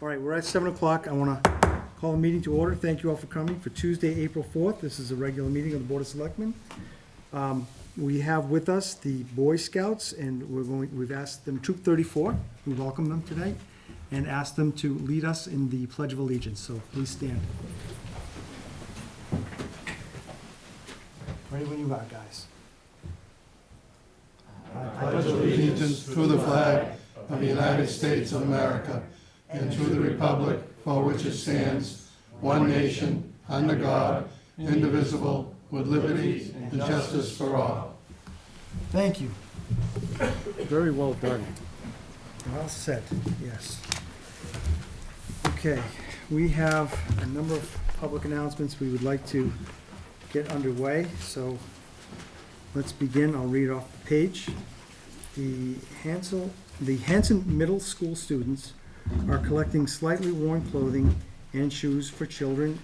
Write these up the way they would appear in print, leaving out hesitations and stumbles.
All right, we're at 7 o'clock. I want to call the meeting to order. Thank you all for coming for Tuesday, April 4th. This is a regular meeting of the Board of Selectmen. We have with us the Boy Scouts, and we've asked them, Troop 34, we welcome them today, and asked them to lead us in the Pledge of Allegiance. So please stand. Ready when you are, guys. I pledge allegiance to the flag of the United States of America and to the republic for which it stands, one nation, under God, indivisible, with liberty and justice for all. Thank you. Very well done. Well said, yes. Okay, we have a number of public announcements we would like to get underway, so let's begin. I'll read off the page. The Hanson Middle School students are collecting slightly worn clothing and shoes for children,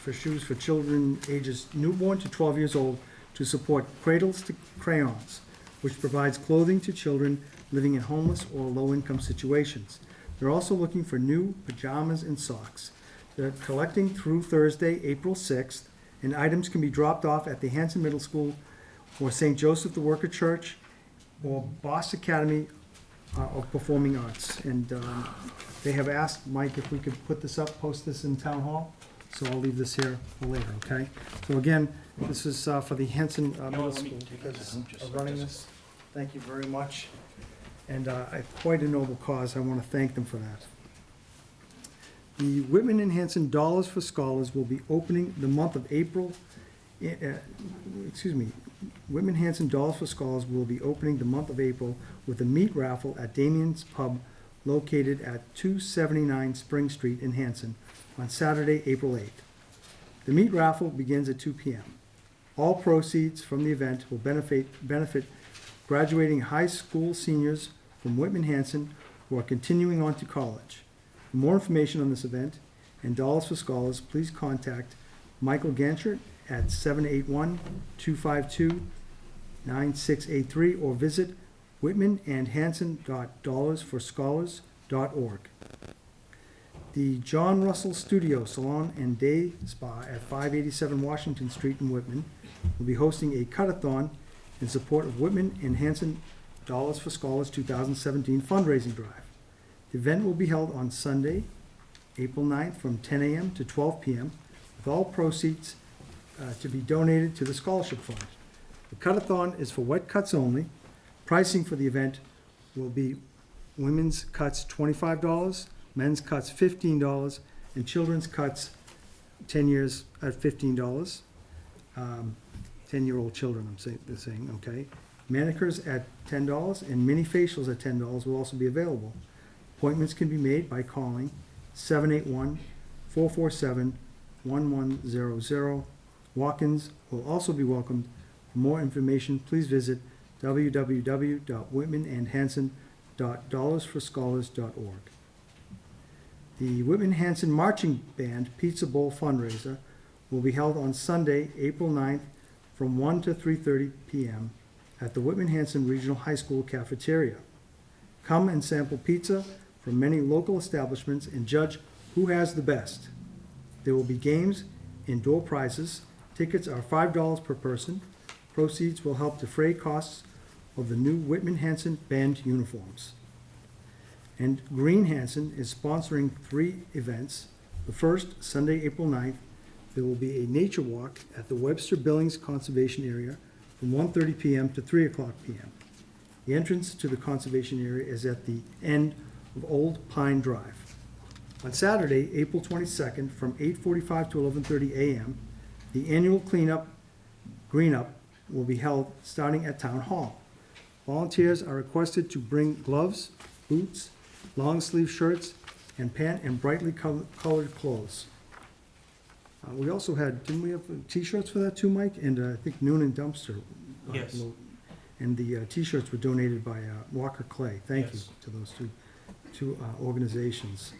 for shoes for children ages newborn to 12 years old to support Cradles to Crayons, which provides clothing to children living in homeless or low-income situations. They're also looking for new pajamas and socks. They're collecting through Thursday, April 6th, and items can be dropped off at the Hanson Middle School or St. Joseph the Worker Church or Boss Academy of Performing Arts. And they have asked Mike if we could put this up, post this in Town Hall, so I'll leave this here for later, okay? So again, this is for the Hanson Middle School because of running this. Thank you very much. And quite a noble cause. I want to thank them for that. The Whitman and Hanson Dollars for Scholars will be opening the month of April. Whitman Hanson Dollars for Scholars will be opening the month of April with a meat raffle at Damien's Pub located at 279 Spring Street in Hanson on Saturday, April 8th. The meat raffle begins at 2 p.m. All proceeds from the event will benefit graduating high school seniors from Whitman Hanson who are continuing on to college. For more information on this event and Dollars for Scholars, please contact Michael Ganchert at 781-252-9683 or visit whitmanandhanson.dollarsforscholars.org. The John Russell Studio Salon and Day Spa at 587 Washington Street in Whitman will be hosting a cut-a-thon in support of Whitman and Hanson Dollars for Scholars 2017 fundraising drive. The event will be held on Sunday, April 9th from 10 a.m. to 12 p.m. with all proceeds to be donated to the Scholarship Fund. The cut-a-thon is for wet cuts only. Pricing for the event will be women's cuts $25, men's cuts $15, and children's cuts 10 years at $15. 10-year-old children, they're saying, okay. Manicures at $10 and mini facials at $10 will also be available. Appointments can be made by calling 781-447-1100. Walk-ins will also be welcomed. For more information, please visit www.whitmanandhanson.dollarsforscholars.org. The Whitman Hanson Marching Band Pizza Bowl fundraiser will be held on Sunday, April 9th from 1 to 3:30 p.m. at the Whitman Hanson Regional High School cafeteria. Come and sample pizza from many local establishments and judge who has the best. There will be games and door prizes. Tickets are $5 per person. Proceeds will help defray costs of the new Whitman Hanson Band uniforms. And Green Hanson is sponsoring 3 events. The first, Sunday, April 9th, there will be a nature walk at the Webster Billings Conservation Area from 1:30 p.m. to 3 o'clock p.m. The entrance to the conservation area is at the end of Old Pine Drive. On Saturday, April 22nd, from 8:45 to 11:30 a.m., the annual Green Up will be held starting at Town Hall. Volunteers are requested to bring gloves, boots, long sleeve shirts, and pant and brightly colored clothes. We also had, didn't we have t-shirts for that too, Mike? And I think Noonan Dumpster. Yes. And the t-shirts were donated by Walker Clay. Thank you Yes. to those two organizations.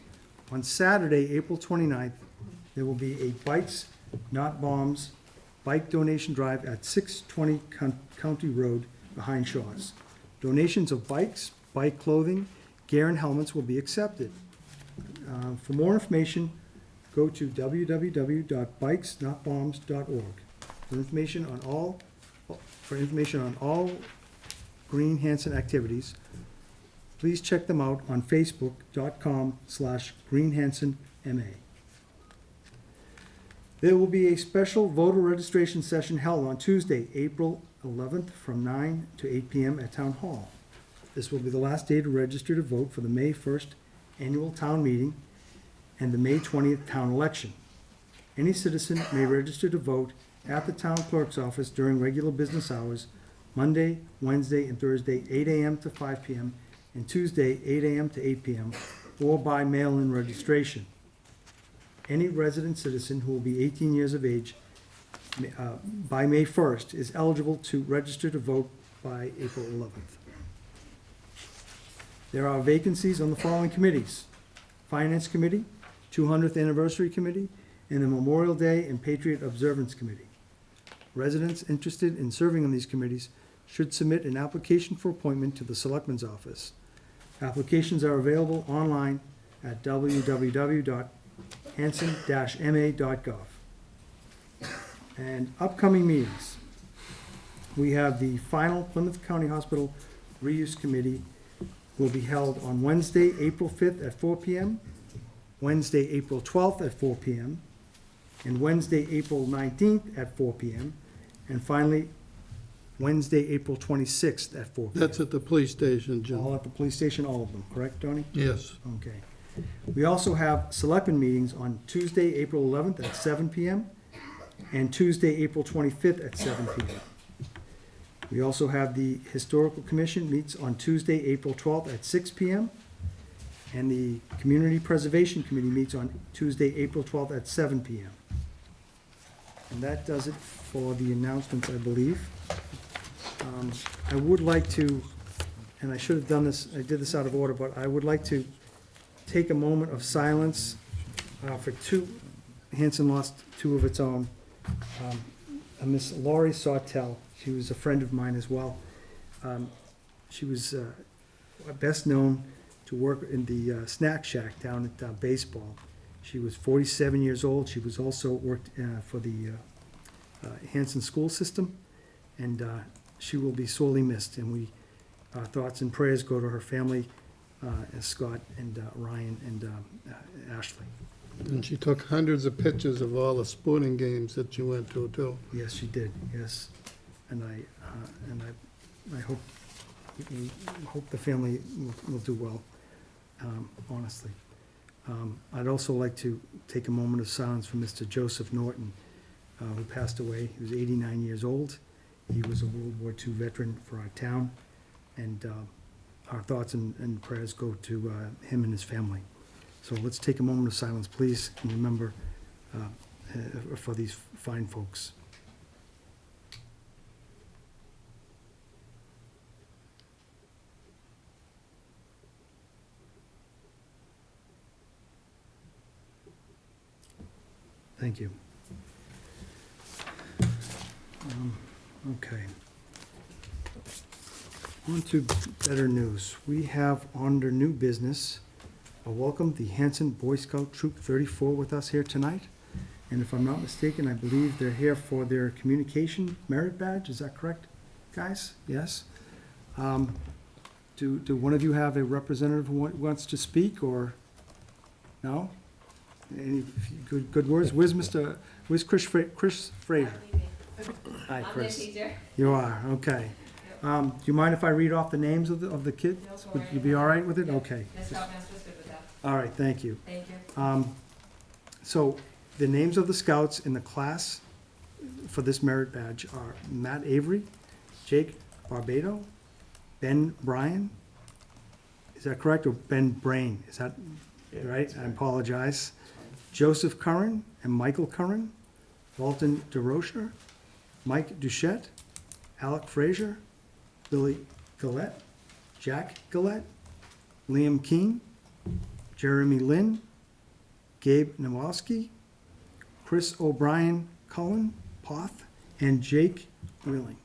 On Saturday, April 29th, there will be a Bikes Not Bombs bike donation drive at 620 County Road behind Shaw's. Donations of bikes, bike clothing, gear and helmets will be accepted. For more information, go to www.bikesnotbombs.org. For information on all Green Hanson activities, please check them out on facebook.com/greenhansonma. There will be a special voter registration session held on Tuesday, April 11th from 9 to 8 p.m. at Town Hall. This will be the last day to register to vote for the May 1st annual town meeting and the May 20th town election. Any citizen may register to vote at the town clerk's office during regular business hours, Monday, Wednesday, and Thursday, 8 a.m. to 5 p.m., and Tuesday, 8 a.m. to 8 p.m., or by mail-in registration. Any resident citizen who will be 18 years of age by May 1st is eligible to register to vote by April 11th. There are vacancies on the following committees: Finance Committee, 200th Anniversary Committee, and the Memorial Day and Patriot Observance Committee. Residents interested in serving on these committees should submit an application for appointment to the Selectmen's Office. Applications are available online at www.hanson-ma.gov. And upcoming meetings. We have the final Plymouth County Hospital Reuse Committee will be held on Wednesday, April 5th at 4 p.m., Wednesday, April 12th at 4 p.m., and Wednesday, April 19th at 4 p.m., and finally, Wednesday, April 26th at 4 p.m. That's at the police station, Jim. All at the police station, all of them, correct, Tony? Yes. Okay. We also have selectmen meetings on Tuesday, April 11th at 7 p.m. and Tuesday, April 25th at 7 p.m. We also have the Historical Commission meets on Tuesday, April 12th at 6 p.m. and the Community Preservation Committee meets on Tuesday, April 12th at 7 p.m. And that does it for the announcements, I believe. I would like to, and I should have done this, I did this out of order, but I would like to take a moment of silence for two. Hanson lost two of its own. Miss Laurie Sawtell, she was a friend of mine as well. She was best known to work in the snack shack down at baseball. She was 47 years old. She was also worked for the Hanson school system, and she will be sorely missed. And our thoughts and prayers go to her family, Scott and Ryan and Ashley. And she took hundreds of pictures of all the sporting games that you went to, too. Yes, she did. Yes, and I hope the family will do well. Honestly, I'd also like to take a moment of silence for Mr. Joseph Norton, who passed away. He was 89 years old. He was a World War II veteran for our town, and our thoughts and prayers go to him and his family. So let's take a moment of silence, please, and remember for these fine folks. Thank you. Okay. On to better news. We have under new business, welcome the Hanson Boy Scout Troop 34 with us here tonight. And if I'm not mistaken, I believe they're here for their communication merit badge. Is that correct, guys? Yes? Do one of you have a representative who wants to speak, or no? Any good words? Where's Chris Fraser? Hi, Chris. I'm the teacher. You are, okay. Do you mind if I read off the names of the kids? No, for Would it. you be all right with it? Okay. The Scoutmaster's good with that. All right, thank you. Thank you. So the names of the scouts in the class for this merit badge are Matt Avery, Jake Barbado, Ben Bryan. Is that correct? Or Ben Brain? Is that right? I apologize. Joseph Curran and Michael Curran, Walton DeRocher, Mike Duchette, Alec Frazier, Billy Gillette, Jack Gillette, Liam Keane, Jeremy Lynn, Gabe Nowalski, Chris O'Brien Cullen, Poth, and Jake Wheeling.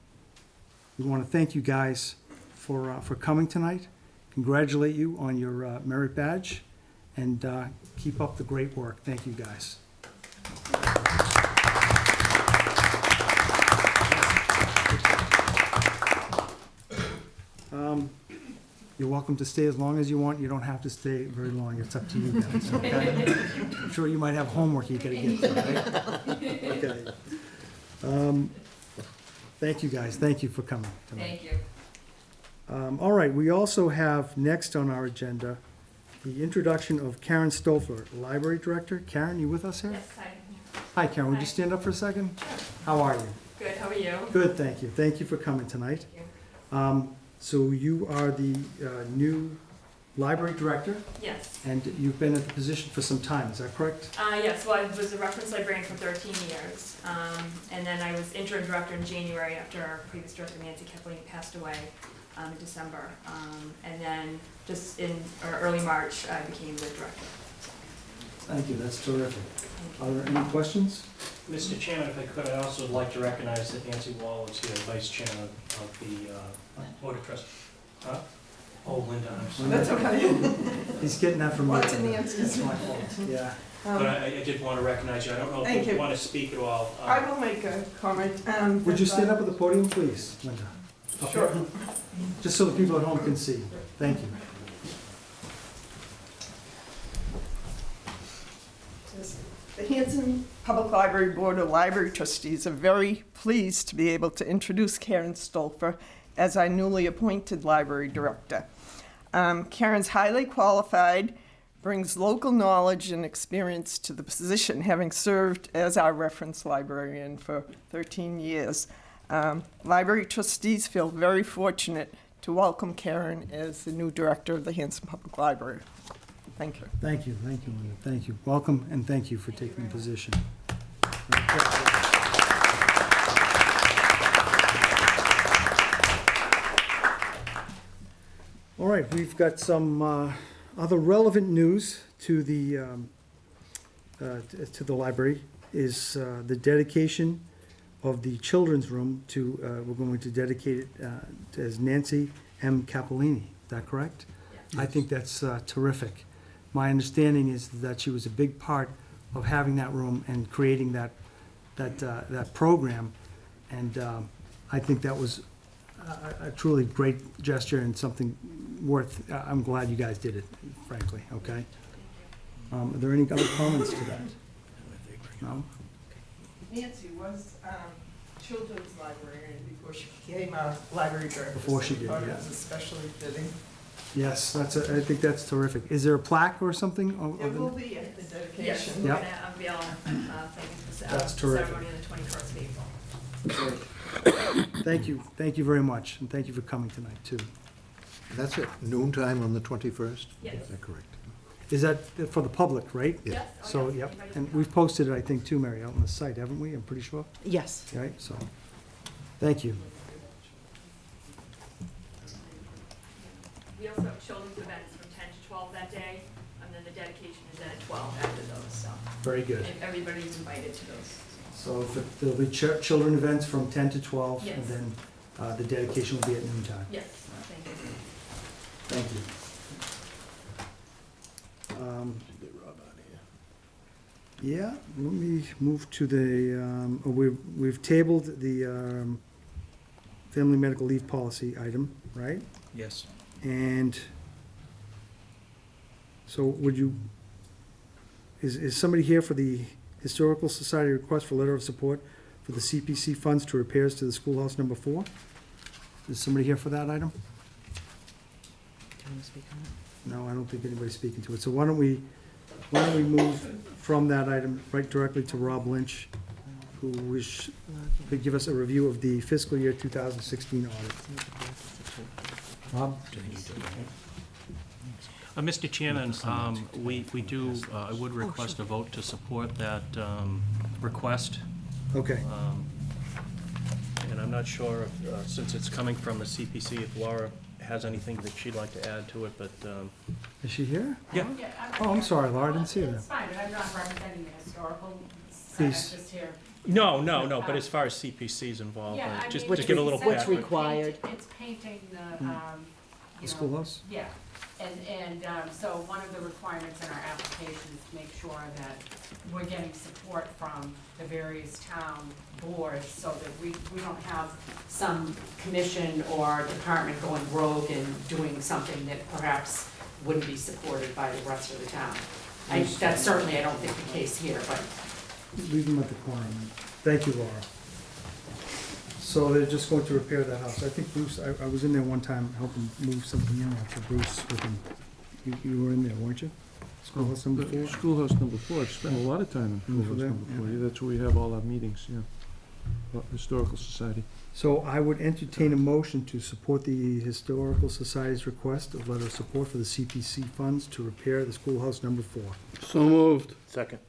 We want to thank you guys for coming tonight. congratulate you on your merit badge, and keep up the great work. Thank you, guys. You're welcome to stay as long as you want. You don't have to stay very long. It's up to you guys, okay? I'm sure you might have homework you gotta get to, right? Okay. Thank you, guys. Thank you for coming tonight. Thank you. All right, we also have next on our agenda, the introduction of Karen Stolfer, Library Director. Karen, you with us here? Yes, hi. Hi, Karen, would you Hi. stand up for a second? How are you? Good, how are you? Good, thank you. Thank you for coming tonight. Thank you. So you are the new Library Director, Yes. and you've been at the position for some time, is that correct? Yes, well, I was a reference librarian for 13 years. And then I was interim director in January after our previous director, Nancy Kathleen, passed away in December. And then just in early March, I became the director. Thank you, that's terrific. Are there any questions? Mr. Chairman, if I could, I'd also like to recognize that Nancy Wall is here, Vice Chairman of the Board of Trustees. Huh? Oh, Linda, I'm sorry. That's okay. He's getting that from me. Lots of Nancy's. That's my fault, yeah. But I did want to recognize you. I don't know Thank if you you. want to speak at all. I will make a comment. Would you stand up at the podium, please, Linda? Up Sure. here? Just so the people at home can see. Thank you. The Hanson Public Library Board of Library Trustees are very pleased to be able to introduce Karen Stolfer as our newly appointed library director. Karen's highly qualified, brings local knowledge and experience to the position, having served as our reference librarian for 13 years. Library trustees feel very fortunate to welcome Karen as the new director of the Hanson Public Library. Thank you. Thank you, Linda. Thank you. Welcome, and thank you for taking the position. All right, we've got some other relevant news to the library, is the dedication of the children's room to, we're going to dedicate it as Nancy M. Cappellini. Is that correct? Yeah. I think that's terrific. My understanding is that she was a big part of having that room and creating that program. And I think that was a truly great gesture and something worth, I'm glad you guys did it, frankly, okay? Are there any other comments to that? No? Nancy was children's librarian before she became a library director. Before she did, so it yeah. was especially fitting. Yes, I think that's terrific. Is there a plaque or something? It will be at the Yes, dedication. we're Yep. gonna unveil things, That's terrific. ceremony on the 21st of April. Thank you very much, and thank you for coming tonight, too. That's it, noon time on the 21st? Yes. Is that correct? Is that for the public, right? Yeah. Yes, oh, So, yes, yep, anybody and can we've come. posted it, I think, too, Mary, out on the site, haven't we? I'm pretty sure, Yes. right? So, thank you. We also have children's events from 10 to 12 that day, and then the dedication is at 12 after those, so Very good. everybody's invited to those. So there'll be children events from 10 to 12, and Yes. then the dedication will be at noon time. Yes, thank you. Thank you. Yeah, let me move to the, we've tabled the family medical leave policy item, right? Yes. And so would you, is somebody here for the Historical Society request for letter of support for the CPC funds to repairs to the schoolhouse number 4? Is somebody here for that item? Do you want to speak on it? No, I don't think anybody's speaking to it. So why don't we move from that item right directly to Rob Lynch, who could give us a review of the fiscal year 2016 audit. Rob? Mr. Chairman, we do, I would request a vote to support that request. Okay. And I'm not sure if, since it's coming from the CPC, if Laura has anything that she'd like to add to it, but, Is she here? yeah. Oh, I'm sorry, Laura, I didn't see It's that. fine, but I'm not representing the historical side, I'm Please. just here. No, but as far as CPC's involved, Yeah, I just mean, to give a little What's background. required? It's painting you know. Schoolhouse? Yeah, so one of the requirements in our application is to make sure that we're getting support from the various town boards, so that we don't have some commission or department going rogue and doing something that perhaps wouldn't be supported by the rest of the town. That's certainly, I don't think, the case here, but Leave them at the corner. Thank you, Laura. So they're just going to repair that house. I think Bruce, I was in there one time helping move something in after Bruce with him. You were in there, weren't you? Schoolhouse number 4? Schoolhouse number 4, I've spent a lot of time in For Schoolhouse that, number 4. yeah. Yeah, that's where we have all our meetings, yeah. Historical Society. So I would entertain a motion to support the Historical Society's request of letter of support for the CPC funds to repair the schoolhouse number 4. So moved. Second.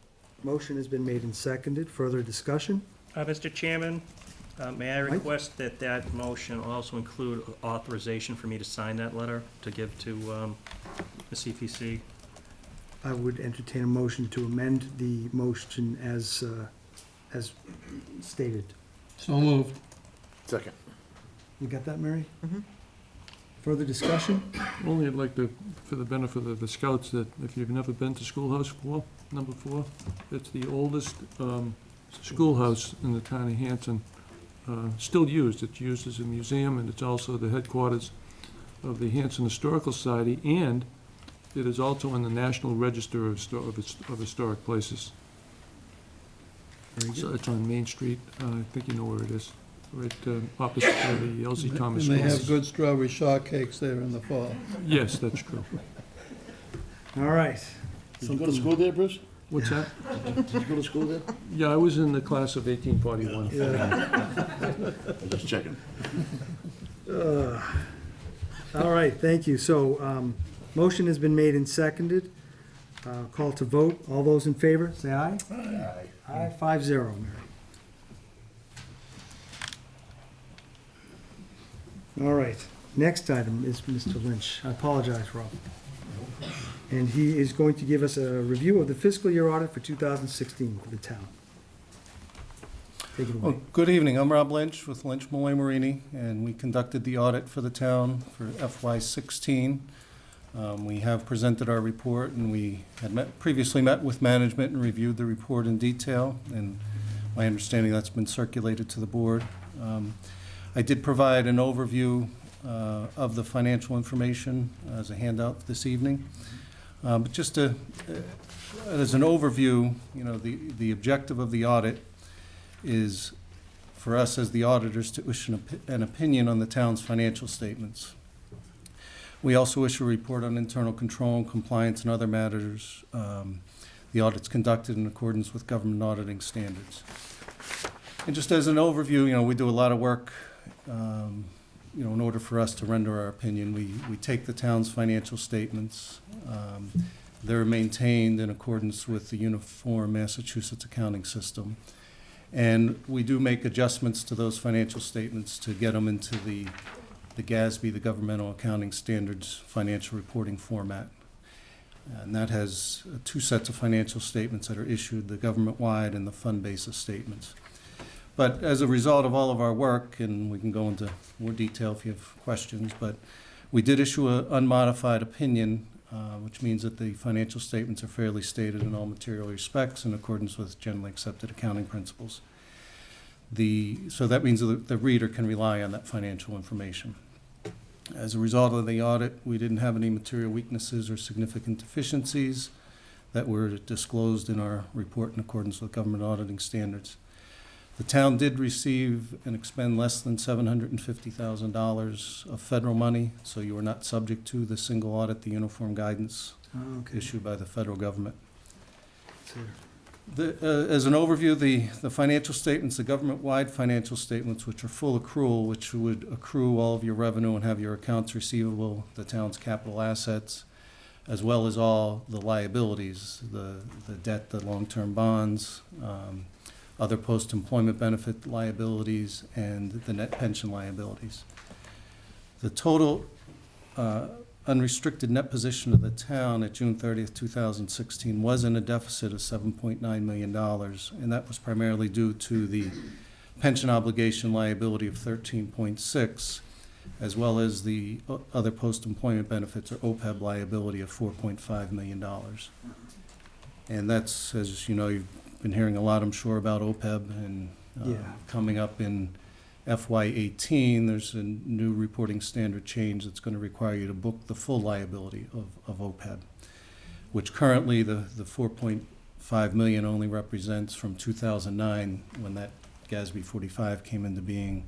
Motion has been made and seconded. Further discussion? Mr. Chairman, may I Mike? request that that motion also include authorization for me to sign that letter to give to the CPC? I would entertain a motion to amend the motion as stated. So moved. Second. You got that, Mary? Mhm. Further discussion? Only I'd like to, for the benefit of the scouts, that if you've never been to Schoolhouse 4, number 4, it's the oldest schoolhouse in the town of Hanson, still used. It's used as a museum, and it's also the headquarters of the Hanson Historical Society, and it is also in the National Register of Historic Places. Very So good. it's on Main Street. I think you know where it is, right opposite the Elsie Thomas And they have Schoolhouse. good strawberry shortcakes there in the fall. Yes, that's true. All right. Did you go to school there, Bruce? What's that? Did you go to school there? Yeah, I was in the class of 1841. Yeah. I'm just checking. All right, thank you. So, motion has been made and seconded. Call to vote. All those in favor, say aye. Aye. Aye, 5-0, Mary. All right, next item is Mr. Lynch. I apologize, Rob. And he is going to give us a review of the fiscal year audit for 2016 for the town. Take it away. Well, good evening. I'm Rob Lynch with Lynch, Malloy Marini, and we conducted the audit for the town for FY16. We have presented our report, and we had previously met with management and reviewed the report in detail, and my understanding that's been circulated to the board. I did provide an overview of the financial information as a handout this evening. But just to, as an overview, you know, the objective of the audit is for us as the auditors to issue an opinion on the town's financial statements. We also issue a report on internal control and compliance and other matters. The audit's conducted in accordance with government auditing standards. And just as an overview, you know, we do a lot of work, you know, in order for us to render our opinion. We take the town's financial statements. They're maintained in accordance with the Uniform Massachusetts Accounting System. And we do make adjustments to those financial statements to get them into the GASB, the Governmental Accounting Standards financial reporting format. And that has 2 sets of financial statements that are issued, the government-wide and the fund basis statements. But as a result of all of our work, and we can go into more detail if you have questions, but we did issue an unmodified opinion, which means that the financial statements are fairly stated in all material respects in accordance with generally accepted accounting principles. So that means that the reader can rely on that financial information. As a result of the audit, we didn't have any material weaknesses or significant deficiencies that were disclosed in our report in accordance with government auditing standards. The town did receive and expend less than $750,000 of federal money, so you are not subject to the single audit, the uniform guidance Oh, okay. issued by the federal government. So, As an overview, the financial statements, the government-wide financial statements, which are full accrual, which would accrue all of your revenue and have your accounts receivable, the town's capital assets, as well as all the liabilities, the debt, the long-term bonds, other post-employment benefit liabilities, and the net pension liabilities. The total unrestricted net position of the town at June 30th, 2016 was in a deficit of $7.9 million, and that was primarily due to the pension obligation liability of $13.6, as well as the other post-employment benefits or OPEB liability of $4.5 million. And that's, as you know, you've been hearing a lot, I'm sure, about OPEB, and Yeah. coming up in FY18, there's a new reporting standard change that's going to require you to book the full liability of OPEB, which currently the 4.5 million only represents from 2009, when that GASB 45 came into being.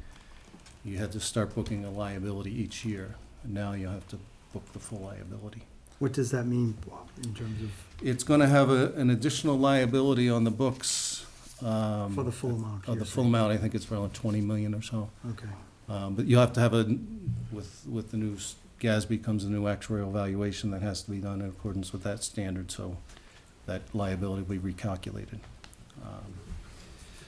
You had to start booking a liability each year, and now you have to book the full liability. What does that mean, Bob, in terms of, It's going to have an additional liability on the books. for the full amount? Of you're the full saying? amount, I think it's around 20 million or so. Okay, But you'll have to have with the new GASB comes a new actuarial valuation that has to be done in accordance with that standard, so that liability will be recalculated.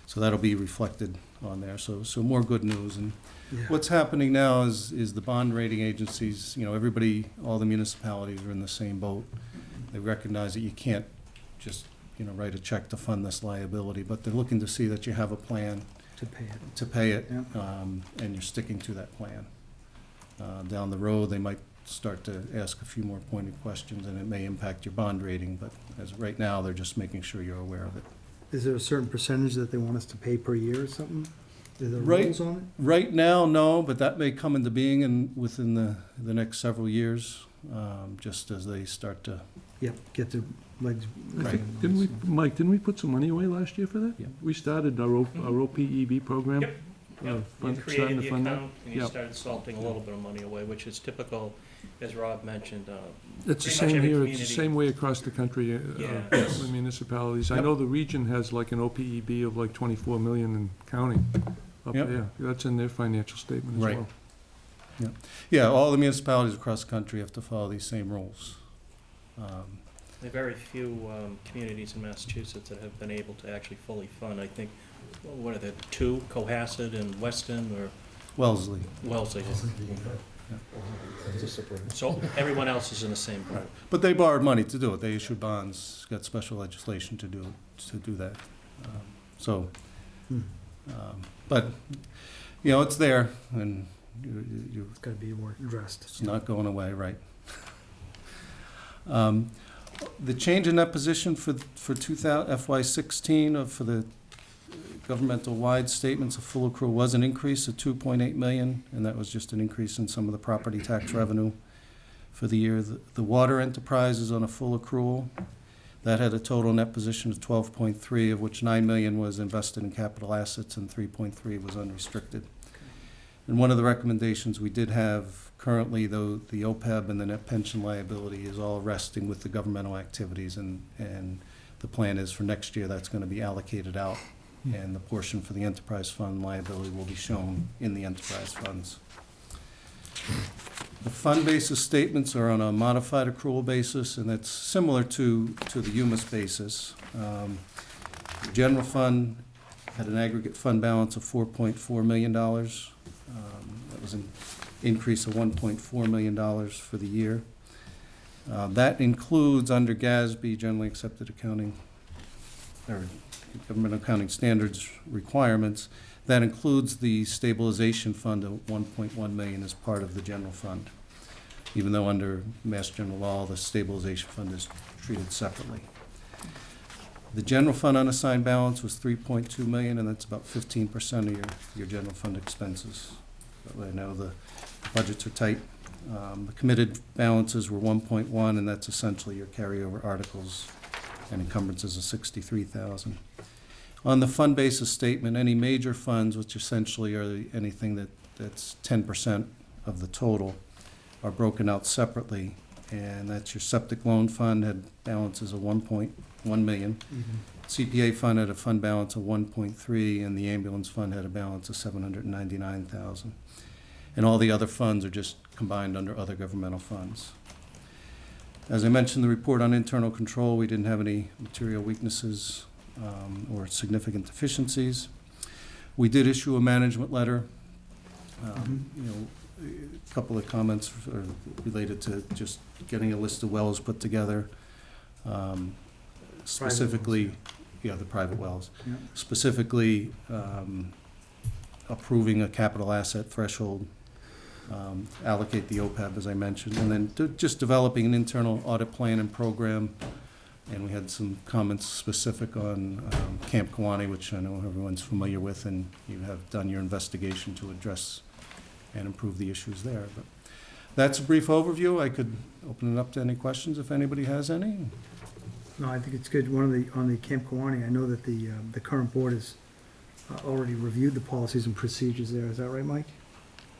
So that'll be reflected on there, so more good news. And yeah. what's happening now is the bond rating agencies, everybody, all the municipalities are in the same boat. They recognize that you can't just, write a check to fund this liability, but they're looking to see that you have a plan To pay it. to pay it, Yeah. and you're sticking to that plan. Down the road, they might start to ask a few more pointed questions, and it may impact your bond rating, but as right now, they're just making sure you're aware of it. Is there a certain percentage that they want us to pay per year or something? Are there Right. rules on it? Right now, no, but that may come into being within the next several years, just as they start to. Yep, get the legs. Right. Mike, didn't we put some money away last year for that? Yeah. We started our OPEB program? Yep. Yep, you Starting created to the fund that? account, and you Yep. started salting a little bit of money away, which is typical, as Rob mentioned. It's the Pretty much same every here, it's community- the same way across the country, Yeah. the municipalities. I Yep. know the region has like an OPEB of like 24 million and counting up Yep. there. That's in their financial statement as Right. well. Yeah, all the municipalities across the country have to follow these same rules. There are very few communities in Massachusetts that have been able to actually fully fund. I think, what are there, two, Cohasset and Weston, or Wellesley. Wellesley? So everyone else is in the same boat. But they borrowed money to do it. They issued bonds, got special legislation to do that. Hmm. But, it's there, and It's gotta be addressed. it's not going away, right? The change in that position for FY16 for the governmental-wide statements of full accrual was an increase of 2.8 million, and that was just an increase in some of the property tax revenue for the year. The water enterprise is on a full accrual. That had a total net position of 12.3, of which 9 million was invested in capital assets and 3.3 was unrestricted. And one of the recommendations we did have currently, though, the OPEB and the net pension liability is all resting with the governmental activities, and the plan is for next year that's going to be allocated out, and the portion for the enterprise fund liability will be shown in the enterprise funds. The fund basis statements are on a modified accrual basis, and that's similar to the UMAS basis. The general fund had an aggregate fund balance of $4.4 million. That was an increase of $1.4 million for the year. That includes, under GASB, generally accepted accounting, or government accounting standards requirements, that includes the stabilization fund of $1.1 million as part of the general fund, even though under Mass General Law, the stabilization fund is treated separately. The general fund unassigned balance was $3.2 million, and that's about 15% of your general fund expenses. But I know the budgets are tight. The committed balances were 1.1, and that's essentially your carryover articles and encumbrances of 63,000. On the fund basis statement, any major funds, which essentially are anything that's 10% of the total, are broken out separately, and that's your septic loan fund had balances of 1.1 million. CPA fund had a fund balance of 1.3, and the ambulance fund had a balance of 799,000. And all the other funds are just combined under other governmental funds. As I mentioned, the report on internal control, we didn't have any material weaknesses or significant deficiencies. We did issue a management letter. A couple of comments are related to just getting a list of wells put together. Specifically, the private wells. Yeah. Specifically, approving a capital asset threshold allocate the OPEB, as I mentioned, and then just developing an internal audit plan and program. And we had some comments specific on Camp Kawani, which I know everyone's familiar with, and you have done your investigation to address and improve the issues there. But that's a brief overview. I could open it up to any questions if anybody has any. No, I think it's good. On the Camp Kawani, I know that the current board has already reviewed the policies and procedures there. Is that right, Mike?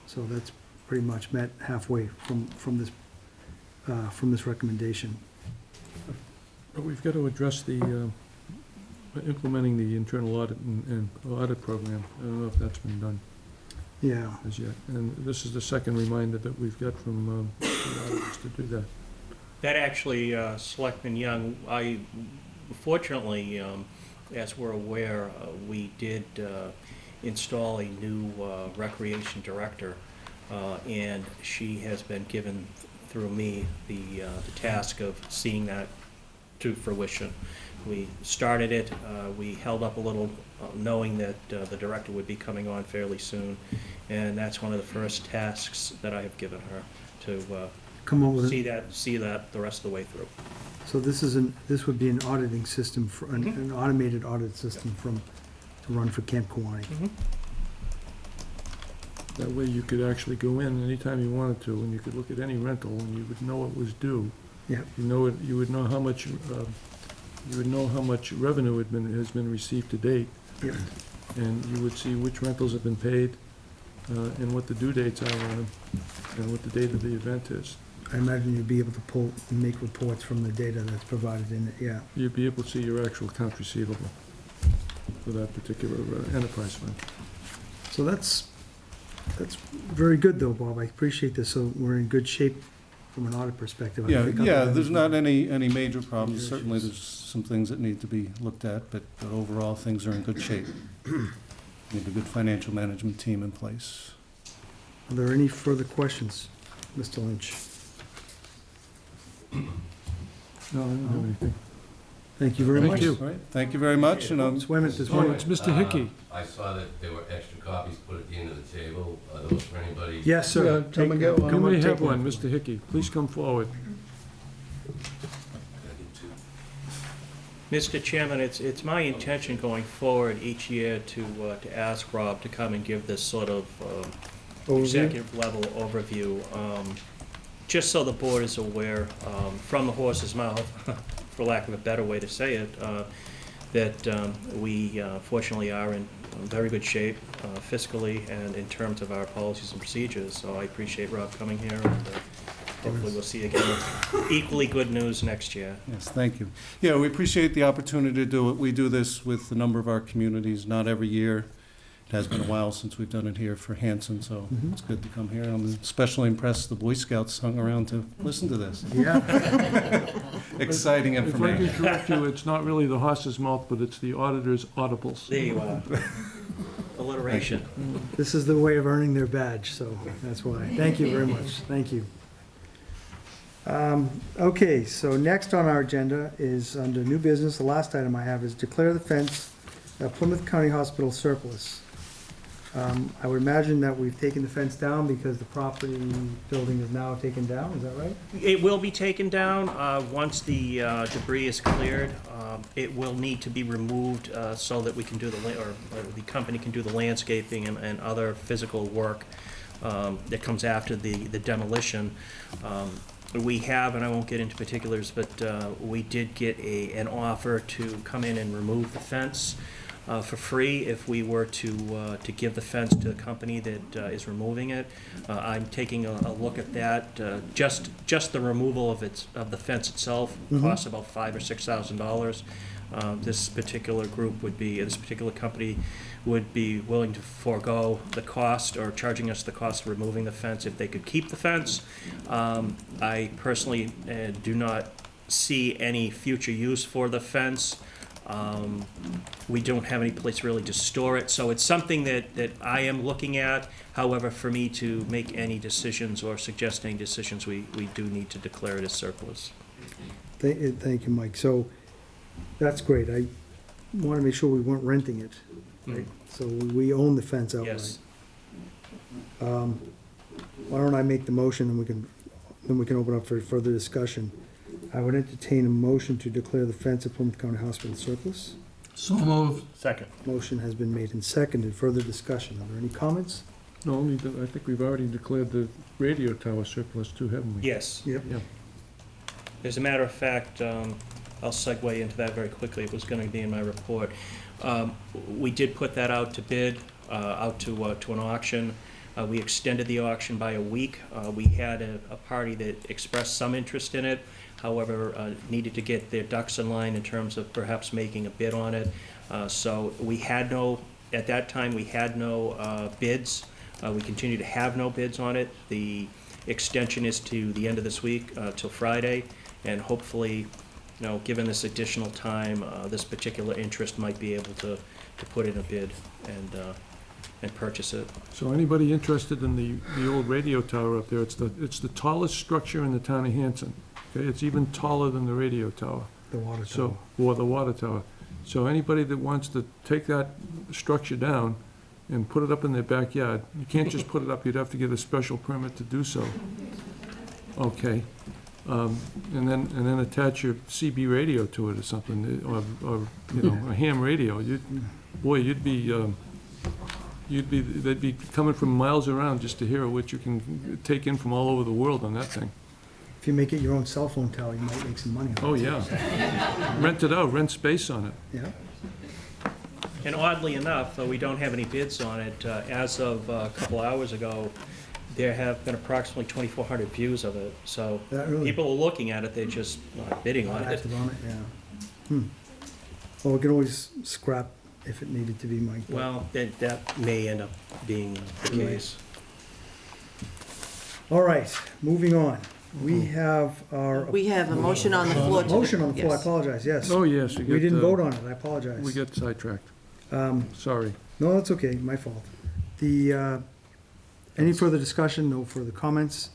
So that's pretty much met halfway from this recommendation. But we've got to address the, implementing the internal audit and audit program. I don't know if that's been done Yeah. as yet. And this is the second reminder that we've got from the auditors to do that. That actually, Selectman Young, fortunately, as we're aware, we did install a new recreation director, and she has been given, through me, the task of seeing that to fruition. We started it, we held up a little, knowing that the director would be coming on fairly soon, and that's one of the first tasks that I have given her, to Come up with see that the rest of the way through. So this would be an auditing system, for an automated audit system to run for Camp Kawani. That way you could actually go in anytime you wanted to, and you could look at any rental, and you would know what was due. Yeah. You would know how much, revenue has been received to date. Yep. And you would see which rentals have been paid, and what the due dates are on them, and what the date of the event is. I imagine you'd be able to pull and make reports from the data that's provided in it, yeah. You'd be able to see your actual accounts receivable for that particular enterprise fund. So that's very good though, Bob. I appreciate this. So we're in good shape from an audit perspective. I think Yeah, other there's than- not any major problems. Major Certainly, issues. there's some things that need to be looked at, but overall, things are in good shape. We have a good financial management team in place. Are there any further questions, Mr. Lynch? No, I don't have anything. Thank you very Thank much. you. All right, thank you very much, and Wait a minute, there's Oh, one. it's Mr. Hickey. I saw that there were extra copies put at the end of the table. Are those for anybody? Yes, sir. Yeah, come and get one. You Come on, may take have one, Mr. Hickey. Please come forward. I get two. Mr. Chairman, it's my intention going forward each year to ask Rob to come and give this sort of Overview? executive level overview, just so the board is aware, from the horse's mouth, for lack of a better way to say it, that we fortunately are in very good shape fiscally and in terms of our policies and procedures. So I appreciate Rob coming here, and hopefully we'll see you again with equally good news next year. Yes, thank you. Yeah, we appreciate the opportunity to do it. We do this with a number of our communities, not every year. It has been a while since we've done it here for Hanson, so Mhm. it's good to come here. I'm especially impressed the Boy Scouts hung around to listen to this. Yeah, Exciting If I information. can correct you, it's not really the horse's mouth, but it's the auditor's audibles. There you are. Alliteration. this is the way of earning their badge, so that's why. Thank you very much. Thank you. Okay, so next on our agenda is under new business. The last item I have is declare the fence at Plymouth County Hospital surplus. I would imagine that we've taken the fence down because the property building is now taken down, is that right? It will be taken down once the debris is cleared. It will need to be removed so that we can do or the company can do the landscaping and other physical work that comes after the demolition. We have, and I won't get into particulars, but we did get an offer to come in and remove the fence for free if we were to give the fence to the company that is removing it. I'm taking a look at that. Just the removal of the fence itself costs about $5,000 or $6,000. This particular company would be willing to forego the cost or charging us the cost of removing the fence if they could keep the fence. I personally do not see any future use for the fence. We don't have any place really to store it, so it's something that I am looking at. However, for me to make any decisions or suggest any decisions, we do need to declare it as surplus. Thank you, Mike. So, that's great. I want to make sure we weren't renting it, right? So we own the fence outright. Yes. why don't I make the motion, and then we can open up for further discussion. I would entertain a motion to declare the fence at Plymouth County Hospital surplus. So moved. Second. Motion has been made and seconded. Further discussion. Are there any comments? No, only, I think we've already declared the radio tower surplus too, haven't we? Yes. Yep. Yeah. As a matter of fact, I'll segue into that very quickly. It was going to be in my report. We did put that out to bid, out to an auction. We extended the auction by a week. We had a party that expressed some interest in it, however, needed to get their ducks in line in terms of perhaps making a bid on it. So we had no, at that time, we had no bids. We continue to have no bids on it. The extension is to the end of this week, till Friday, and hopefully, given this additional time, this particular interest might be able to put in a bid and purchase it. So anybody interested in the old radio tower up there, it's the tallest structure in the town of Hanson. Okay, it's even taller than the radio tower. The water tower. So, or the water tower. So anybody that wants to take that structure down and put it up in their backyard, you can't just put it up, you'd have to get a special permit to do so. Okay. And then attach your CB radio to it or something, or a ham radio. They'd be coming from miles around just to hear what you can take in from all over the world on that thing. If you make it your own cell phone tower, you might make some money on it. Oh, yeah. Rent it out, rent space on it. Yeah. And oddly enough, we don't have any bids on it. As of a couple hours ago, there have been approximately 2,400 views of it. So That really- people are looking at it, they're just not bidding on it. Active on it, yeah. Well, we can always scrap if it needed to be, Mike. but- Well, that may end up being the case. All right, moving on. We have our. We have a motion on the floor. Motion on the floor, I Yes. apologize, yes. Oh, yes. We didn't vote on it, I apologize. We got sidetracked. Um, Sorry. No, that's okay, my fault. Any further discussion, no further comments?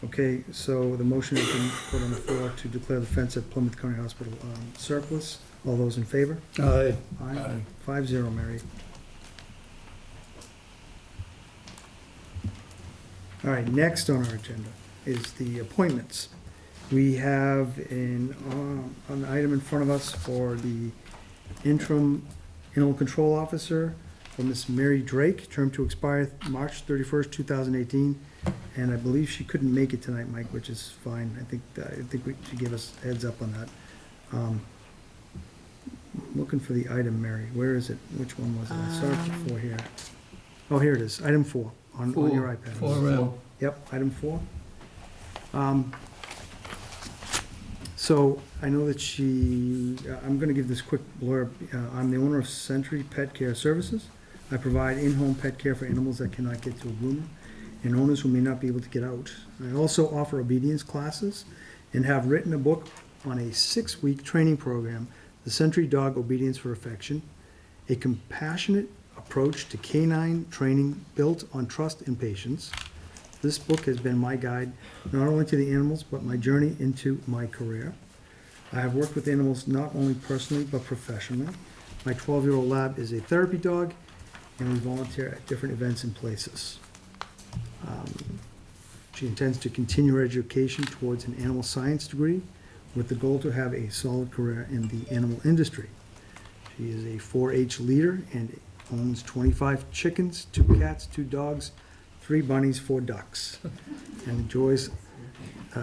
Okay, so the motion has been put on the floor to declare the fence at Plymouth County Hospital surplus. All those in favor? Aye. Aye. 5-0, Mary. All right, next on our agenda is the appointments. We have an item in front of us for the interim animal control officer for Miss Mary Drake, term to expire March 31st, 2018. And I believe she couldn't make it tonight, Mike, which is fine. I think she gave us a heads up on that. Looking for the item, Mary. Where is it? Which one was it? I saw it before here. Oh, here it is. Item 4 on your iPad. 4L. Yep, item 4. So I know that I'm going to give this quick blurb. I'm the owner of Century Pet Care Services. I provide in-home pet care for animals that cannot get to a groomer and owners who may not be able to get out. I also offer obedience classes and have written a book on a 6-week training program, The Century Dog Obedience for Affection, a compassionate approach to canine training built on trust and patience. This book has been my guide not only to the animals, but my journey into my career. I have worked with animals not only personally, but professionally. My 12-year-old lab is a therapy dog, and we volunteer at different events and places. She intends to continue her education towards an animal science degree with the goal to have a solid career in the animal industry. She is a 4-H leader and owns 25 chickens, 2 cats, 2 dogs, 3 bunnies, 4 ducks, and enjoys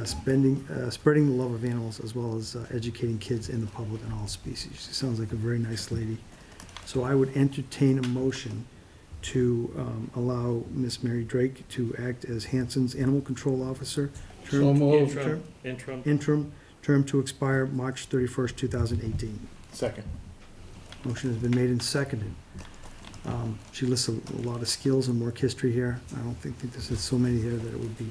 spreading the love of animals as well as educating kids and the public on all species. She sounds like a very nice lady. So I would entertain a motion to allow Miss Mary Drake to act as Hanson's Animal Control Officer. So moved. Interim. Term to expire March 31st, 2018. Second. Motion has been made and seconded. She lists a lot of skills and work history here. I don't think this is so many here that it would be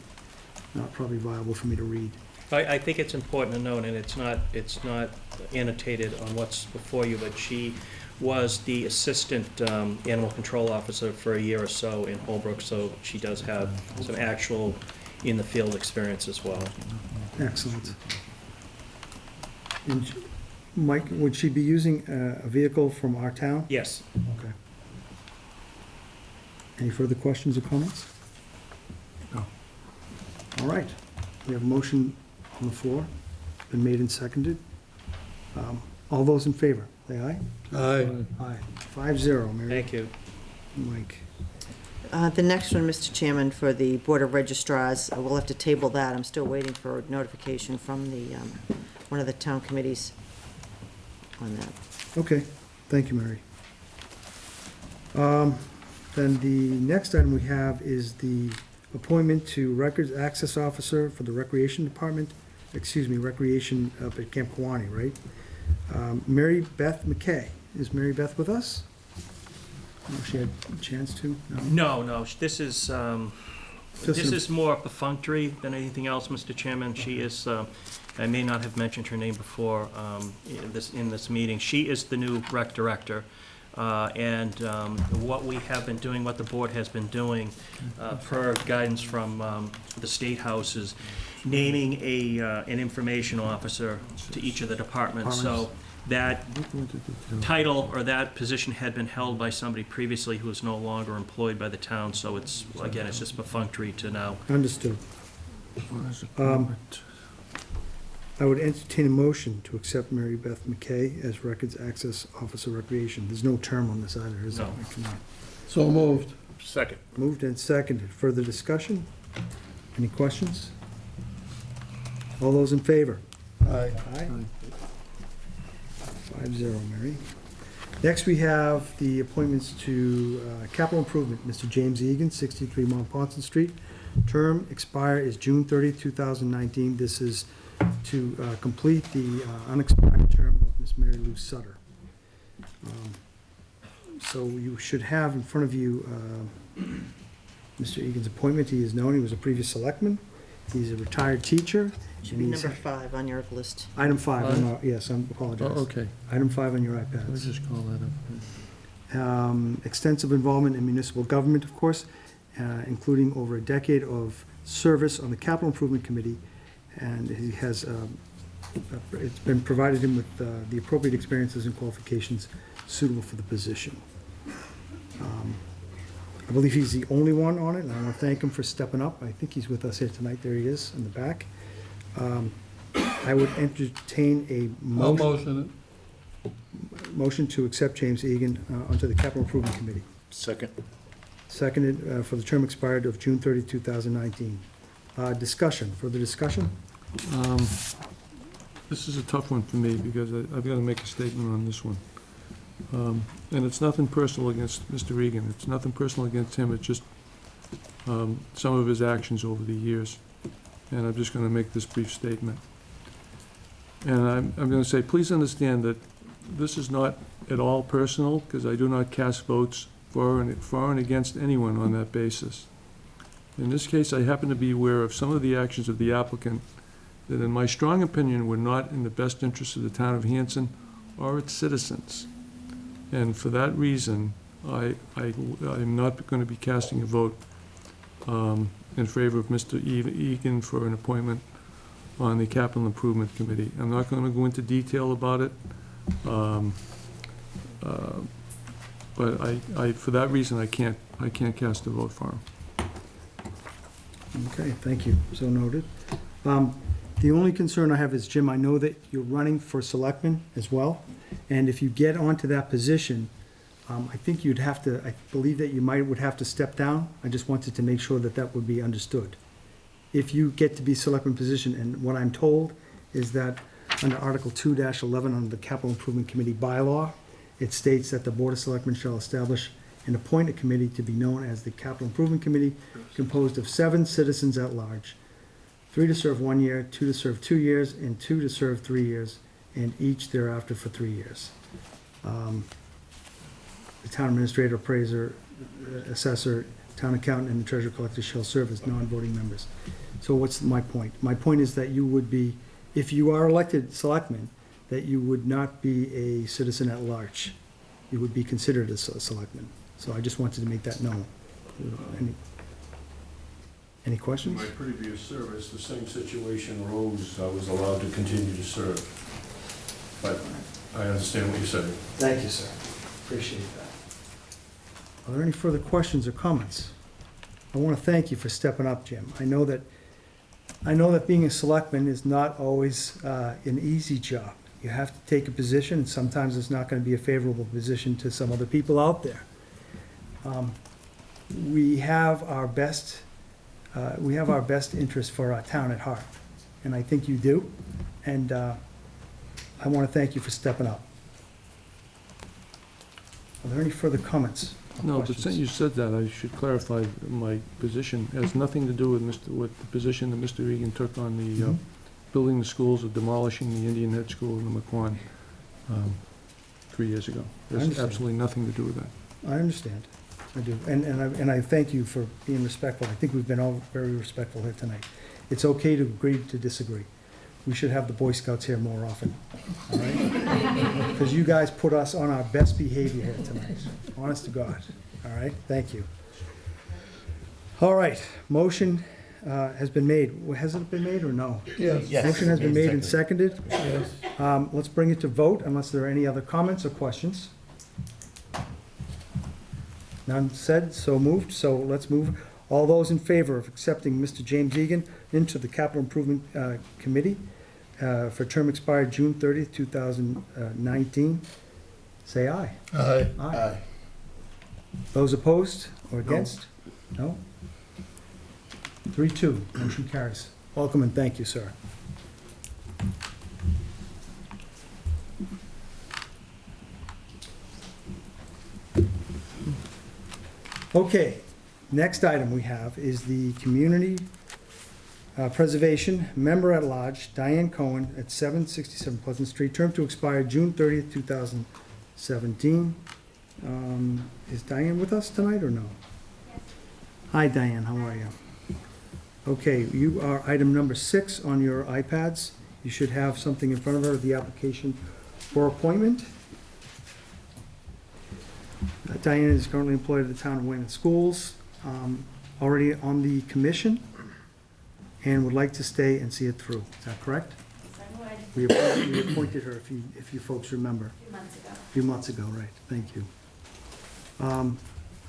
not probably viable for me to read. I think it's important to note, and it's not annotated on what's before you, but she was the assistant animal control officer for a year or so in Holbrook, so she does have some actual in-the-field experience as well. Excellent. And Mike, would she be using a vehicle from our town? Yes. Okay. Any further questions or comments? No. All right, we have a motion on the floor, been made and seconded. All those in favor, say aye. Aye. Aye. 5-0, Mary. Thank you. Mike. The next one, Mr. Chairman, for the Board of Registrars, we'll have to table that. I'm still waiting for notification from the, one of the town committees on that. Okay, thank you, Mary. Then the next item we have is the appointment to Records Access Officer for the Recreation Department, Recreation up at Camp Kawani, right? Mary Beth McKay. Is Mary Beth with us? I don't know if she had a chance to? No, this is, Just this an- is more perfunctory than anything else, Mr. Chairman. She is, I may not have mentioned her name before in this meeting. She is the new rec director. And what we have been doing, what the board has been doing, per guidance from the State House, is naming an information officer to each of the departments. So that title or that position had been held by somebody previously who is no longer employed by the town. So it's, again, it's just perfunctory to now. Understood. I would entertain a motion to accept Mary Beth McKay as Records Access Officer Recreation. There's no term on this either, is there? No. So moved. Second. Moved and seconded. Further discussion? Any questions? All those in favor? Aye. Aye. 5-0, Mary. Next, we have the appointments to Capital Improvement. Mr. James Egan, 63 Mount Ponson Street. Term expire is June 30th, 2019. This is to complete the unexpired term of Ms. Mary Lou Sutter. So you should have in front of you Mr. Egan's appointment. He is known, he was a previous selectman. He's a retired teacher. Should be and he's- number 5 on your list. Item 5, yes, I apologize. Okay, Item 5 on your let's iPads. just call that up. Extensive involvement in municipal government, of course, including over a decade of service on the Capital Improvement Committee, and he has, it's been provided him with the appropriate experiences and qualifications suitable for the position. I believe he's the only one on it, and I want to thank him for stepping up. I think he's with us here tonight. There he is in the back. I would entertain a I'll motion. motion Motion to accept James Egan onto the Capital Improvement Committee. Second. Seconded for the term expired of June 30, 2019. Discussion, further discussion? This is a tough one for me because I've got to make a statement on this one. And it's nothing personal against Mr. Egan. It's nothing personal against him. It's just some of his actions over the years. And I'm just going to make this brief statement. And I'm going to say, please understand that this is not at all personal, because I do not cast votes for and against anyone on that basis. In this case, I happen to be aware of some of the actions of the applicant that, in my strong opinion, were not in the best interest of the town of Hanson or its citizens. And for that reason, I'm not going to be casting a vote in favor of Mr. Egan for an appointment on the Capital Improvement Committee. I'm not going to go into detail about it, but for that reason, I can't cast a vote for him. Okay, thank you. So noted. The only concern I have is, Jim, I know that you're running for selectman as well, and if you get onto that position, I think you'd have to, I believe that you would have to step down. I just wanted to make sure that that would be understood. If you get to be selectman position, and what I'm told is that under Article 2-11 under the Capital Improvement Committee bylaw, it states that the Board of Selectmen shall establish and appoint a committee to be known as the Capital Improvement Committee, composed of 7 citizens at large, 3 to serve 1 year, 2 to serve 2 years, and 2 to serve 3 years, and each thereafter for 3 years. The town administrator, appraiser, assessor, town accountant, and the treasurer collector shall serve as non-voting members. So what's my point? My point is that you would be, if you are elected selectman, that you would not be a citizen at large. You would be considered a selectman. So I just wanted to make that known. Any questions? In my previous service, the same situation arose. I was allowed to continue to serve. But I understand what you're saying. Thank you, sir. Appreciate that. Are there any further questions or comments? I want to thank you for stepping up, Jim. I know that I know that being a selectman is not always an easy job. You have to take a position, and sometimes it's not going to be a favorable position to some other people out there. We have our best interest for our town at heart, and I think you do. And I want to thank you for stepping up. Are there any further comments? or No, but questions? since you said that, I should clarify my position. It has nothing to do with the position that Mr. Egan took on the Mhm. building the schools or demolishing the Indian Head School in the McQuon 3 years ago. There's understand. absolutely nothing to do with that. I understand, I do, and I thank you for being respectful. I think we've been all very respectful here tonight. It's okay to agree to disagree. We should have the Boy Scouts here more often, all right? Because you guys put us on our best behavior here tonight, honest to God, all right? Thank you. All right, motion has been made. Has it been made or no? Yes. Yes. Motion has been made and seconded. Yes. Let's bring it to vote unless there are any other comments or questions. None said, so moved, so let's move. All those in favor of accepting Mr. James Egan into the Capital Improvement Committee for term expired June 30th, 2019, say aye. Aye. Aye. Those opposed or against? No? 3-2, motion carries. Welcome and thank you, sir. Okay, next item we have is the Community Preservation Member at Large, Diane Cohen, at 767 Pleasant Street, term to expire June 30th, 2017. Is Diane with us tonight or no? Hi, Diane, how are you? Okay, you are item number 6 on your iPads. You should have something in front of her, the application for appointment. Diane is currently employed at the Town of Wayne Schools, already on the commission, and would like to stay and see it through. Is that correct? We appointed her, if you folks remember. A few months ago, right, thank you.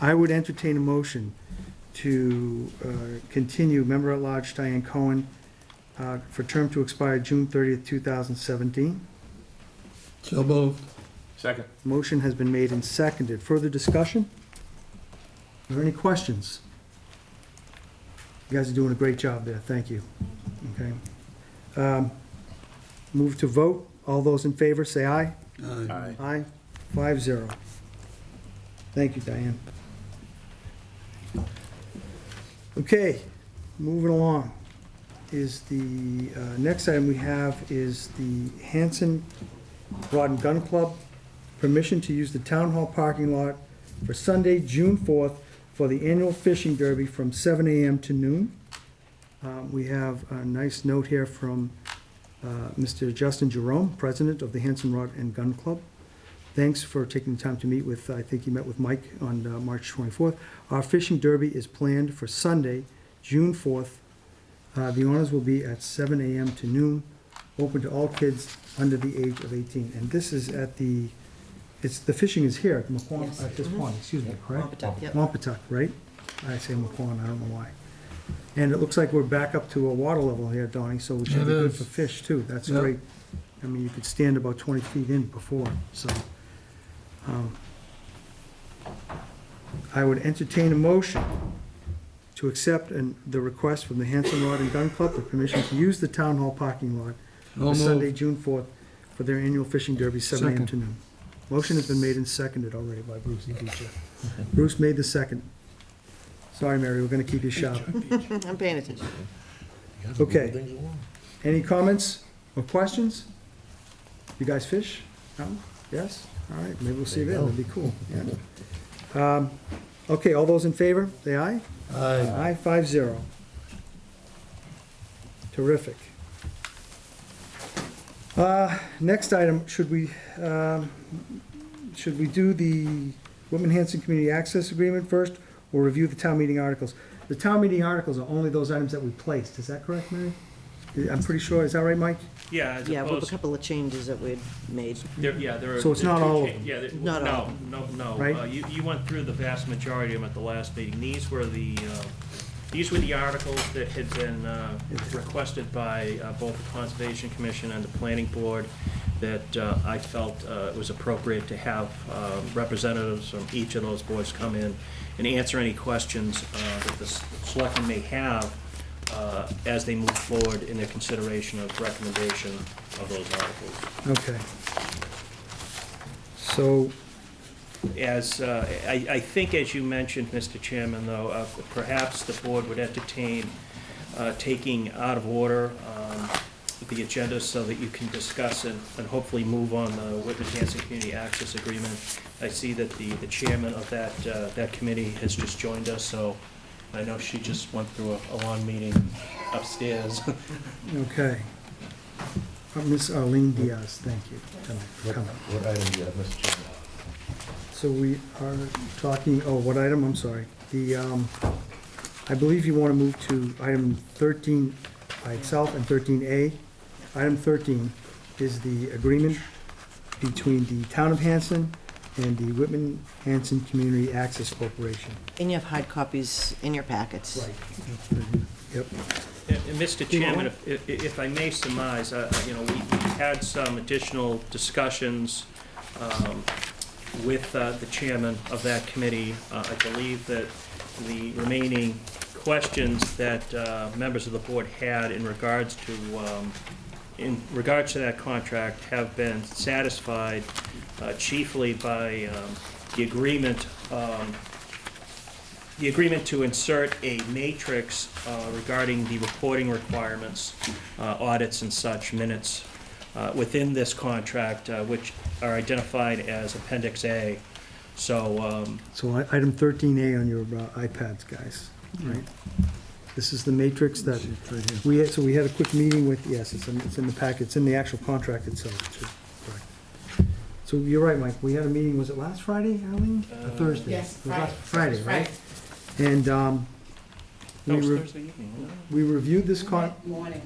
I would entertain a motion to continue Member-at-Large Diane Cohen for term to expire June 30th, 2017. So moved. Second. Motion has been made and seconded. Further discussion? Are there any questions? You guys are doing a great job there, thank you. Okay. Move to vote. All those in favor, say aye. Aye. Aye. 5-0. Thank you, Diane. Okay, moving along is the next item we have is the Hanson Rod and Gun Club, permission to use the town hall parking lot for Sunday, June 4th, for the annual fishing derby from 7 a.m. to noon. We have a nice note here from Mr. Justin Jerome, president of the Hanson Rod and Gun Club. Thanks for taking the time to meet with, I think you met with Mike on March 24th. Our fishing derby is planned for Sunday, June 4th. The honors will be at 7 a.m. to noon, open to all kids under the age of 18. And this is at the fishing is here at McQuon, Yes. at this pond, excuse me, correct? Wampatuck, yep. Wampatuck, right? I say McQuon, I don't know why. And it looks like we're back up to a water level here, Donnie, so we should It be good is. for fish too. That's Yep. great. I mean, you could stand about 20 feet in before, so. I would entertain a motion to accept the request from the Hanson Rod and Gun Club for permission to use the town hall parking lot So for Sunday, moved. June 4th, for their annual fishing derby, 7 a.m. Second. to noon. Motion has been made and seconded already by Bruce. He beat you. Bruce made the second. Sorry, Mary, we're gonna keep you sharp. I'm paying attention. Okay. Any comments or questions? You guys fish? No? Yes? All right, maybe we'll see you there, that'd be cool, yeah. Okay, all those in favor, say aye. Aye. Aye, 5-0. Terrific. Next item, should we do the Whitman Hanson Community Access Agreement first, or review the town meeting articles? The town meeting articles are only those items that we placed, is that correct, Mary? I'm pretty sure, is that right, Mike? Yeah, as Yeah, with a opposed, couple of changes that we'd made. there are. So it's there are not two all of cha- them? Yeah, there- Not all of no. Right? You went through the vast majority of them at the last meeting. These were the These were the articles that had been requested by both the Conservation Commission and the Planning Board that I felt it was appropriate to have representatives from each of those boards come in and answer any questions that the selectmen may have as they move forward in their consideration of recommendation of those articles. Okay. So, As, I think as you mentioned, Mr. Chairman, though, perhaps the board would entertain taking out of order the agenda so that you can discuss and hopefully move on the Whitman-Hanson Community Access Agreement. I see that the chairman of that committee has just joined us, so I know she just went through a long meeting upstairs. okay. Ms. Arlene Diaz, thank you. Come on. What item do you have, Mr. Chairman? So we are talking, oh, what item? I'm sorry. I believe you want to move to item 13 by itself and 13A. Item 13 is the agreement between the Town of Hanson and the Whitman-Hanson Community Access Corporation. And you have hard copies in your packets. Right. Yep. And Mr. Chairman, if I may surmise, you know, we had some additional discussions with the chairman of that committee. I believe that the remaining questions that members of the board had in regards to that contract have been satisfied chiefly by the agreement to insert a matrix regarding the reporting requirements, audits and such minutes within this contract, which are identified as Appendix A. So, So item 13A on your iPads, guys, right? This is the matrix that we had, so we had a quick meeting with, yes, it's in the packet, it's in the actual contract itself, too. Correct. So you're right, Mike, we had a meeting, was it last Friday, Arlene? Or Thursday? Yes, It was last Friday. Friday, right? And that we was re- Thursday evening, wasn't we reviewed this Morning.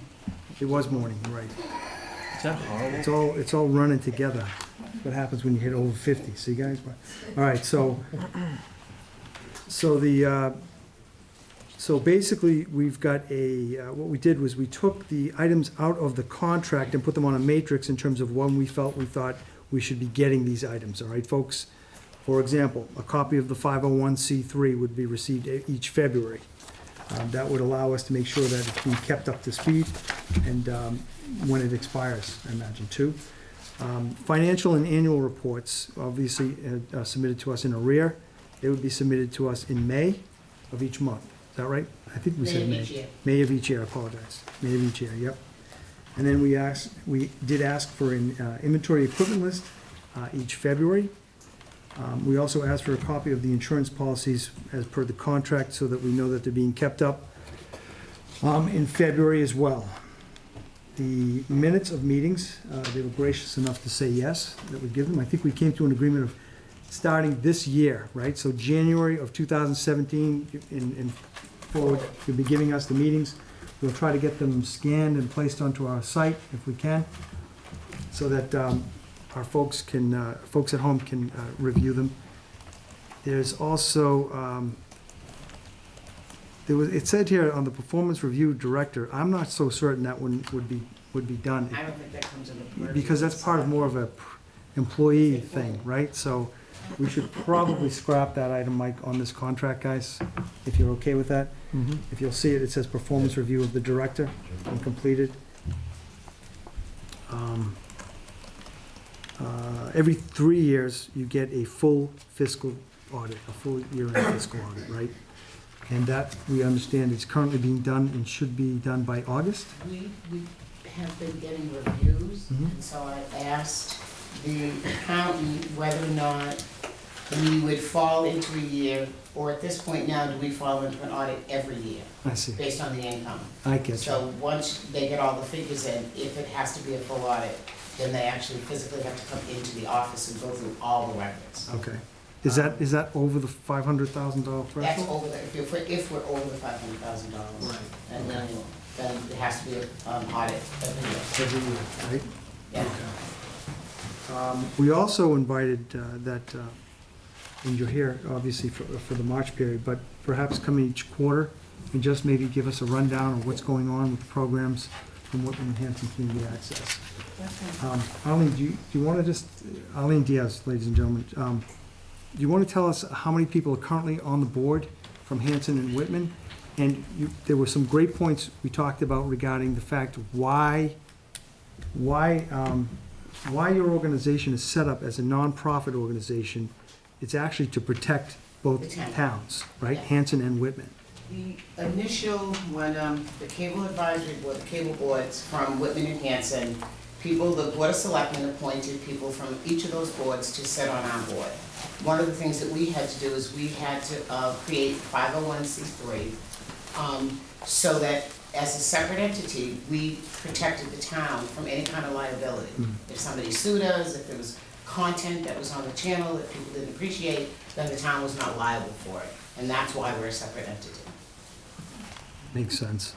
it was morning, right. it? Is that horrible? It's all running together. That's what happens when you hit over 50, see, guys? All right, so basically, we've got what we did was we took the items out of the contract and put them on a matrix in terms of when we thought we should be getting these items, all right, folks? For example, a copy of the 501c3 would be received each February. That would allow us to make sure that it's being kept up to speed and when it expires, I imagine, too. Financial and annual reports, obviously submitted to us in arrear. They would be submitted to us in May of each month. Is that right? I think we said May. May of each year. May of each year, I apologize. May of each year, yep. And then we did ask for an inventory equipment list each February. We also asked for a copy of the insurance policies as per the contract so that we know that they're being kept up in February as well. The minutes of meetings, they were gracious enough to say yes, that we give them. I think we came to an agreement of starting this year, right? So January of 2017 and forward, you'll be giving us the meetings. We'll try to get them scanned and placed onto our site if we can, so that our folks at home can review them. There's also, it said here on the performance review director, I'm not so certain that one would be done. I don't think that comes in the purview. Because that's part of more of a employee thing, right? So we should probably scrap that item, Mike, on this contract, guys, if you're okay with that. Mhm. If you'll see it, it says performance review of the director and completed. Every 3 years, you get a full fiscal audit, a full year-end fiscal audit, right? And that, we understand, is currently being done and should be done by August. We have been getting reviews, Mhm. and so I asked the accountant whether or not we would fall into a year, or at this point now, do we fall into an audit every year, I see. based on the income? I get you. So once they get all the figures in, if it has to be a full audit, then they actually physically have to come into the office and go through all the records. Okay. Is that over the $500,000 That's threshold? over the, if we're over the $500,000. Right. And then it has to be an audit every year. Every year, right? Yeah. We also invited that, and you're here, obviously, for the March period, but perhaps come each quarter, and just maybe give us a rundown of what's going on with the programs from Whitman Hanson Community Access. Arlene, do you want to just, Arlene Diaz, ladies and gentlemen, do you want to tell us how many people are currently on the board from Hanson and Whitman? And there were some great points we talked about regarding the fact why your organization is set up as a nonprofit organization. It's actually to protect both The town. towns, right? Yeah. Hanson and Whitman. The initial, when the cable advisory board, the cable boards from Whitman and Hanson, the Board of Selectmen appointed people from each of those boards to sit on our board. One of the things that we had to do is we had to create 501c3, so that as a separate entity, we protected the town from any kind of liability. If somebody sued us, if there was content that was on the channel that people didn't appreciate, then the town was not liable for it. And that's why we're a separate entity. Makes sense.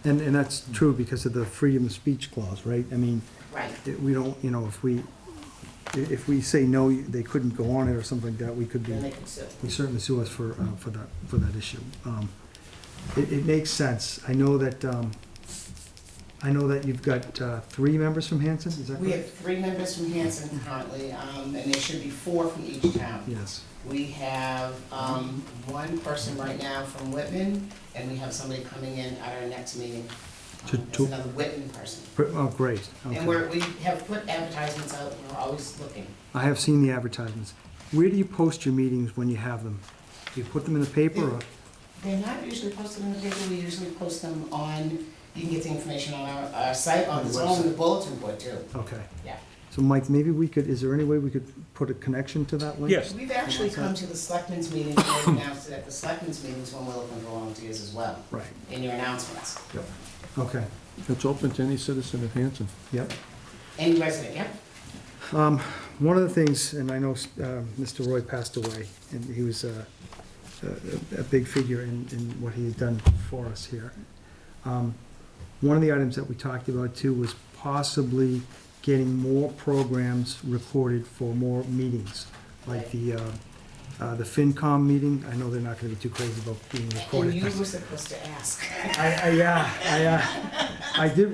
And that's true because of the freedom of speech clause, right? I mean, Right. we don't, if we say no, they couldn't go on it or something like that, we could be, Then they could sue. we certainly sue us for that issue. It makes sense. I know that you've got 3 members from Hanson, is that We correct? have 3 members from Hanson currently, and there should be 4 from each town. Yes. We have 1 person right now from Whitman, and we have somebody coming in at our next meeting. There's another Whitman person. Oh, great. And Okay. we have put advertisements out, we're always looking. I have seen the advertisements. Where do you post your meetings when you have them? Do you put them in the paper or? They're not usually posted in the paper, we usually post them on, you can get the information on our site, on the the bulletin board too. Okay. Yeah. So Mike, maybe is there any way we could put a connection to that link? Yes. We've actually come to the selectmen's meetings, and announced it at the selectmen's meetings when we're looking for volunteers as well, Right, in your announcements. okay, It's open to any citizen of Hanson. yep. Any resident, yep. One of the things, and I know Mr. Roy passed away, and he was a big figure in what he had done for us here. One of the items that we talked about too was possibly getting more programs recorded for more meetings, like the FinCom meeting. I know they're not gonna be too crazy about being And recorded. you were supposed to ask.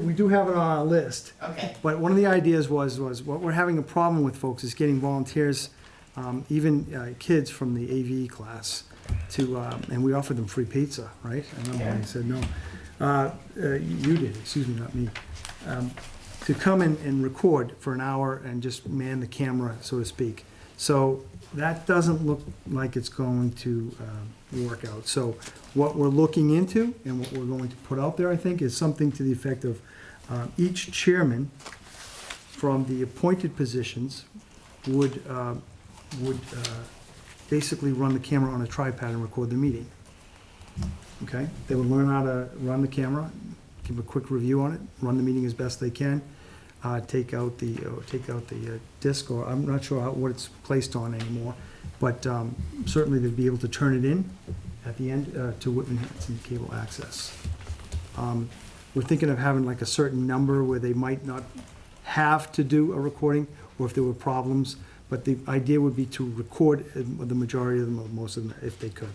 We do have it on our list. Okay. But one of the ideas was what we're having a problem with, folks, is getting volunteers, even kids from the AV class to, and we offered them free pizza, right? I know when they said no. You did, excuse me, not me. To come and record for an hour and just man the camera, so to speak. So that doesn't look like it's going to work out. So what we're looking into and what we're going to put out there, I think, is something to the effect of each chairman from the appointed positions would basically run the camera on a tripod and record the meeting. Okay? They would learn how to run the camera, give a quick review on it, run the meeting as best they can, take out the disc, or I'm not sure what it's placed on anymore, but certainly they'd be able to turn it in at the end to Whitman Hanson Cable Access. We're thinking of having like a certain number where they might not have to do a recording, or if there were problems, but the idea would be to record the majority of them, or most of them, if they could.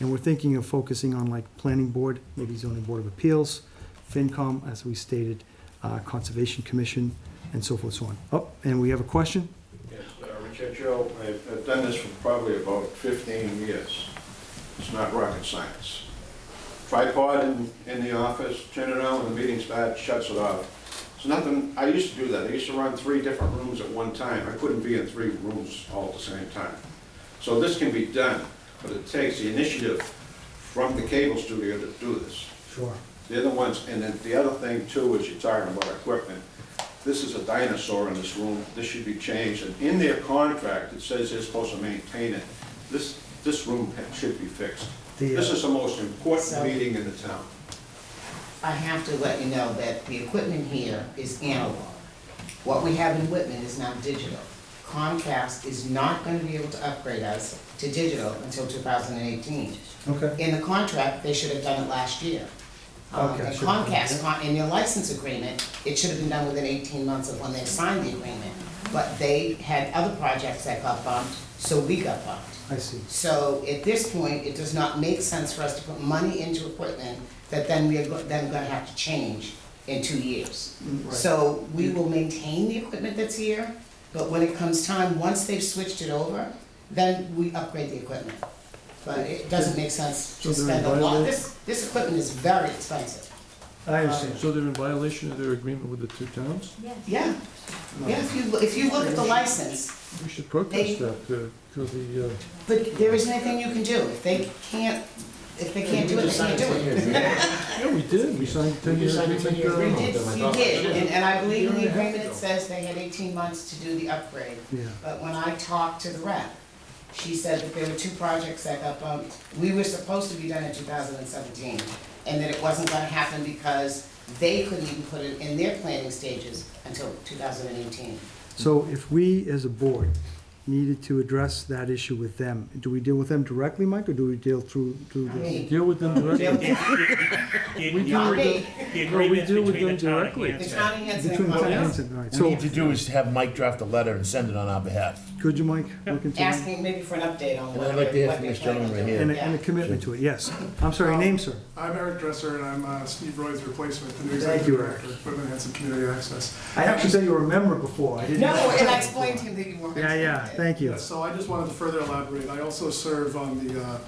And we're thinking of focusing on like Planning Board, maybe Zoning Board of Appeals, FinCom, as we stated, Conservation Commission, and so forth, so on. Oh, and we have a question? Yes, Richard Joe, I've done this for probably about 15 years. It's not rocket science. Tripod in the office, turn it on when the meeting starts, shuts it off. It's nothing, I used to do that. I used to run 3 different rooms at one time. I couldn't be in 3 rooms all at the same time. So this can be done, but it takes the initiative from the cable studio to do this. Sure. They're the ones, and then the other thing too, is you're talking about equipment. This is a dinosaur in this room. This should be changed. And in their contract, it says they're supposed to maintain it. This room should be fixed. This is the most important meeting in the town. I have to let you know that the equipment here is analog. What we have in Whitman is now digital. Comcast is not going to be able to upgrade us to digital until 2018. Okay. In the contract, they should have done it last year. Okay, And sure. Comcast, in your license agreement, it should have been done within 18 months of when they signed the agreement. But they had other projects that got bumped, so we got bumped. I see. So at this point, it does not make sense for us to put money into equipment that then then gonna have to change in 2 years. Right. So we will maintain the equipment that's here, but when it comes time, once they've switched it over, then we upgrade the equipment. But it doesn't make sense to So they're spend a lot, violating- this equipment is very expensive. I understand. So they're in violation of their agreement with the two towns? Yeah, yeah, if you look at the license, We should protest that to the, but there isn't anything you can do. If they can't do it, they can't do it. yeah, we did, we signed a 10-year agreement. You did, and I believe in the agreement it says they had 18 months to do the upgrade. Yeah. But when I talked to the rep, she said that there were 2 projects that got bumped. We were supposed to be done in 2017, and that it wasn't gonna happen because they couldn't even put it in their planning stages until 2018. So if we, as a board, needed to address that issue with them, do we deal with them directly, Mike, or do we deal through the? Deal with them directly. We deal with Me. The No, we agreements deal with between them the town and directly. The Hanson. town of Hanson Between and the town and Columbus, Hanson, all right. What we need So, to do is have Mike draft a letter and send it on our behalf. could you, Mike, look into that? asking maybe for an update on And what I'd like to hear what from they're this gentleman planning right to do. here. And a commitment to it, yes. I'm sorry, name, sir? I'm Eric Dresser, and I'm Steve Roy's replacement, the new Thank executive you, Eric. director of Whitman Hanson Community Access. I actually thought you were a member before, I didn't. No, and I explained to him that you weren't. Yeah, thank you. Yes, so I just wanted to further elaborate. I also serve on the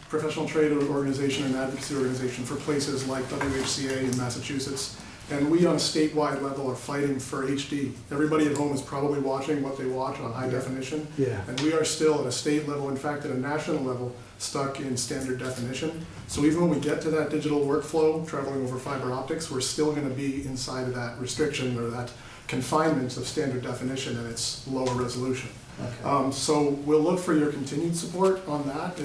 professional trade organization and advocacy organization for places like WHCA in Massachusetts. And we on a statewide level are fighting for HD. Everybody at home is probably watching what they watch on high definition. Yeah. And we are still at a state level, in fact, at a national level, stuck in standard definition. So even when we get to that digital workflow, traveling over fiber optics, we're still gonna be inside of that restriction or that confinement of standard definition and its lower resolution. So we'll look for your continued support on that.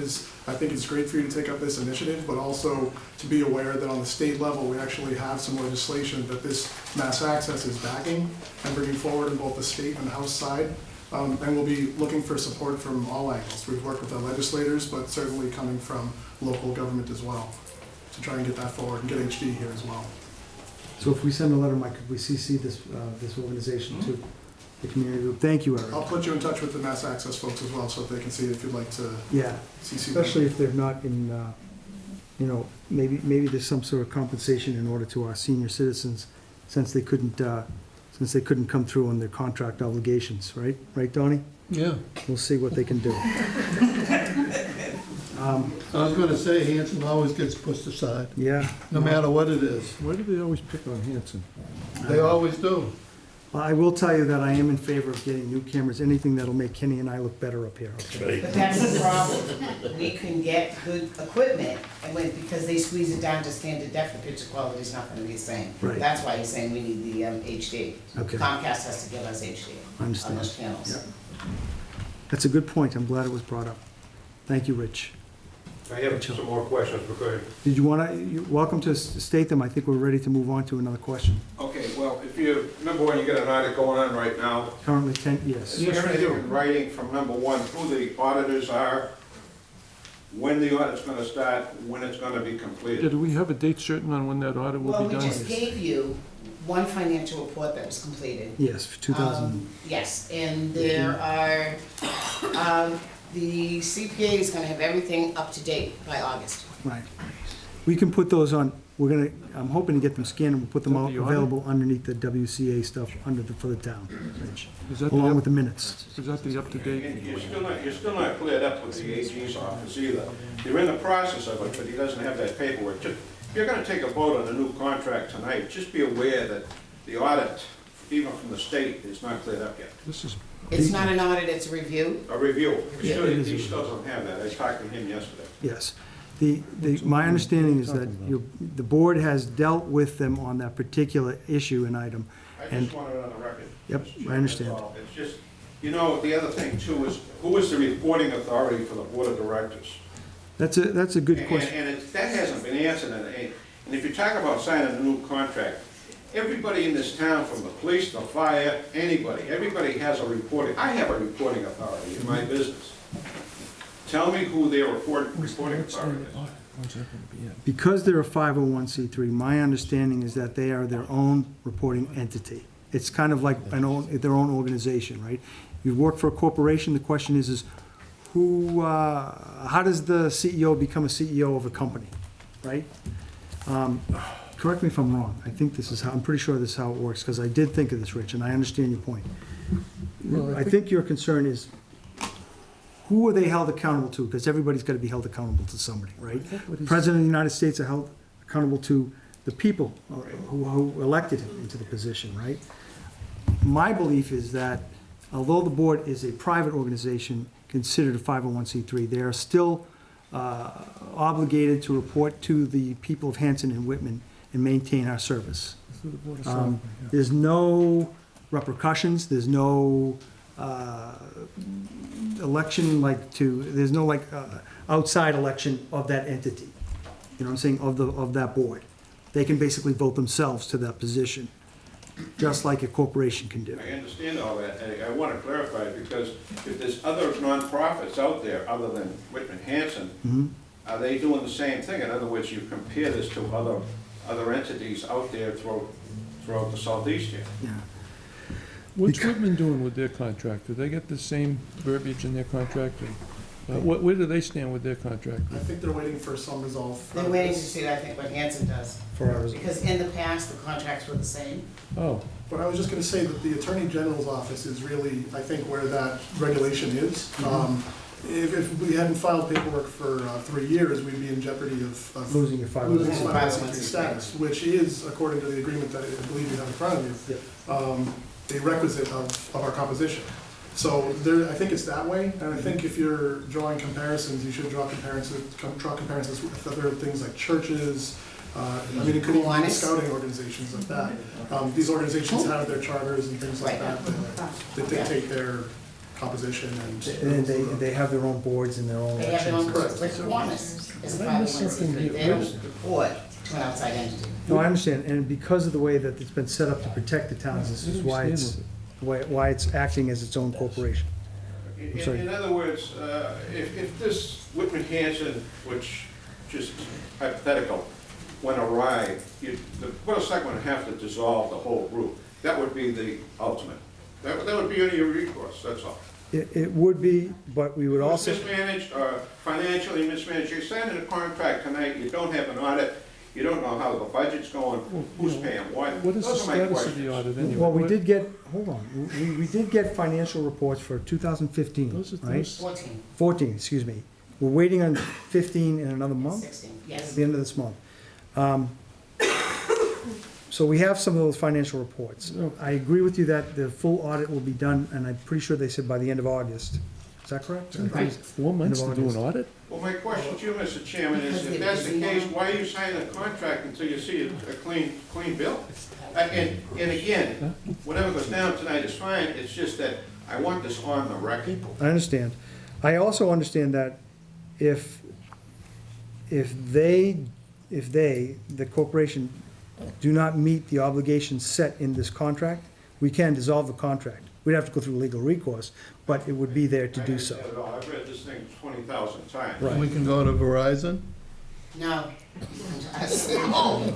I think it's great for you to take up this initiative, but also to be aware that on the state level, we actually have some legislation that this mass access is backing and bringing forward in both the state and House side. And we'll be looking for support from all angles. We've worked with the legislators, but certainly coming from local government as well, to try and get that forward and get HD here as well. So if we send a letter, Mike, could we CC this organization to the community group? Thank you, Eric. I'll put you in touch with the mass access folks as well, so that they can see if you'd like to Yeah, CC them. especially if they're not in, maybe there's some sort of compensation in order to our senior citizens, since they couldn't come through on their contract obligations, right? Right, Donnie? Yeah. We'll see what they can do. I was gonna say, Hanson always gets pushed aside, Yeah. no matter what it is. Why do they always pick on Hanson? They always do. Well, I will tell you that I am in favor of getting new cameras, anything that'll make Kenny and I look better up here. Okay? But that's the problem. We can get good equipment, and because they squeeze it down to standard def, the picture quality is not gonna be the same. Right. That's why he's saying we need the HD. Okay. Comcast has to give us HD I on understand. those channels. Yeah. That's a good point. I'm glad it was brought up. Thank you, Rich. I have some more questions, because Did you want to, you're welcome to state them. I think we're ready to move on to another question. okay, well, if you, number one, you got an audit going on right now. Currently 10, yes. Is there anything in writing from number one, who the auditors are, when the audit's gonna start, when it's gonna be Yeah, completed? do we have a date certain on when that audit will Well, be we done? just gave you one financial report that was completed. Yes, for 2000. Yes, and there are, the CPA is gonna have everything up to date by August. Right. We can put those on, I'm hoping to get them scanned and we'll put them Is that out the audit? available underneath the WCA stuff for the town, Rich, Is that along the, with the minutes. is that the up-to-date? And you're still not cleared up with the AG's office either. You're in the process of it, but he doesn't have that paperwork. Just, if you're gonna take a vote on the new contract tonight, just be aware that the audit, even from the state, is not cleared up yet. This is, It's not an audit, it's a review. A review. Yeah, it is a He still doesn't have that. I talked to him yesterday. Yes. My understanding is that the board has dealt with them on that particular issue and item. I And- just wanted it on the record. Yep, Mr. I Chairman, understand. that's all. It's just, the other thing too is, who is the reporting authority for the board of directors? That's a good And question. that hasn't been answered, and if you talk about signing a new contract, everybody in this town, from the police, the fire, everybody has a reporting, I have a reporting authority in my business. Tell me who their reporting authority is. Because they're a 501c3, my understanding is that they are their own reporting entity. It's kind of like their own organization, right? You work for a corporation, the question is how does the CEO become a CEO of a company, right? Correct me if I'm wrong. I think this is how, I'm pretty sure this is how it works, because I did think of this, Rich, and I understand your point. Well, I think your concern is, who are they held accountable to? Because everybody's got to be held accountable to somebody, right? The President of the United States are held accountable to the people who elected him into the position, right? My belief is that although the board is a private organization considered a 501c3, they are still obligated to report to the people of Hanson and Whitman and maintain our service. There's no repercussions, there's no election there's no outside election of that entity. You know what I'm saying, of that board. They can basically vote themselves to that position, just like a corporation can do. I understand all that, and I want to clarify, because if there's other nonprofits out there other than Whitman Hanson, are they doing the same thing? In other words, you compare this to other entities out there throughout the southeast here. Yeah. What's Whitman doing with their contract? Do they get the same verbiage in their contract? Where do they stand with their contract? I think they're waiting for some resolve. They're waiting to see, I think, what Hanson does. Because in the past, the contracts were the same. Oh, But I was just gonna say that the Attorney General's office is really, I think, where that regulation is. If we hadn't filed paperwork for 3 years, we'd be in jeopardy of Losing your 501c3 losing 501c3 status, which is, according to the agreement that I believe you have in front of you, a requisite of our composition. So there, I think it's that way, and I think if you're drawing comparisons, you should draw comparisons with other things like churches. I mean, it could even be scouting organizations like that. These organizations have their charters and things like that that dictate their composition And they have their own boards and their own They have their own, elections. like Kiwanis is a 501c3. They don't report to an outside entity. No, I understand, and because of the way that it's been set up to protect the towns, this is why it's acting as its own corporation. I'm sorry. In other words, if this Whitman Hanson, which just hypothetical, went awry, the Board of Selectmen would have to dissolve the whole group. That would be the ultimate. That would be any recourse, that's all. It would be, but we would If also, it's mismanaged or financially mismanaged, you're signing a contract tonight, you don't have an audit, you don't know how the budget's going, who's paying what. what is the Those are my status of questions. the audit anyway? well, we did get, hold on, we did get financial reports for 2015, Those are- right? those- 14, 14, excuse me. We're waiting on 15 in another month, 16, at yes. the end of this month. So we have some of those financial reports. I agree with you that the full audit will be done, and I'm pretty sure they said by the end of August. Is that correct? Right. 4 months to do an audit? Well, my question to you, Mr. Chairman, is Because if they're that's the busy case, now. why are you signing a contract until you see a clean bill? And again, whatever goes down tonight is fine, it's just that I want this on the record. I understand. I also understand that if the corporation, do not meet the obligations set in this contract, we can dissolve the contract. We'd have to go through legal recourse, but it would be there to do so. I understand it all. I've read this thing 20,000 times. Right. We can go to Verizon? No.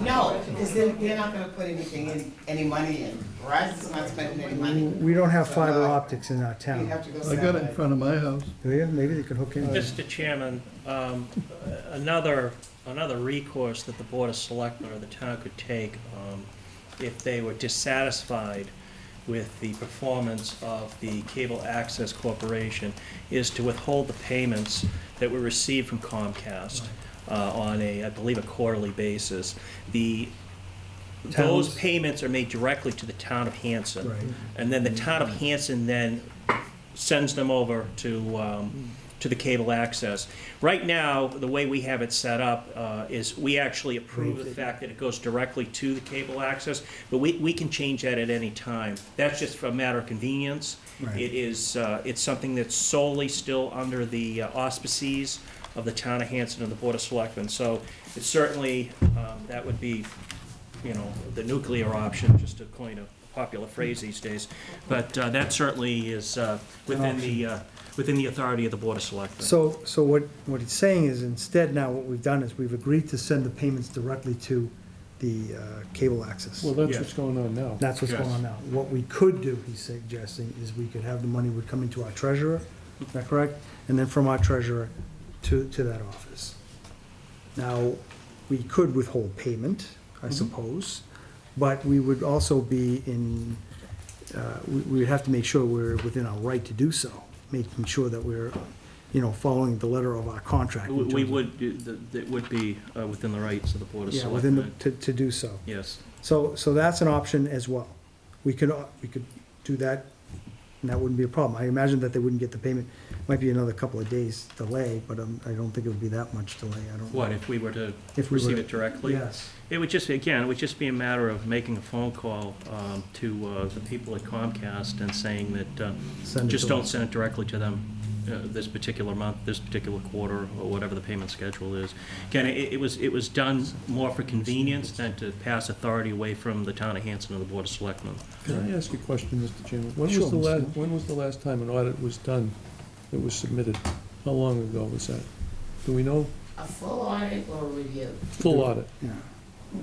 No, because they're not gonna put any money in. Verizon's not spending any money. We don't have fiber optics in our You town. have to go. I got it in front of my house. Do you? Maybe they could hook in. Mr. Chairman, another recourse that the Board of Selectmen or the town could take, if they were dissatisfied with the performance of the Cable Access Corporation, is to withhold the payments that were received from Comcast on I believe, a quarterly basis. Those Towns- payments are made directly to the town of Hanson. Right. And then the town of Hanson then sends them over to the cable access. Right now, the way we have it set up is we actually approve the fact that it goes directly to the cable access, but we can change that at any time. That's just for a matter of convenience. Right. It is, it's something that's solely still under the auspices of the town of Hanson and the Board of Selectmen. So it's certainly, that would be, the nuclear option, just to coin a popular phrase these days. But that certainly is within the authority of the Board of Selectmen. So what it's saying is, instead now what we've done is we've agreed to send the payments directly to the cable access. Well, that's Yes. what's going on now. That's what's going on now. What we could do, he's suggesting, is we could have the money would come into our treasurer, is that correct? and then from our treasurer to that office. Now, we could withhold payment, I suppose, but we would also be in, we would have to make sure we're within our right to do so, making sure that we're, following the letter of our contract. in We terms of- would, it would be within the rights of the Board of Yeah, Selectmen. within to do so. Yes. So that's an option as well. We could do that, and that wouldn't be a problem. I imagine that they wouldn't get the payment. Might be another couple of days delay, but I don't think it would be that much delay. I don't. What, if we were to If we were receive to- it directly? Yes. It would just, again, it would just be a matter of making a phone call to the people at Comcast and saying that, Send it just to don't us. send it directly to them this particular month, this particular quarter, or whatever the payment schedule is. Again, it was done more for convenience than to pass authority away from the town of Hanson and the Board of Selectmen. Can I ask a question, Mr. Chairman? When Sure, was the Mr. last, Chairman. when was the last time an audit was done that was submitted? How long ago was that? Do we know? A full audit or a review? Full audit. Yeah.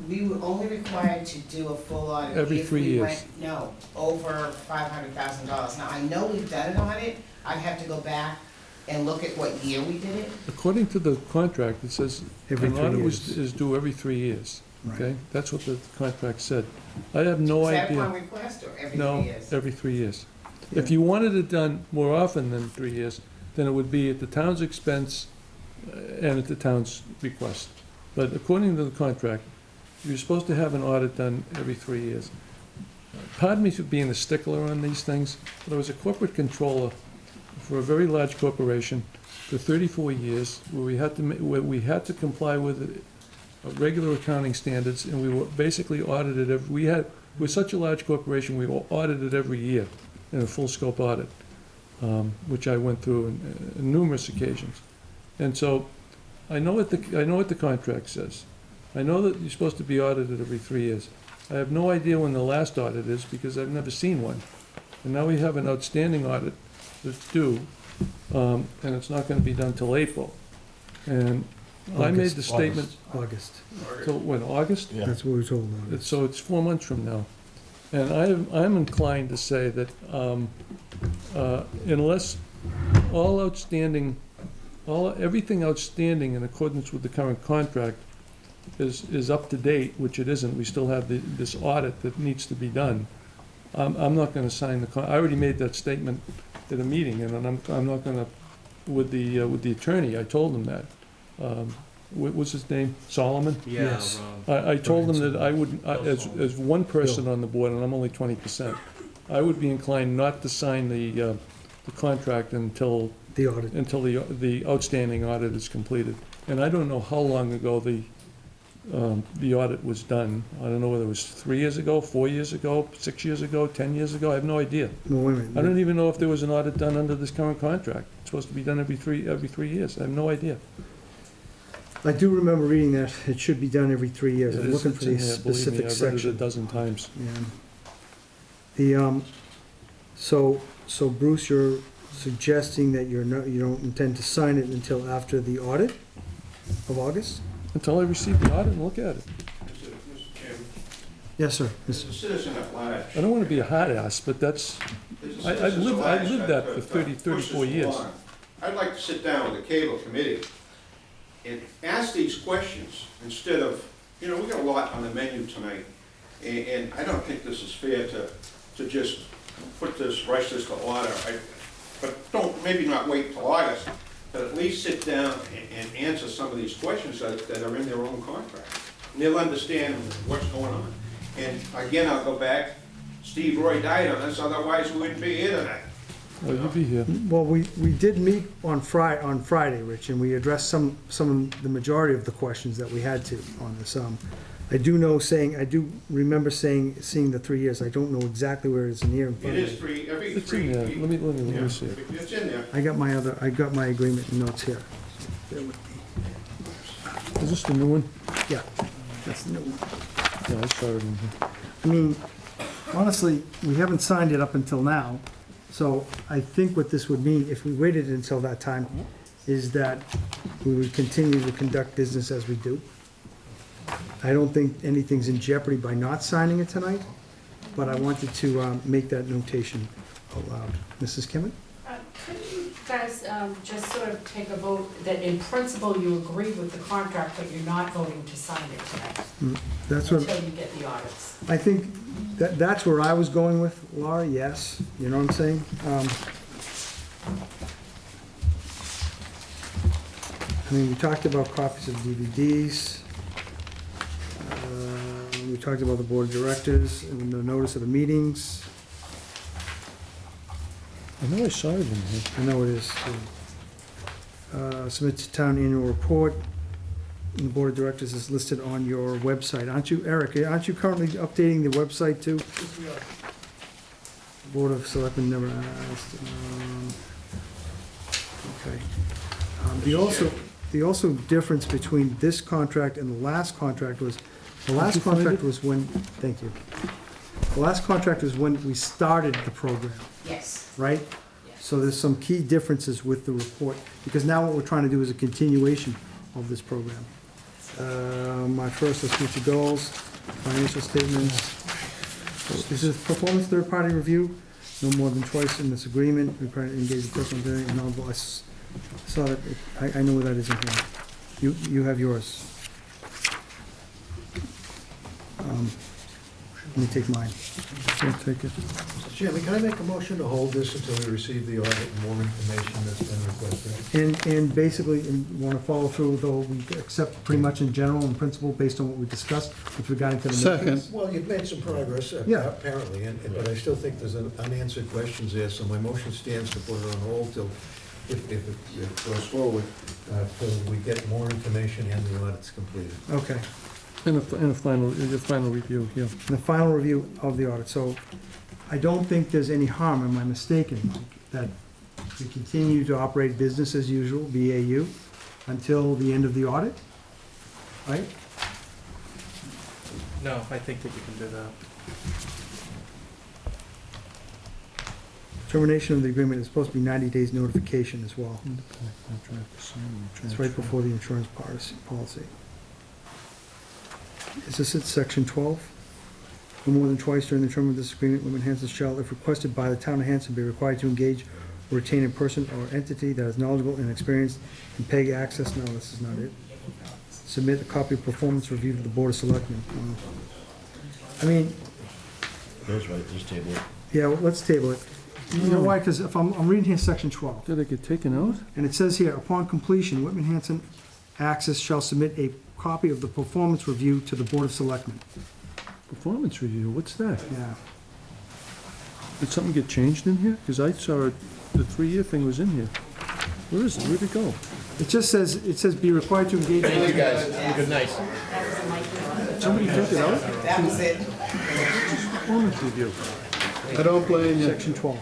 We were only required to do a full audit. Every if 3 we years. went- No, over $500,000. Now, I know we've done an audit. I'd have to go back and look at what year we did it. According to the contract, it says Every an 3 audit years. is due every 3 years, Right. okay? That's what the contract said. I have no Is that idea. upon request or every 3 No, years? every 3 years. If you wanted it done more often than 3 years, then it would be at the town's expense and at the town's request. But according to the contract, you're supposed to have an audit done every 3 years. Pardon me for being a stickler on these things, but I was a corporate controller for a very large corporation for 34 years, where we had to comply with regular accounting standards, and we were basically audited we're such a large corporation, we were audited every year in a full scope audit, which I went through in numerous occasions. And so, I know what the contract says. I know that you're supposed to be audited every 3 years. I have no idea when the last audit is, because I've never seen one. And now we have an outstanding audit that's due, and it's not gonna be done till April. And I made the statement, August. till, when, August? That's what we were told. So it's 4 months from now. And I'm inclined to say that unless everything outstanding in accordance with the current contract is up to date, which it isn't, we still have this audit that needs to be done, I'm not gonna sign I already made that statement at a meeting, and I'm not gonna, with the attorney, I told him that. What was his name? Solomon? Yes. I told him that I would, as one person on the board, and I'm only 20%, I would be inclined not to sign the contract until The audit. the outstanding audit is completed. And I don't know how long ago the audit was done. I don't know whether it was 3 years ago, 4 years ago, 6 years ago, 10 years ago, I have no idea. Well, wait a I minute. don't even know if there was an audit done under this current contract. It's supposed to be done every 3 years. I have no idea. I do remember reading that it should be done every 3 years. I'm looking for the It's in there, believe me, specific I've read it a section. dozen times. Yeah. So Bruce, you're suggesting that you don't intend to sign it until after the audit of August? Until I receive the audit and look at it. Mr. Chairman, Yes, sir. as a citizen at large. I don't want to be a hot ass, but that's, as a I've citizen lived- at I've large lived that for 30, pushes 34 years. along, I'd like to sit down with the cable committee and ask these questions instead of, we got a lot on the menu tonight, and I don't think this is fair to just rush this to order. But maybe not wait till August, but at least sit down and answer some of these questions that are in their own contract. And they'll understand what's going on. And again, I'll go back, Steve Roy died on us, otherwise we wouldn't be here tonight. well, you'll be here. Well, we did meet on Friday, Rich, and we addressed some of the majority of the questions that we had to on this. I do remember seeing the 3 years. I don't know exactly where it is in here. It is every It's three. in there. Let me see it. It's in there. I got my agreement notes here. Bear with me. Is this the new one? Yeah, that's the new one. Yeah, I saw it in here. I mean, honestly, we haven't signed it up until now, so I think what this would mean, if we waited until that time, is that we would continue to conduct business as we do. I don't think anything's in jeopardy by not signing it tonight, but I wanted to make that notation out loud. Mrs. Kimmett? Could you guys just sort of take a vote that in principle you agree with the contract, but you're not voting to sign it tonight That's what, until you get the audits. I think that's where I was going with, Laura, yes, you know what I'm saying? I mean, we talked about copies of DVDs. We talked about the board of directors and the notice of the meetings. I know I saw it in here. I know it is, too. Submit to town annual report. And the board of directors is listed on your website. Aren't you, Eric, aren't you currently updating the website too? Board of Selectmen never asked. Okay. The also difference between this contract and the last contract was, the last contract was when, thank you. The last contract was when we started the program, Yes. right? So there's some key differences with the report, because now what we're trying to do is a continuation of this program. My first is future goals, financial statements. This is performance third-party review, no more than twice in this agreement, we try to engage the personal attorney and non saw that, I know where that is in here. You have yours. Let me take mine. I'll take it. Mr. Chairman, can I make a motion to hold this until we receive the audit and more information that's been requested? And basically, want to follow through, though we accept pretty much in general and principle based on what we discussed with regard to the. Second. Well, you've made some progress, Yeah. apparently, but I still think there's unanswered questions there, so my motion stands to put it on hold till, if it goes forward, till we get more information and the audit's completed. Okay, And a final review, yeah. the final review of the audit. So I don't think there's any harm, am I mistaken, Mike, that we continue to operate business as usual, BAU, until the end of the audit, right? No, I think that you can do that. Termination of the agreement is supposed to be 90 days notification as well. It's right before the insurance policy. Is this at section 12? No more than twice during the term of this agreement, Women Hanson shall, if requested by the town of Hanson, be required to engage or retain a person or entity that is knowledgeable and experienced in PEG access. No, this is not it. Submit a copy of performance review to the Board of Selectmen. I mean, That's right, just table it. yeah, well, let's table it. You know why? Because if I'm reading here section 12. Did it get taken out? And it says here, upon completion, Whitman Hanson Access shall submit a copy of the performance review to the Board of Selectmen. Performance review, what's that? Yeah. Did something get changed in here? Because I saw the 3-year thing was in here. Where is it? Where'd it go? It says be required to engage. Thank you, guys. Have a good night. Somebody took it out? That was it. Performance review. I don't blame you. Section 12.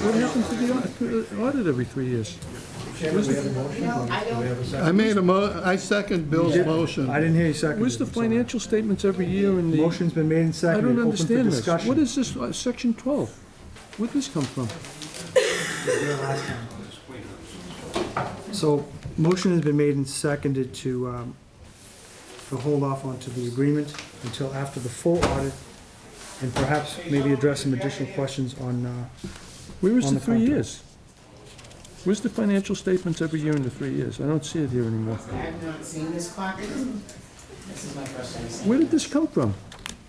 What happened to the audit every 3 years? Chairman, we have a motion? No, I Do we have a second? I made I second Bill's motion. I didn't hear you second. Where's the financial statements every year in the? Motion's been made and I seconded. don't Open for understand this. discussion. What is this, section 12? Where'd this come from? So, motion has been made and seconded to hold off onto the agreement until after the full audit, and perhaps maybe address some additional questions on, Where is On the the 3 contract. years? Where's the financial statements every year in the 3 years? I don't see it here anymore. I have not seen this copy. This is my first time seeing it. Where did this come from?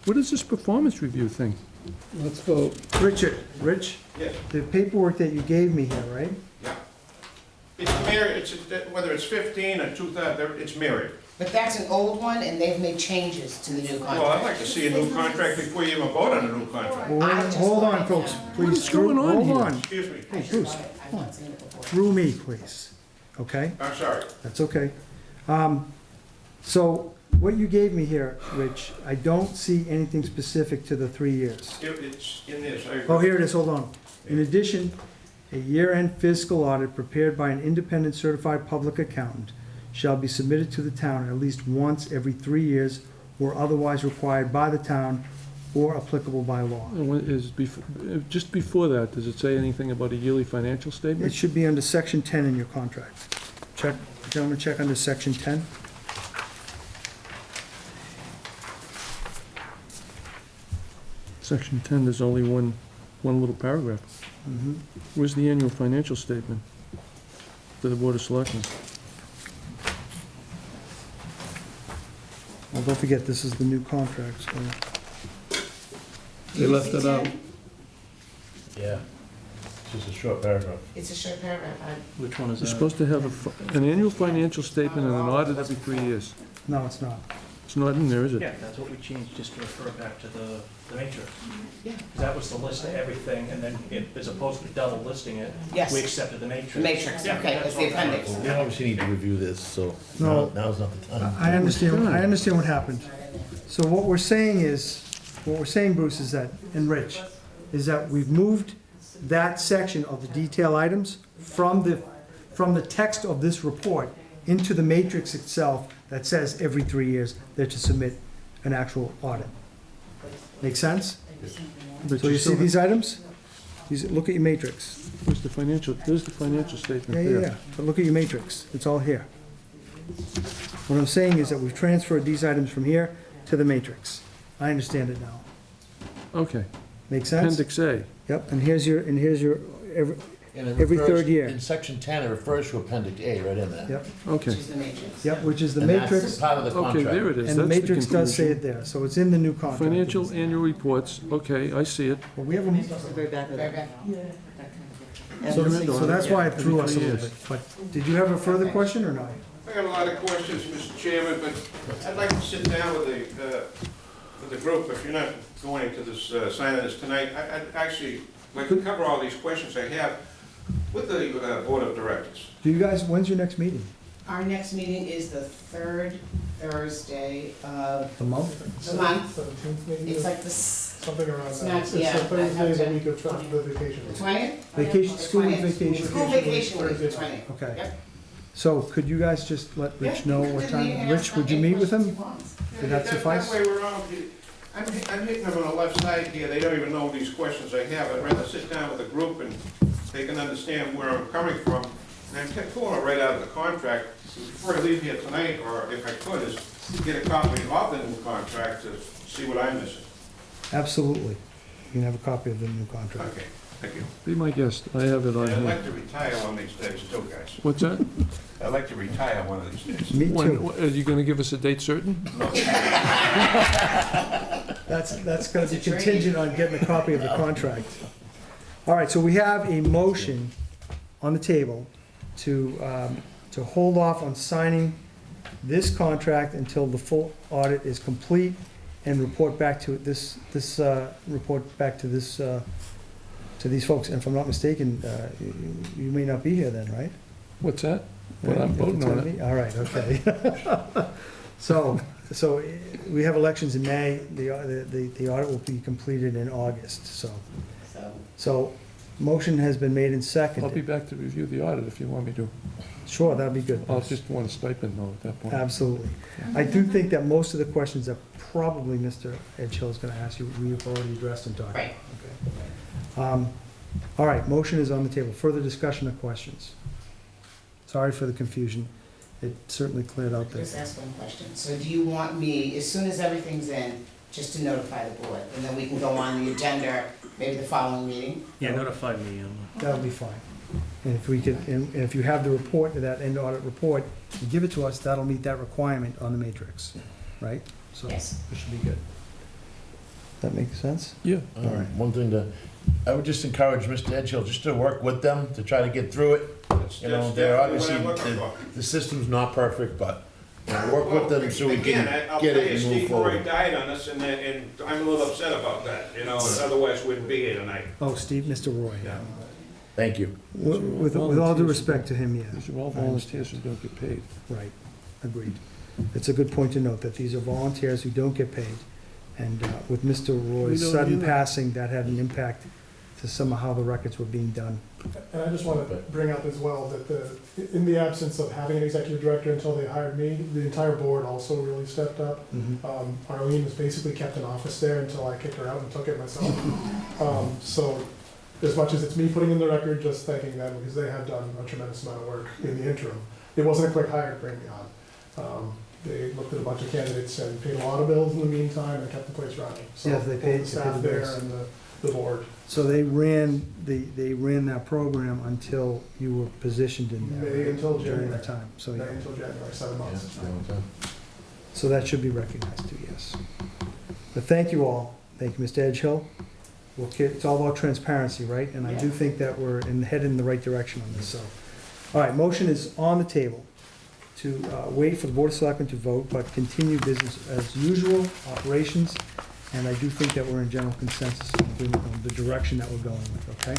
What is this performance review thing? Let's vote. Rich, Yes. the paperwork that you gave me here, right? Yeah. It's mirrored, whether it's 15 or 2000, it's mirrored. But that's an old one, and they've made changes to the new Well, I'd contract. like to see a new contract before you even vote on a new contract. Well, hold on, folks, please. is going on Hold here? on, Excuse me. hey, Bruce, I've not seen it before. through me, please, okay? I'm sorry. That's okay. So, what you gave me here, Rich, I don't see anything specific to the 3 years. It's in this. I agree. Oh, here it is, hold on. In addition, a year-end fiscal audit prepared by an independent certified public accountant shall be submitted to the town at least once every 3 years or otherwise required by the town or applicable by law. Just before that, does it say anything about a yearly financial It statement? should be under section 10 in your contract. Check, gentlemen, check under section 10. Section 10, there's only one little paragraph. Mhm. Where's the annual financial statement to the Board of Selectmen? Well, don't forget, this is the new contract, so. They left it out. Yeah. It's just a short paragraph. It's a short paragraph. Which one is You're that? supposed to have an annual financial statement and an audit every 3 years. No, it's not. It's not in there, is it? Yeah, that's what we changed, just to refer back to the matrix. Yeah. That was the list of everything, and then as opposed to double listing it, Yes. we accepted the matrix. The matrix, Yeah, okay, that's it's the all that appendix. was. We obviously need to review this, so No. now's not the time. I understand what happened. So what we're saying, Bruce, is that, and Rich, is that we've moved that section of the detail items from the text of this report into the matrix itself that says every 3 years they're to submit an actual audit. Make sense? But So you see still these items? Look at your matrix. There's the financial statement there. Yeah, but look at your matrix, it's all here. What I'm saying is that we've transferred these items from here to the matrix. I understand it now. Okay. Make sense? Appendix A. Yep, and here's your, every And it every refers- third year. In section 10, it refers to Appendix A right in there. Yep, Okay. Which is the matrix. yep, which is the And that's matrix, part of the Okay, contract. there it is. and the That's matrix does say confusion. it there, so it's in the new contract. Financial annual reports, okay, I see it. Well, we have a, Very back of Very it. back. so that's why it threw us a little Every bit. 3 years. But, did you have a further question or not? I got a lot of questions, Mr. Chairman, but I'd like to sit down with the group, if you're not going into this, signing this tonight. I'd actually like to cover all these questions I have with the Board of Directors. Do you guys, when's your next meeting? Our next meeting is the third Thursday of The month? the month. 17th maybe? It's like this, Something around it's that. not, It's yeah. the I Thursday, have the to- week of the vacation. The 20th? Vacation, The school 20th. vacation. School vacation week, the 20th. Okay. Yep. So could you guys just let Rich Yeah, know you what can do the meeting time? and Rich, ask would you any meet with questions him? you want. Did that suffice? That way we're all, I'm hitting them on the left side here, they don't even know these questions I have. I'd rather sit down with the group and they can understand where I'm coming from. And I'm pulling it right out of the contract. Before I leave here tonight, or if I could, is get a copy of the new contract to see what I'm missing. Absolutely. You can have a copy of the new contract. Okay, thank you. Be my guest, I have it on And I'd here. like to retire one of these days too, guys. What's that? I'd like to retire one of these days. Me When, too. are you gonna give us a date certain? That's gonna be contingent on getting a copy of the contract. All right, so we have a motion on the table to hold off on signing this contract until the full audit is complete and report back to report back to this, to these folks. And if I'm not mistaken, you may not be here then, right? What's that? But I'm If voting it's on gonna it. be? All right, okay. So we have elections in May, the audit will be completed in August, So, so motion has been made and I'll be seconded. back to review the audit if you want me to. Sure, that'd be good. I'll just want a stipend though at that point. Absolutely. I do think that most of the questions that probably Mr. Edgehill is gonna ask you, we've already addressed and talked. right. Okay. All right, motion is on the table. Further discussion or questions? Sorry for the confusion. It certainly cleared out Just there. ask one question. So do you want me, as soon as everything's in, just to notify the board? And then we can go on the agenda, maybe the following meeting? Yeah, notify me. That'll be fine. And if we could, and if you have the report, that end audit report, you give it to us, that'll meet that requirement on the matrix, right? So it Yes. should be good. That make sense? Yeah. All right. One thing I would just encourage Mr. Edgehill, just to work with them, to try to get through it. You know, That's they're definitely obviously, what I'm looking for. the system's not perfect, but you know, work with them so we can Again, I'll get tell it you, and move Steve Roy forward. died on us, and I'm a little upset about that, you know, otherwise wouldn't be here tonight. Oh, Steve, Mr. Roy. Yeah. Thank you. With all due respect to him, yeah. These are all volunteers who don't get paid. Right, agreed. It's a good point to note, that these are volunteers who don't get paid. And with Mr. Roy's We don't sudden either. passing, that had an impact to some of how the records were being done. And I just want to bring up as well that in the absence of having an executive director until they hired me, the entire board also really stepped up. Arlene was basically kept in office there until I kicked her out and took it myself. So as much as it's me putting in the record, just thanking them because they have done a tremendous amount of work in the interim. It wasn't a quick hire to bring me on. They looked at a bunch of candidates and paid a lot of bills in the meantime and kept the place running. So Yes, they both paid- the staff they paid the there bills. and the board So they ran that program until you were positioned in there. May until During January. that time, so yeah. Until January, 7 months. So that should be recognized too, yes. But thank you all. Thank you, Mr. Edgehill. It's all about transparency, right? And I do think that we're headed in the right direction on this, so. All right, motion is on the table to wait for the Board of Selectmen to vote, but continue business as usual, operations. And I do think that we're in general consensus on the direction that we're going with, okay?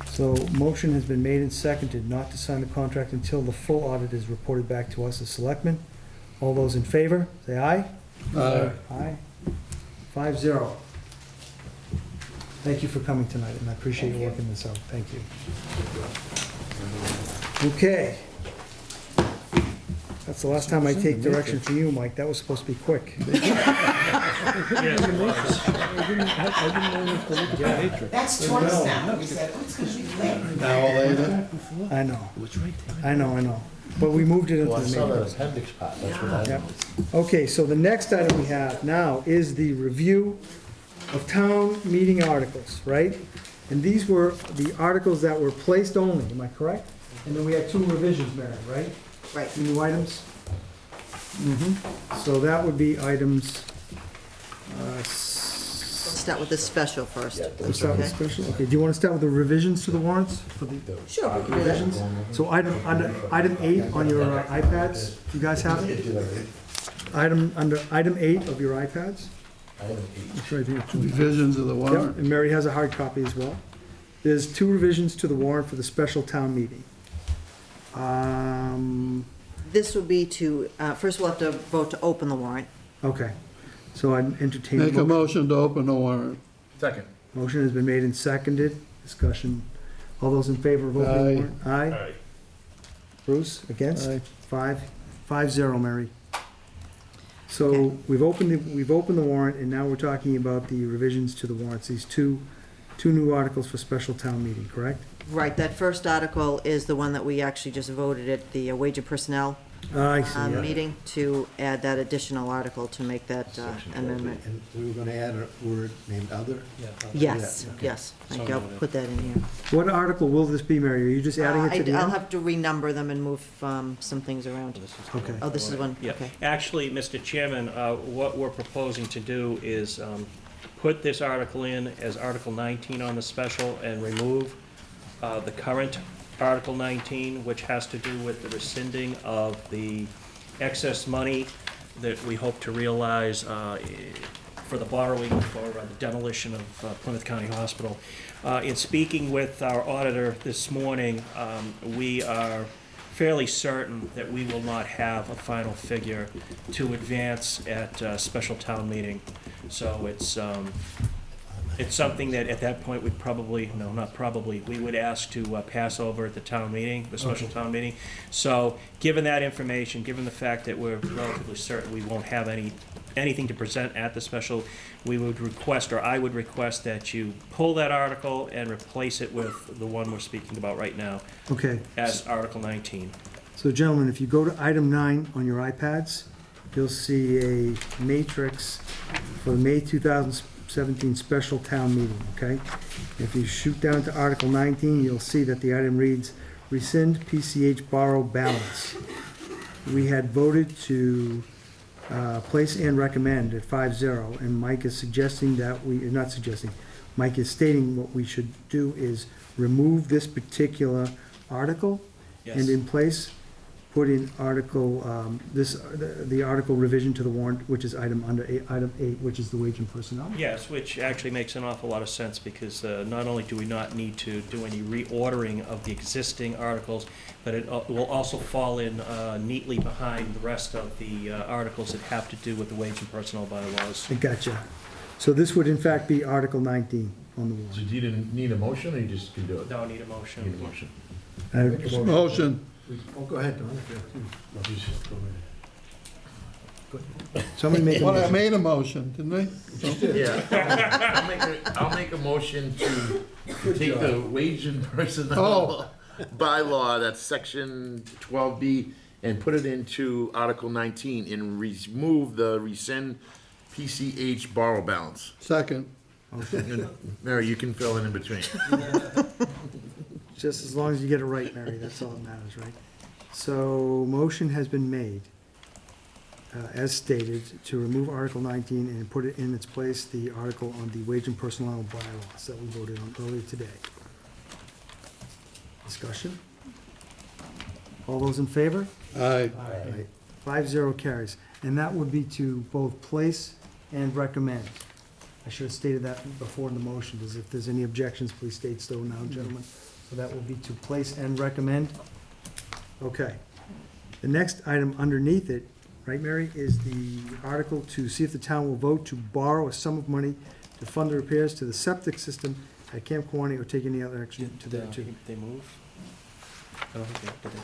So motion has been made and seconded not to sign the contract until the full audit is reported back to us as selectmen. All those in favor, say aye. Aye. Aye. 5-0. Thank you for coming tonight, and I appreciate you working this out. Thank you. Okay. That's the last time I take direction from you, Mike. That was supposed to be quick. That's twice now. We said, oh, it's gonna be late. Now later. I know. I know. But we moved it into Well, I the saw main. that appendix part, that's what I Yep. know. Okay, so the next item we have now is the review of town meeting articles, right? And these were the articles that were placed only, am I correct? And then we had 2 revisions, Mary, right? Right. Two new items? So that would be items, Let's start with the special first. let's start with Okay. special, okay, do you wanna start with the revisions to the warrants for the Sure, we can do that. revisions? So item 8 on your iPads, you guys have it? Item 8 of your iPads? It's right here. Revisions of the Yep, warrant. and Mary has a hard copy as well. There's 2 revisions to the warrant for the special town meeting. This would be to, first we'll have to vote to open the warrant. Okay, so I entertain. Make a motion to open the warrant. Second. Motion has been made and seconded. Discussion. All those in favor of opening the warrant? Aye. Aye. Bruce, against? Aye. 5-0, Mary. So Okay. we've opened the warrant, and now we're talking about the revisions to the warrants. These two new articles for special town meeting, correct? Right, that first article is the one that we actually just voted at the Wage and Personnel I see, yeah. meeting to add that additional article to make that amendment. And we were gonna add a word named other? Yes, Yeah, okay. yes, thank you, I'll put that in here. What article will this be, Mary? Are you just adding it to the I'll end? have to renumber them and move some things around. Okay. Oh, this is one, Yeah, okay. actually, Mr. Chairman, what we're proposing to do is put this article in as Article 19 on the special and remove the current Article 19, which has to do with the rescinding of the excess money that we hope to realize for the borrowing for the demolition of Plymouth County Hospital. In speaking with our auditor this morning, we are fairly certain that we will not have a final figure to advance at a special town meeting. So it's something that at that point we'd probably, no, not probably, we would ask to pass over at the town meeting, the special town meeting. So, given that information, given the fact that we're relatively certain we won't have anything to present at the special, we would request, or I would request that you pull that article and replace it with the one we're speaking about right now Okay. as Article 19. So gentlemen, if you go to item 9 on your iPads, you'll see a matrix for the May 2017 special town meeting, okay? If you shoot down to Article 19, you'll see that the item reads, rescind PCH borrow balance. We had voted to place and recommend at 5-0, and Mike is suggesting that not suggesting, Mike is stating what we should do is remove this particular article and Yes. in place, put in article, the article revision to the warrant, which is item 8, which is the wage and personnel. Yes, which actually makes an awful lot of sense, because not only do we not need to do any reordering of the existing articles, but it will also fall in neatly behind the rest of the articles that have to do with the wage and personnel bylaws. I gotcha. So this would in fact be Article 19 on the So warrant. do you need a motion, or you just can do it? No, need a motion. Need a motion. Motion. Oh, go ahead, Don. Somebody make a Well, I motion. made a motion, didn't I? Yeah, I'll make a motion to take the wage and personnel bylaw, that's section 12B, and put it into Article 19 and remove the rescind PCH borrow balance. Second. And Mary, you can fill in between. Just as long as you get it right, Mary, that's all that matters, right? So, motion has been made, as stated, to remove Article 19 and put it in its place, the article on the wage and personnel bylaws that we voted on earlier today. Discussion? All those in favor? Aye. Aye. 5-0 carries. And that would be to both place and recommend. I should have stated that before in the motion, is if there's any objections, please state so now, gentlemen. So that will be to place and recommend. Okay. The next item underneath it, right, Mary, is the article to see if the town will vote to borrow a sum of money to fund the repairs to the septic system at Camp Kewaunee or take any other action to that too. They move? I don't think they, did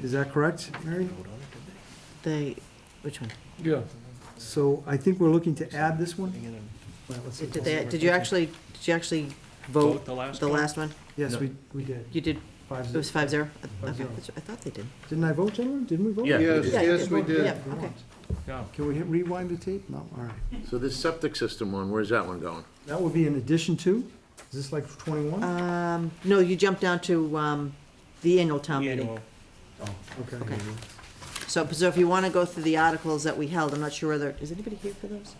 they? Is that correct, Mary? Vote on it, did They, which one? Yeah, So I think we're looking to add this one. they? They get Well, let's see. Did you actually vote the last the one? last one? Yes, No. we did. You did, 5-0. it was 5-0? Okay, 5-0. I thought they did. Didn't I vote, gentlemen? Didn't we vote? Yeah. Yes, Yeah, you yes, we did. Yeah, okay. Yeah. Can we rewind the tape? No, all right. So this septic system one, where's that one going? That would be in addition to, is this like 21? No, you jumped down to the annual town The meeting. annual. Okay. Okay. So if you want to go through the articles that we held, I'm not sure whether, is anybody here for those?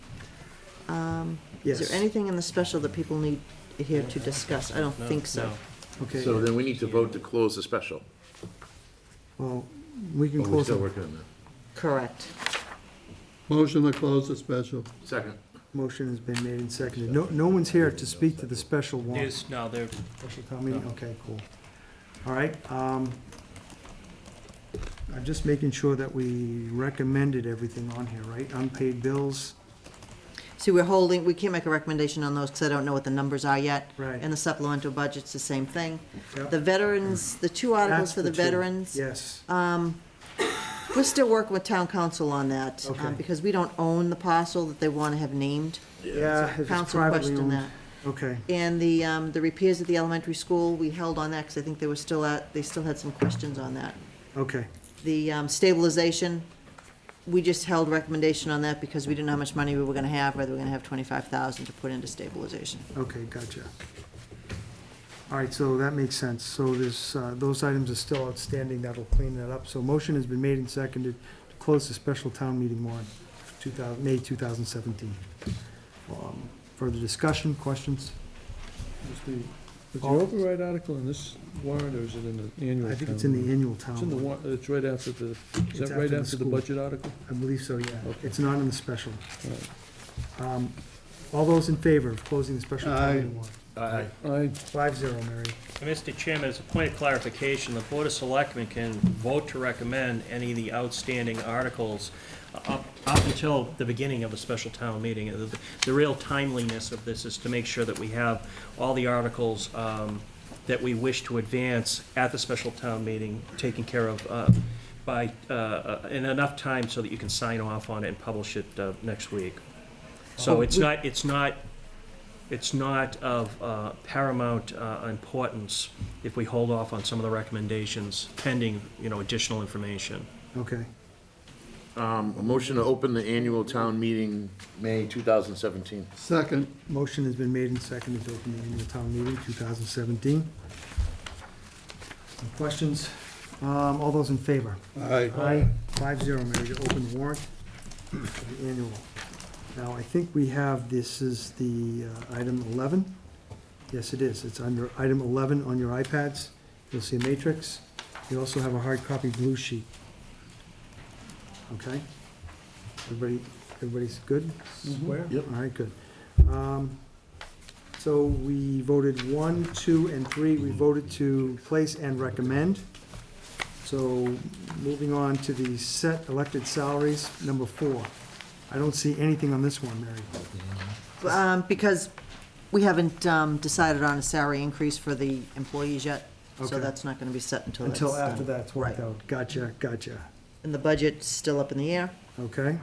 Is Yes. there anything in the special that people need here to discuss? I don't No, think so. no. Okay, So then we need to vote to close the special. well, we can Oh, we're close still it. working on that. Correct. Motion to close the special. Second. Motion has been made and seconded. No one's here to speak to the special warrant. There's, no, they're, Special town meeting, No. okay, cool. All right, I'm just making sure that we recommended everything on here, right? Unpaid bills, See, we can't make a recommendation on those because I don't know what the numbers are yet. right. And the supplemental budget's the same thing. Yep. The veterans, the two articles That's for the two. veterans, Yes, we're still working with town council on that. Okay. Because we don't own the parcel that they want to have named. yeah, if it's Council privately questioned owned. that. Okay, And the repairs at the elementary school, we held on that because I think they still had some questions on that. okay, The stabilization, we just held recommendation on that because we didn't know how much money we were gonna have, whether we were gonna have 25,000 to put into stabilization. okay, gotcha. All right, so that makes sense. So there's, those items are still outstanding, that'll clean that up. So motion has been made and seconded to close the special town meeting warrant, May 2017. Further discussion, questions? was the All- override article in this warrant, or is it in the annual? I think town it's in the meeting? annual It's in town, the warrant. it's right after the, is It's that right after the after the school. budget article? I believe so, yeah. Okay. It's not in the special. All right. All those in favor of closing the special town Aye. meeting warrant? Aye. Aye. 5-0, Mary. Mr. Chairman, as a point of clarification, the Board of Selectmen can vote to recommend any of the outstanding articles up until the beginning of a special town meeting. The real timeliness of this is to make sure that we have all the articles that we wish to advance at the special town meeting taken care of by, in enough time so that you can sign off on it and publish it next week. So it's not of paramount importance if we hold off on some of the recommendations pending, additional information. Okay, A motion to open the annual town meeting, May 2017. Second. motion has been made and seconded to open the annual town meeting 2017. Any questions? All those in favor? Aye. Aye. 5-0, Mary, to open the warrant for the annual. Now, I think we have, this is the item 11. Yes, it is. It's under item 11 on your iPads. You'll see a matrix. You also have a hard copy blue sheet. Okay? Everybody's good? Square? Yep. All right, good. So we voted 1, 2, and 3. We voted to place and recommend. So moving on to the set elected salaries, number 4. I don't see anything on this one, Mary. Because we haven't decided on a salary increase for the employees yet, so Okay. that's not gonna be set until that's Until after done. that's worked Right. out. Gotcha, gotcha. And the budget's still up in the air. Okay,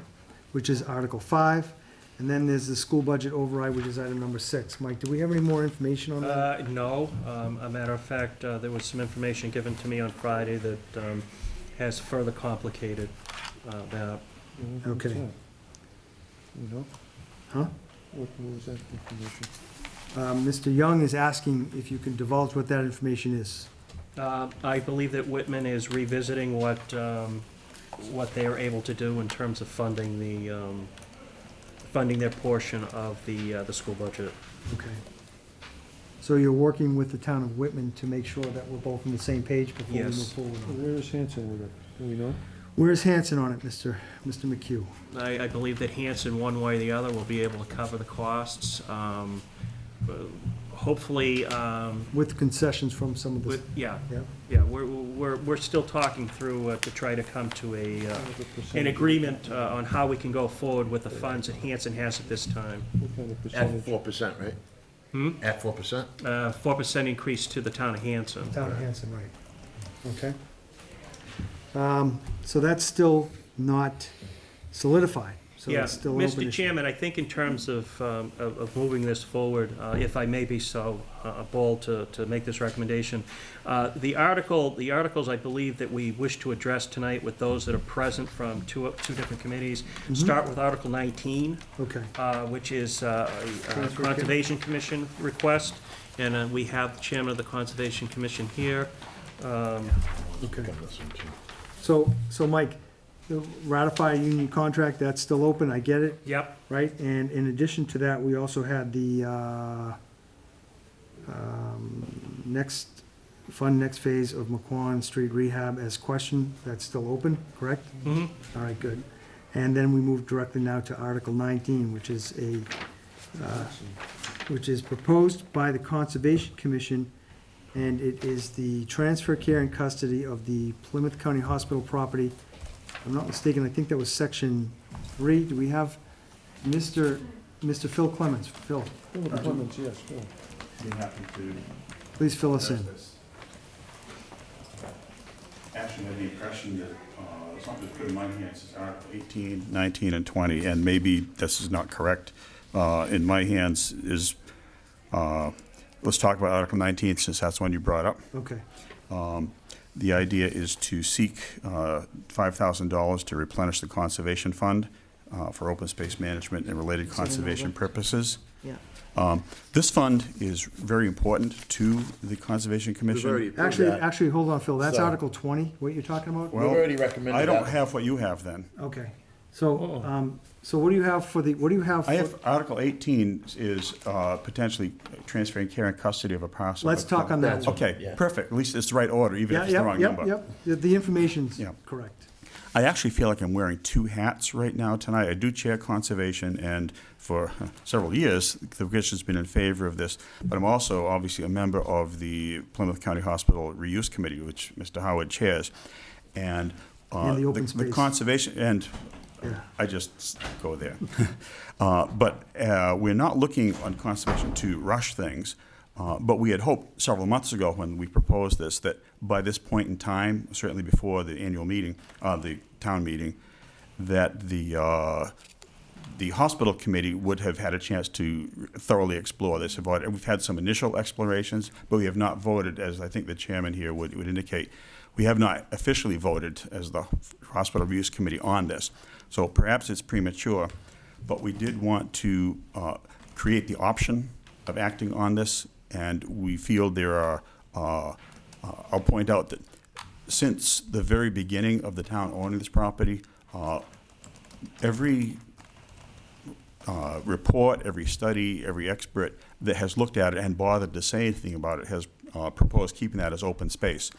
which is Article 5. And then there's the school budget override, which is item number 6. Mike, do we have any more information on that? No, a matter of fact, there was some information given to me on Friday that has further complicated that. Okay. You know? Huh? What was that information? Mr. Young is asking if you can divulge what that information is. I believe that Whitman is revisiting what they are able to do in terms of funding funding their portion of the school budget. Okay. So you're working with the town of Whitman to make sure that we're both on the same page before we move Yes. forward on it. Where is Hanson with it? Do we know? Where's Hanson on it, Mr. McHugh? I believe that Hanson, one way or the other, will be able to cover the costs. Hopefully, With concessions from some of the... yeah, Yeah. we're still talking through to try to come to an agreement on how we can go forward with the funds that Hanson has at this time. What kind of At percentage? 4%, right? Hmm? At 4%? 4% increase to the town of Hanson. Town of Hanson, right. Okay. So that's still not solidified, so Yeah, it's still an open Mr. issue. Chairman, I think in terms of moving this forward, if I may be so bold to make this recommendation, the articles I believe that we wish to address tonight with those that are present from two different committees, start with Article 19, Okay. which is a Transfer Conservation Commission request, and we have the chairman of the Conservation Commission here. Okay. So Mike, the ratify union contract, that's still open, I get it, Yep. right? And in addition to that, we also had the next phase of McQuon Street rehab as questioned, that's still open, correct? Mhm. All right, good. And then we move directly now to Article 19, which is proposed by the Conservation Commission, and it is the transfer, care, and custody of the Plymouth County Hospital property. If I'm not mistaken, I think that was Section 3. Do we have Mr. Phil Clements? Phil, Philip Clements, yes, Phil. Be happy to please fill us in. address this. Actually, I had the impression that something that's put in my hands is Article 18, 19, and 20, and maybe this is not correct. In my hands is, let's talk about Article 19, since that's one you brought up. Okay, The idea is to seek $5,000 to replenish the conservation fund for open space management and related conservation purposes. Yeah. This fund is very important to the Conservation Commission. We've already approved that. actually, hold on, Phil, that's So- Article 20, what you're talking about? We've already recommended I don't that. have what you have then. Okay, so what do you have for the, what do you have? I for- have, Article 18 is potentially transferring care and custody of a parcel. Let's talk on that That's one. Okay, Yeah. perfect. At least it's the right order, even if Yeah, it's the wrong number. Yep, the information's Yeah. correct. I actually feel like I'm wearing two hats right now tonight. I do chair conservation, and for several years, the Commission's been in favor of this. But I'm also obviously a member of the Plymouth County Hospital Reuse Committee, which Mr. Howard chairs. And And the open the space. conservation, and Yeah. I just go there. But we're not looking on conservation to rush things. But we had hoped several months ago when we proposed this, that by this point in time, certainly before the annual meeting, the town meeting, that the hospital committee would have had a chance to thoroughly explore this. We've had some initial explorations, but we have not voted, as I think the chairman here would indicate. We have not officially voted as the hospital reuse committee on this. So perhaps it's premature, but we did want to create the option of acting on this. And we feel there are, I'll point out that since the very beginning of the town owning this property, every report, every study, every expert that has looked at it and bothered to say anything about it has proposed keeping that as open space.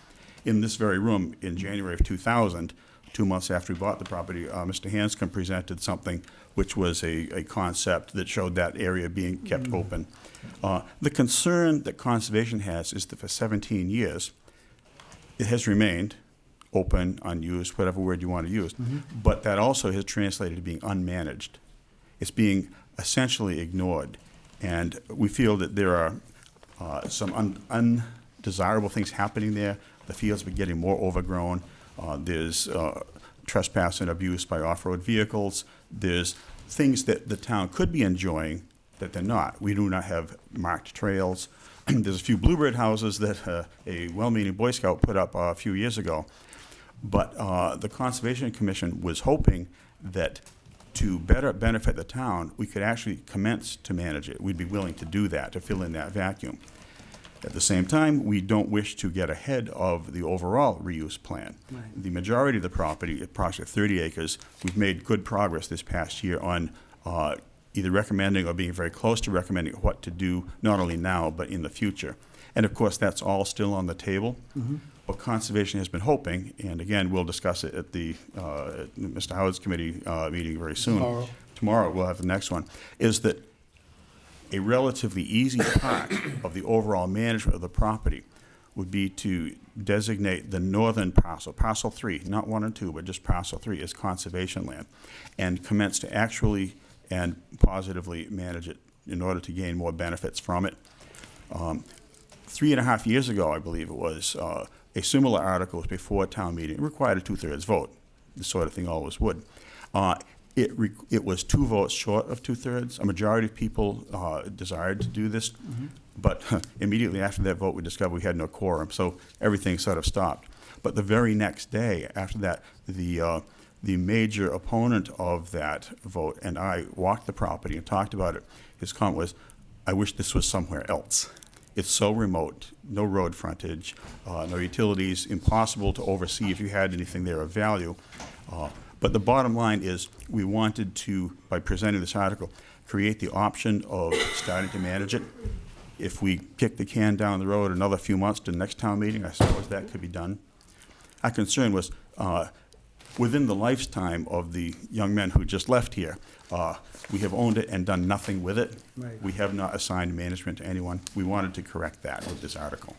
In this very room, in January of 2000, 2 months after we bought the property, Mr. Hanscom presented something which was a concept that showed that area being kept open. The concern that conservation has is that for 17 years, it has remained open, unused, whatever word you want to use, but that also has translated to being unmanaged. It's being essentially ignored. And we feel that there are some undesirable things happening there. The field's been getting more overgrown. There's trespass and abuse by off-road vehicles. There's things that the town could be enjoying that they're not. We do not have marked trails. There's a few bluebird houses that a well-meaning Boy Scout put up a few years ago. But the Conservation Commission was hoping that to better benefit the town, we could actually commence to manage it. We'd be willing to do that, to fill in that vacuum. At the same time, we don't wish to get ahead of the overall reuse plan. Right. The majority of the property, approximately 30 acres, we've made good progress this past year on either recommending or being very close to recommending what to do, not only now, but in the future. And of course, that's all still on the table. Mm-hmm. What Conservation has been hoping, and again, we'll discuss it at the Mr. Howard's committee meeting very soon. Tomorrow we'll have the next one, is that a relatively easy part of the overall management of the property would be to designate the northern parcel, parcel 3, not 1 and 2, but just parcel 3, as conservation land, and commence to actually and positively manage it in order to gain more benefits from it. 3.5 years ago, I believe it was, a similar article was before town meeting. It required a 2/3 vote. The sort of thing always would. It was 2 votes short of 2/3. A majority of people desired to do this, but immediately after that vote, we discovered we had no quorum, so everything sort of stopped. But the very next day after that, the major opponent of that vote and I walked the property and talked about it. His comment was, "I wish this was somewhere else. It's so remote, no road frontage, no utilities, impossible to oversee if you had anything there of value." But the bottom line is, we wanted to, by presenting this article, create the option of starting to manage it. If we kick the can down the road another few months to the next town meeting, I suppose that could be done. Our concern was, within the lifetime of the young men who just left here, we have owned it and done nothing with it. Right. We have not assigned management to anyone. We wanted to correct that with this article.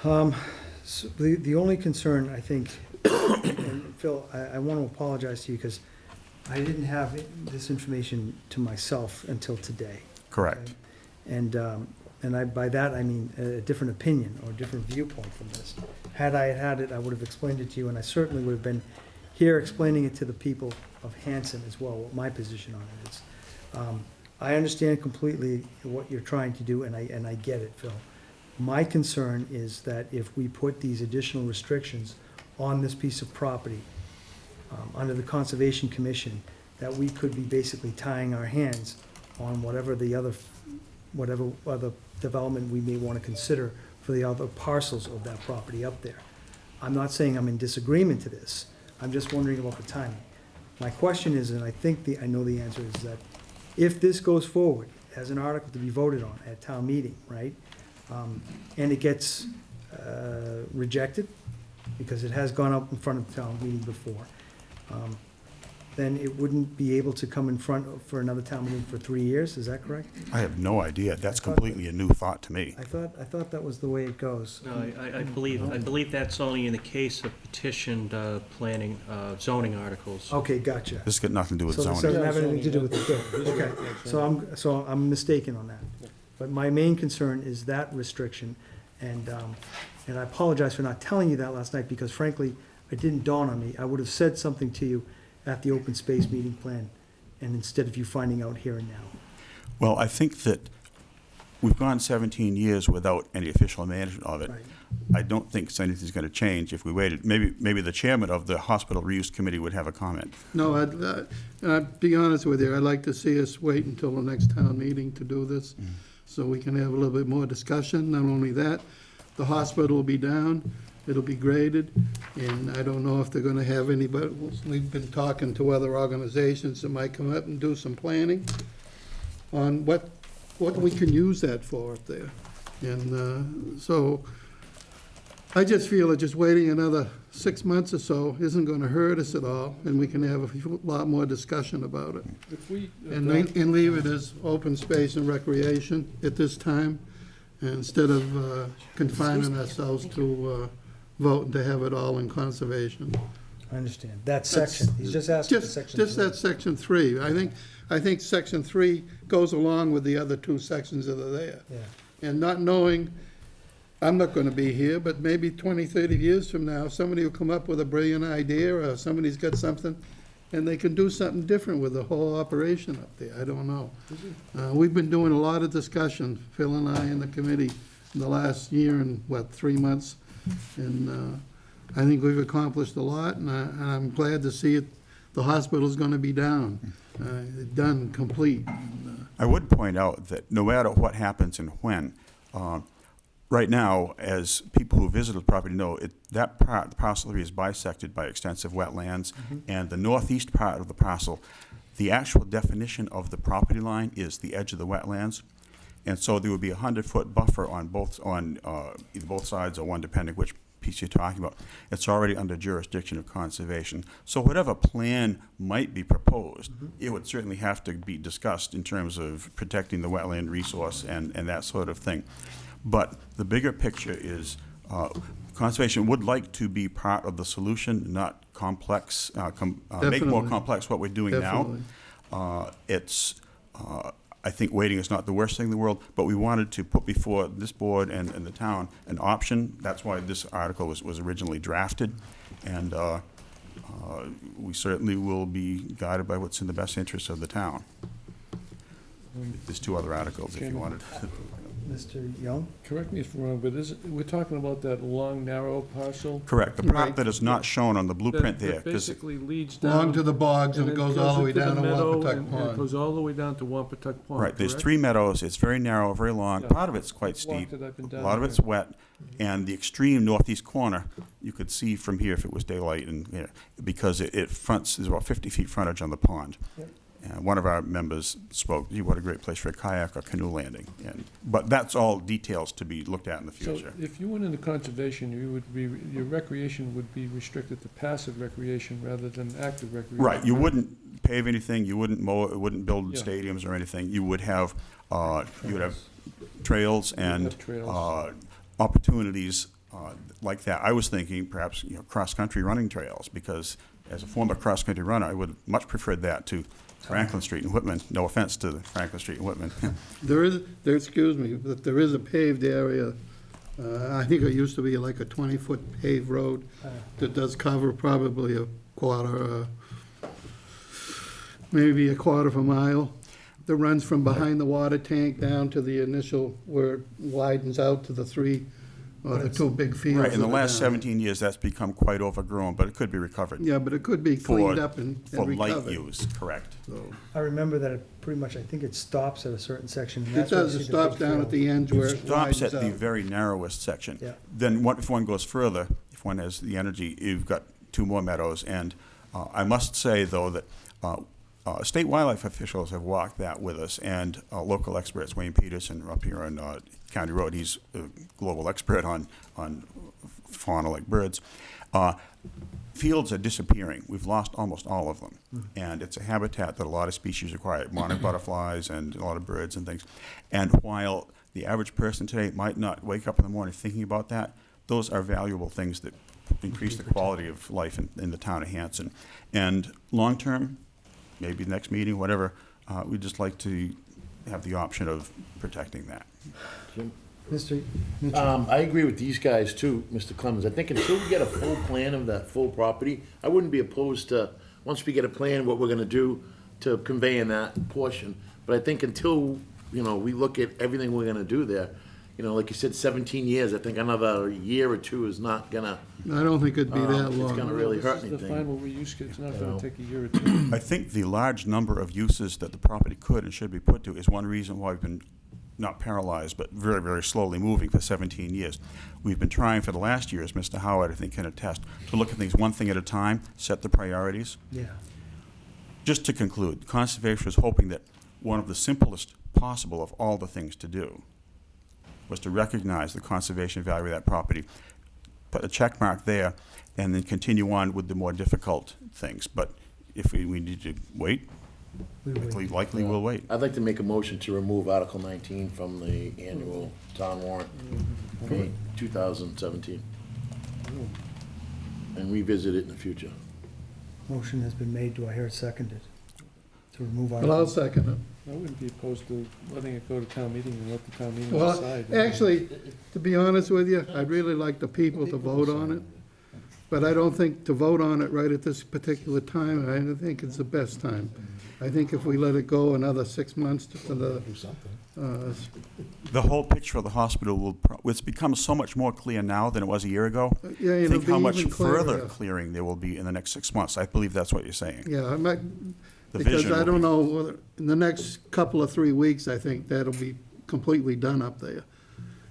So the only concern, I think, and Phil, I want to apologize to you because I didn't have this information to myself until today. Correct. And by that, I mean a different opinion or a different viewpoint from this. Had I had it, I would have explained it to you, and I certainly would have been here explaining it to the people of Hanson as well, what my position on it is. I understand completely what you're trying to do, and I get it, Phil. My concern is that if we put these additional restrictions on this piece of property, under the Conservation Commission, that we could be basically tying our hands on whatever other development we may want to consider for the other parcels of that property up there. I'm not saying I'm in disagreement to this. I'm just wondering about the timing. My question is, and I think I know the answer, is that if this goes forward as an article to be voted on at town meeting, right? And it gets rejected, because it has gone up in front of the town meeting before, then it wouldn't be able to come in front for another town meeting for 3 years, is that correct? I have no idea. That's completely a new thought to me. I thought that was the way it goes. No, I believe that's only in the case of petitioned planning, zoning articles. Okay, gotcha. This has got nothing to do with So this zoning. doesn't have anything to do with the, okay, so I'm mistaken on that. But my main concern is that restriction, and I apologize for not telling you that last night, because frankly, it didn't dawn on me. I would have said something to you at the open space meeting plan, and instead of you finding out here and now. Well, I think that we've gone 17 years without any official management of it. Right. I don't think anything's going to change if we waited. Maybe the chairman of the hospital reuse committee would have a comment. No, I'd be honest with you, I'd like to see us wait until the next town meeting to do this, so we can have a little bit more discussion. Not only that, the hospital will be down, it'll be graded, and I don't know if they're gonna have anybody, we've been talking to other organizations that might come up and do some planning on what we can use that for up there. And so, I just feel that just waiting another 6 months or so isn't gonna hurt us at all, and we can have a lot more discussion about it. And leave it as open space and recreation at this time, instead of confining ourselves to voting to have it all in conservation. I understand. That section, he's just asking for section 3. Just that section 3. I think section 3 goes along with the other 2 sections that are there. Yeah. And not knowing, I'm not gonna be here, but maybe 20, 30 years from now, somebody will come up with a brilliant idea, or somebody's got something, and they can do something different with the whole operation up there. I don't know. We've been doing a lot of discussion, Phil and I and the committee, in the last year and, 3 months? And I think we've accomplished a lot, and I'm glad to see it the hospital's gonna be down, done, complete. I would point out that no matter what happens and when, right now, as people who visited the property know, that part, the parcel 3 is bisected by extensive wetlands, and the northeast part of the parcel, the actual definition of the property line is the edge of the wetlands, and so there would be a 100-foot buffer on either both sides or one, depending which piece you're talking about. It's already under jurisdiction of conservation. So whatever plan might be proposed, it would certainly have to be discussed in terms of protecting the wetland resource and that sort of thing. But the bigger picture is conservation would like to be part of the solution, not complex, make more complex what we're doing now. I think waiting is not the worst thing in the world, but we wanted to put before this board and the town an option. That's why this article was originally drafted. And we certainly will be guided by what's in the best interest of the town. There's 2 other articles if you wanted. Mr. Young? Correct me if I'm wrong, but we're talking about that long, narrow parcel? Correct. The part that is not shown on the blueprint there. That basically leads down. Along to the bogs and it goes all the way down to Wampatuck And it Pond. goes all the way down to Wampatuck Pond, Right, there's correct? 3 meadows, it's very narrow, very long, Yeah. part of it's quite I've walked steep, it, I've been a down lot of there. it's wet, and the extreme northeast corner, you could see from here if it was daylight, and because it fronts, there's about 50 feet frontage on the pond. One of our members spoke, gee, what a great place for a kayak or canoe landing, but that's all details to be looked at in the So future. if you went into conservation, your recreation would be restricted to passive recreation rather than active recreation. Right, you wouldn't pave anything, you wouldn't mow, wouldn't build Yeah. stadiums or anything, you would have trails and have trails. opportunities like that. I was thinking perhaps, cross-country running trails, because as a former cross-country runner, I would much prefer that to Franklin Street and Whitman. No offense to Franklin Street and Whitman. Excuse me, but there is a paved area. I think it used to be like a 20-foot paved road that does cover probably a quarter, maybe a quarter of a mile. That runs from behind the water tank down to the initial, where it widens out to the 3 or the 2 big fields. Right, in the that are last down. 17 years, that's become quite overgrown, but it could be recovered. Yeah, but it could be cleaned up and For light recovered. use, correct. So, I remember that it pretty much, I think it stops at a certain section. and it that's where does, you it see the stops big down at field. the end where It it stops widens at the out. very narrowest section. Yeah. Then if one goes further, if one has the energy, you've got 2 more meadows. And I must say, though, that state wildlife officials have walked that with us, and local experts, Wayne Peterson up here on County Road, he's a global expert on fauna like birds. Fields are disappearing. We've lost almost all of them. And it's a habitat that a lot of species require, monarch butterflies and a lot of birds and things. And while the average person today might not wake up in the morning thinking about that, those are valuable things that increase the quality of life in the town of Hanson. And long-term, maybe the next meeting, whatever, we'd just like to have the option of protecting that. Mr. Mitchell? I agree with these guys too, Mr. Clemens. I think until we get a full plan of that full property, I wouldn't be opposed to, once we get a plan, what we're gonna do to convey in that portion. But I think until, we look at everything we're gonna do there, like you said, 17 years, I think another year or 2 is not gonna, I don't think it'd be that it's long. gonna really hurt This is the anything. final reuse, it's not You gonna know. take a year or 2. I think the large number of uses that the property could and should be put to is one reason why we've been not paralyzed, but very, very slowly moving for 17 years. We've been trying for the last year, as Mr. Howard, I think, can attest, to look at things one thing at a time, set the priorities. Yeah. Just to conclude, conservation was hoping that one of the simplest possible of all the things to do was to recognize the conservation value of that property, put a check mark there, and then continue on with the more difficult things. But if we need to wait, likely we'll wait. I'd like to make a motion to remove Article 19 from the annual town warrant for 2017 and revisit it in the future. Motion has been made. Do I hear it seconded? To remove Well, I'll Article? second it. I wouldn't be opposed to letting it go to town meeting and let the town meeting Well, decide. actually, to be honest with you, I'd really like the people to vote on it. But I don't think to vote on it right at this particular time, I don't think it's the best time. I think if we let it go another 6 months to the The whole picture of the hospital will, it's become so much more clear now than it was a year ago. Yeah, it'll Think how be much even clearer. further clearing there will be in the next 6 months. I believe that's what you're saying. Yeah, I might, The because vision I will don't be- know, whether in the next couple of 3 weeks, I think that'll be completely done up there.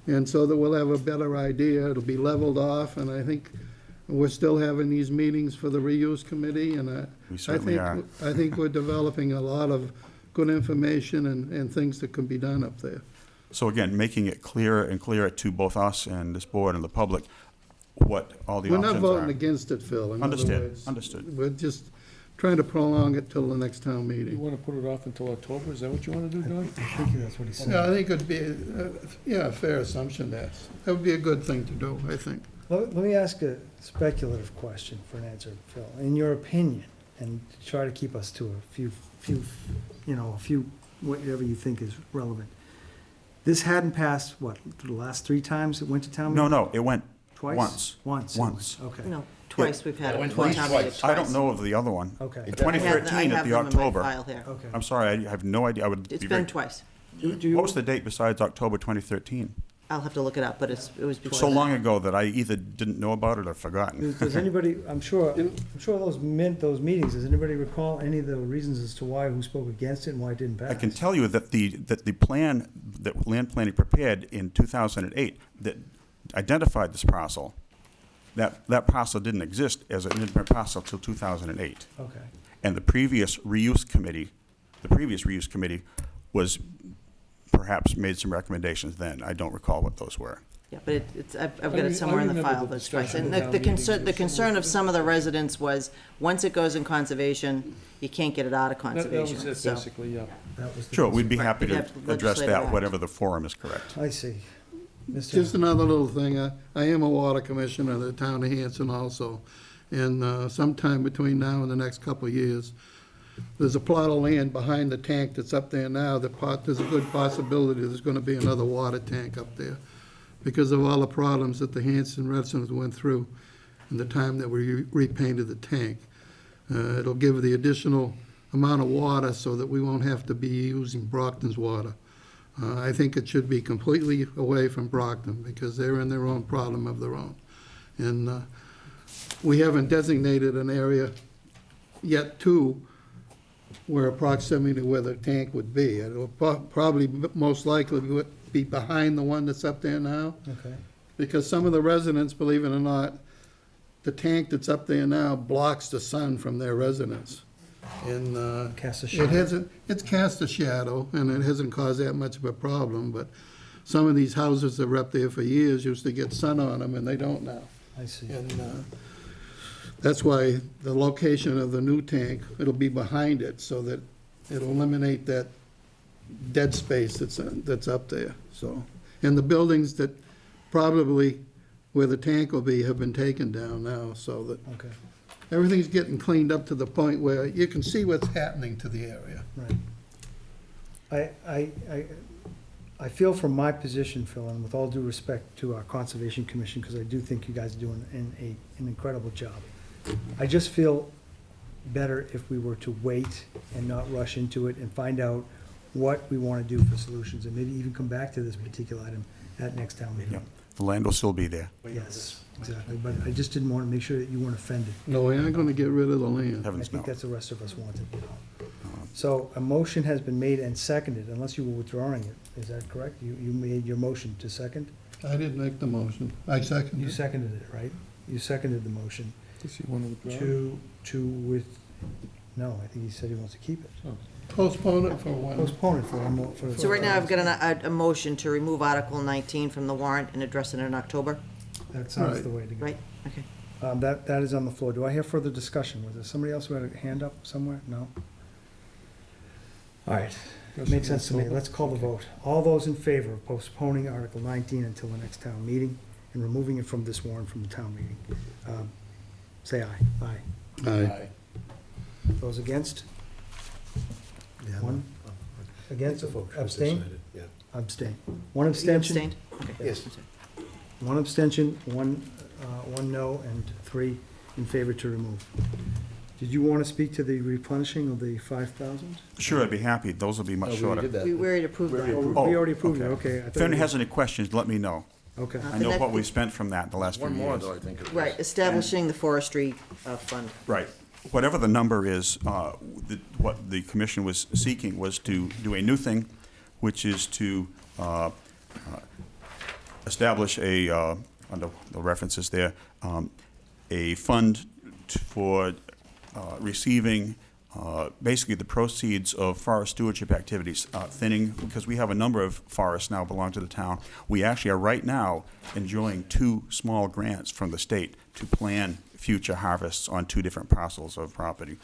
And so that we'll have a better idea, it'll be leveled off, and I think we're still having these meetings for the reuse committee, and We I certainly think, are. I think we're developing a lot of good information and things that can be done up there. So again, making it clearer and clearer to both us and this board and the public what all the We're options not voting are. against it, Phil, in other Understood, words. understood. We're just trying to prolong it till the next town You meeting. wanna put it off until October, is that what you wanna do, Don? I think that's what he said. Yeah, I think it'd be, a fair assumption that would be a good thing to do, I think. Let me ask a speculative question for an answer, Phil. In your opinion, and try to keep us to a few, whatever you think is relevant. This hadn't passed, what, the last 3 times it went to town meeting? No, it went Twice? once. Once. Once. Okay. No, twice we've had Yeah, it. went One twice. time we did I don't know of the other one. Okay. In I have 2013 at the them in my October. file here. Okay. I'm sorry, I have no idea. I would It's be been very. twice. Do you- What was the date besides October 2013? I'll have to look it up, but it was before. So that. long ago that I either didn't know about it or forgotten. Does anybody, I'm sure those meetings, does anybody recall any of the reasons as to why, who spoke against it and why it didn't pass? I can tell you that the plan that land planning prepared in 2008 that identified this parcel, that parcel didn't exist as an independent parcel till 2008. Okay. And the previous reuse committee was perhaps made some recommendations then. I don't recall what those were. Yeah, but I've got it somewhere in the remember file, the but it's twice. discussion And at town the meeting. the concern of some of the residents was, once it goes in conservation, you can't get it out of That was conservation, it, so. basically, yeah. That was the. Sure, we'd be happy We'd to have to address legislate that, that. whatever the forum is correct. I see. Mr. Just another little thing, I am a water commissioner of the town of Hanson also, and sometime between now and the next couple of years, there's a plot of land behind the tank that's up there now, there's a good possibility there's gonna be another water tank up there, because of all the problems that the Hanson residents went through in the time that we repainted the tank. It'll give the additional amount of water so that we won't have to be using Brockton's water. I think it should be completely away from Brockton, because they're in their own problem of their own. And we haven't designated an area yet, too, where proximity to where the tank would be. It will probably, most likely, be behind the one that's up there now, Okay. because some of the residents, believe it or not, the tank that's up there now blocks the sun from their residence. And Cast a it shadow. hasn't, it's cast a shadow, and it hasn't caused that much of a problem, but some of these houses that were up there for years used to get sun on them, and they don't now. I see. And that's why the location of the new tank, it'll be behind it, so that it'll eliminate that dead space that's up there, so. And the buildings that probably where the tank will be have been taken down now, so that Okay, everything's getting cleaned up to the point where you can see what's happening to the area. right. I feel from my position, Phil, and with all due respect to our Conservation Commission, because I do think you guys are doing an incredible job. I just feel better if we were to wait and not rush into it and find out what we want to do for solutions, and maybe even come back to this particular item at next town meeting. Yep. The land will still be there. Yes, exactly, but I just didn't want to make sure that you weren't offended. No, we aren't gonna get rid of the land. I Heavens think no. that's the rest of us wanted. So a motion has been made and seconded, unless you were withdrawing it. Is that correct? You made your motion to second? I didn't make the motion. I seconded You it. seconded it, right? You seconded the motion Does he want to withdraw? no, I think he said he wants to keep it. Postpone it for one. Postpone it for one more, for. So right now, I've got a motion to remove Article 19 from the warrant and address it in October, That sounds Right. the way to go. right? Okay. That is on the floor. Do I hear further discussion? Was there somebody else who had a hand up somewhere? No? All right, makes sense to me. Let's call the vote. All those in favor of postponing Article 19 until the next town meeting and removing it from this warrant from the town meeting, say aye. Aye. Aye. Those against? Yeah, One? Against? the folks who Abstain? decided, yeah. Abstain. One You abstention? abstained? Okay. Yes. One abstention, one no, and 3 in favor to remove. Did you want to speak to the replenishing of the 5,000? Sure, I'd be happy. Those will be much We shorter. did that. We already approved that. Oh, we already approved it, okay. I If thought anyone you- has any questions, let me know. Okay. I know what we've spent from that the last few One more, years. though, I think it was. Right, establishing the forestry fund. Right. Whatever the number is, what the commission was seeking was to do a new thing, which is to establish under the references there, a fund for receiving basically the proceeds of forest stewardship activities, thinning, because we have a number of forests now belong to the town. We actually are right now enjoying 2 small grants from the state to plan future harvests on 2 different parcels of property.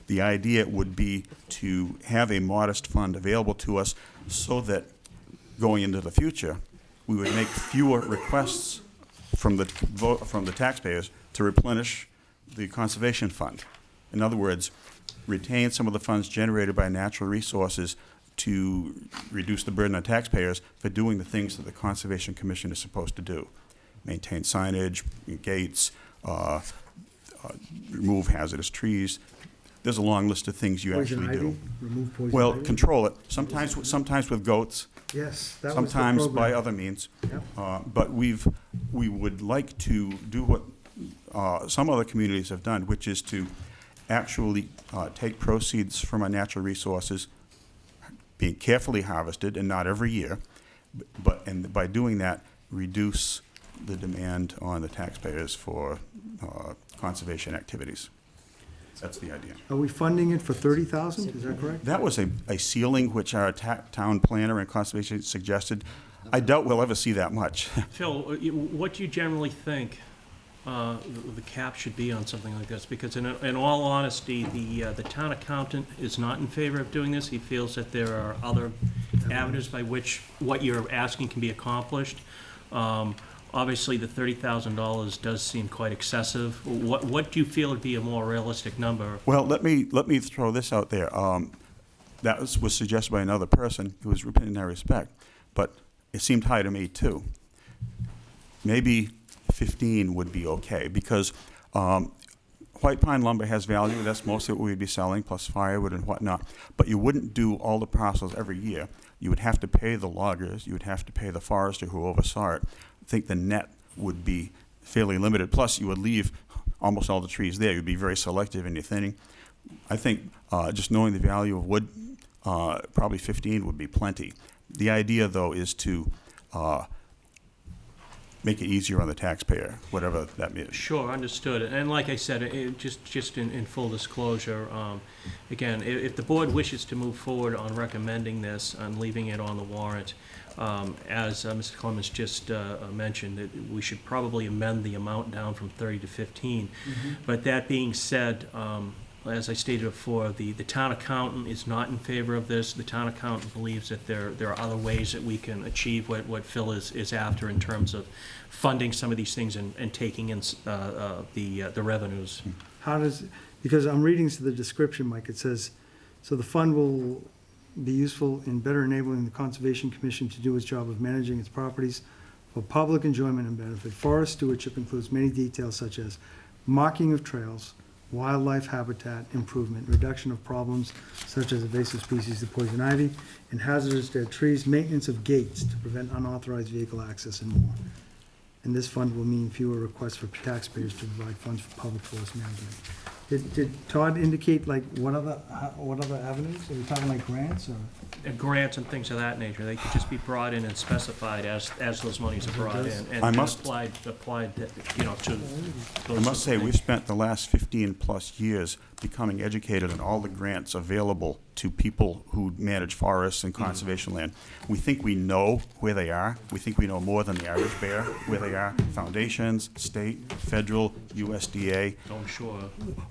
The idea would be to have a modest fund available to us so that going into the future, we would make fewer requests from the taxpayers to replenish the conservation fund. In other words, retain some of the funds generated by natural resources to reduce the burden on taxpayers for doing the things that the Conservation Commission is supposed to do. Maintain signage, gates, remove hazardous trees. There's a long list of things you Poison actually ivy, do. remove poison Well, ivy? control it. Sometimes with goats, Yes, that was the sometimes by program. other means. Yep. But we would like to do what some other communities have done, which is to actually take proceeds from our natural resources, being carefully harvested, and not every year, and by doing that, reduce the demand on the taxpayers for conservation activities. That's the idea. Are we funding it for 30,000, is that correct? That was a ceiling which our town planner and conservation suggested. I doubt we'll ever see that much. Phil, what do you generally think the cap should be on something like this? Because in all honesty, the town accountant is not in favor of doing this. He feels that there are other avenues by which what you're asking can be accomplished. Obviously, the $30,000 does seem quite excessive. What do you feel would be a more realistic number? Well, let me throw this out there. That was suggested by another person who was in their respect, but it seemed high to me too. Maybe 15 would be okay, because white pine lumber has value. That's mostly what we'd be selling, plus firewood and whatnot. But you wouldn't do all the parcels every year. You would have to pay the loggers. You would have to pay the forester who oversaw it. I think the net would be fairly limited. Plus, you would leave almost all the trees there. You'd be very selective in your thinning. I think just knowing the value of wood, probably 15 would be plenty. The idea, though, is to make it easier on the taxpayer, whatever that means. Sure, understood. And like I said, just in full disclosure, again, if the board wishes to move forward on recommending this and leaving it on the warrant, as Mr. Clemens just mentioned, that we should probably amend the amount down from 30 to 15. But that being said, as I stated before, the town accountant is not in favor of this. The town accountant believes that there are other ways that we can achieve what Phil is after in terms of funding some of these things and taking in the revenues. How does, because I'm reading to the description, Mike, it says, so the fund will be useful in better enabling the Conservation Commission to do its job of managing its properties for public enjoyment and benefit. Forest stewardship includes many details such as marking of trails, wildlife habitat improvement, reduction of problems such as invasive species of poison ivy, and hazardous dead trees, maintenance of gates to prevent unauthorized vehicle access, and more. And this fund will mean fewer requests for taxpayers to provide funds for public forest management. Did Todd indicate like what other avenues? Are we talking like grants or? Grants and things of that nature, they could just be brought in and specified as those monies are brought in I and must- applied, to I those must say, things. we've spent the last 15-plus years becoming educated in all the grants available to people who manage forests and conservation land. We think we know where they are. We think we know more than the average bear where they are. Foundations, state, federal, USDA. Oh, sure.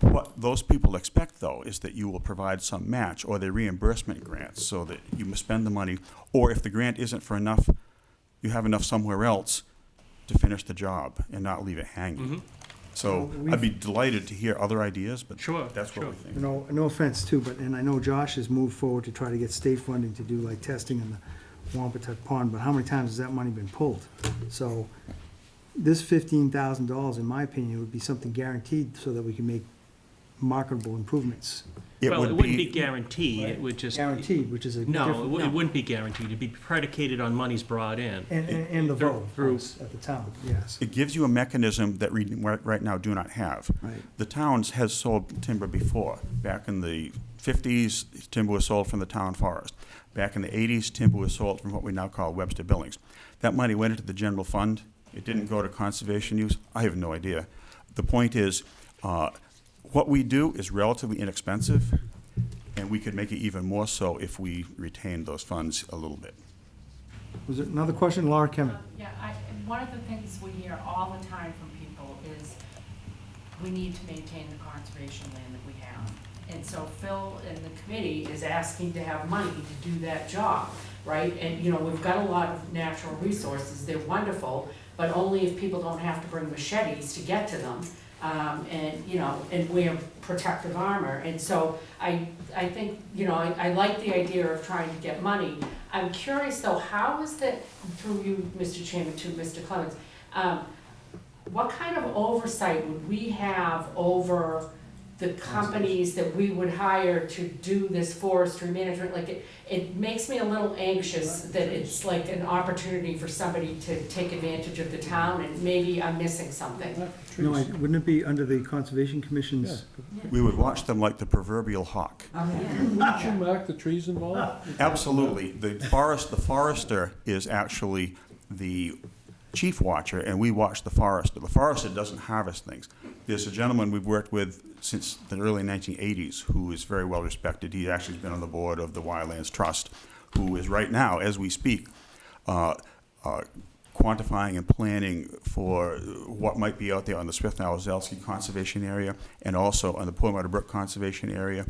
What those people expect, though, is that you will provide some match or the reimbursement grants so that you must spend the money, or if the grant isn't for enough, you have enough somewhere else to finish the job and not leave it hanging. So I'd be delighted to hear other ideas, but Sure, that's what sure. we think. No offense too, but, and I know Josh has moved forward to try to get state funding to do like testing in the Wampatuck Pond, but how many times has that money been pulled? So this $15,000, in my opinion, would be something guaranteed so that we can make marketable improvements. Well, it wouldn't be guaranteed, it would just. Guaranteed, which is a No, different. it wouldn't be guaranteed, it'd be predicated on monies brought in. And the vote, of Through- course, at the town, yes. It gives you a mechanism that we right now do not have. Right. The towns has sold timber before. Back in the 50s, timber was sold from the town forest. Back in the 80s, timber was sold from what we now call Webster Billings. That money went into the general fund. It didn't go to conservation use. I have no idea. The point is, what we do is relatively inexpensive, and we could make it even more so if we retained those funds a little bit. Was there another question, Laura Kemmett? Yeah, one of the things we hear all the time from people is we need to maintain the conservation land that we have. And so Phil and the committee is asking to have money to do that job, right? And, you know, we've got a lot of natural resources, they're wonderful, but only if people don't have to bring machetes to get to them. And, you know, and wear protective armor. And so I think, you know, I like the idea of trying to get money. I'm curious though, how is that, through you, Mr. Chairman, to Mr. Clemens, what kind of oversight would we have over the companies that we would hire to do this forestry management? Like, it makes me a little anxious that it's like an opportunity for somebody to take advantage of the town, and maybe I'm missing something. No, wouldn't it be under the Conservation Commission's? We would watch them like the proverbial hawk. Wouldn't you mark the trees involved? Absolutely. The forester is actually the chief watcher, and we watch the forester. The forester doesn't harvest things. There's a gentleman we've worked with since the early 1980s who is very well respected. He actually has been on the board of the Wildlands Trust, who is right now, as we speak, quantifying and planning for what might be out there on the Swift-Nowazelsky Conservation Area and also on the Poor Meadow Brook Conservation Area.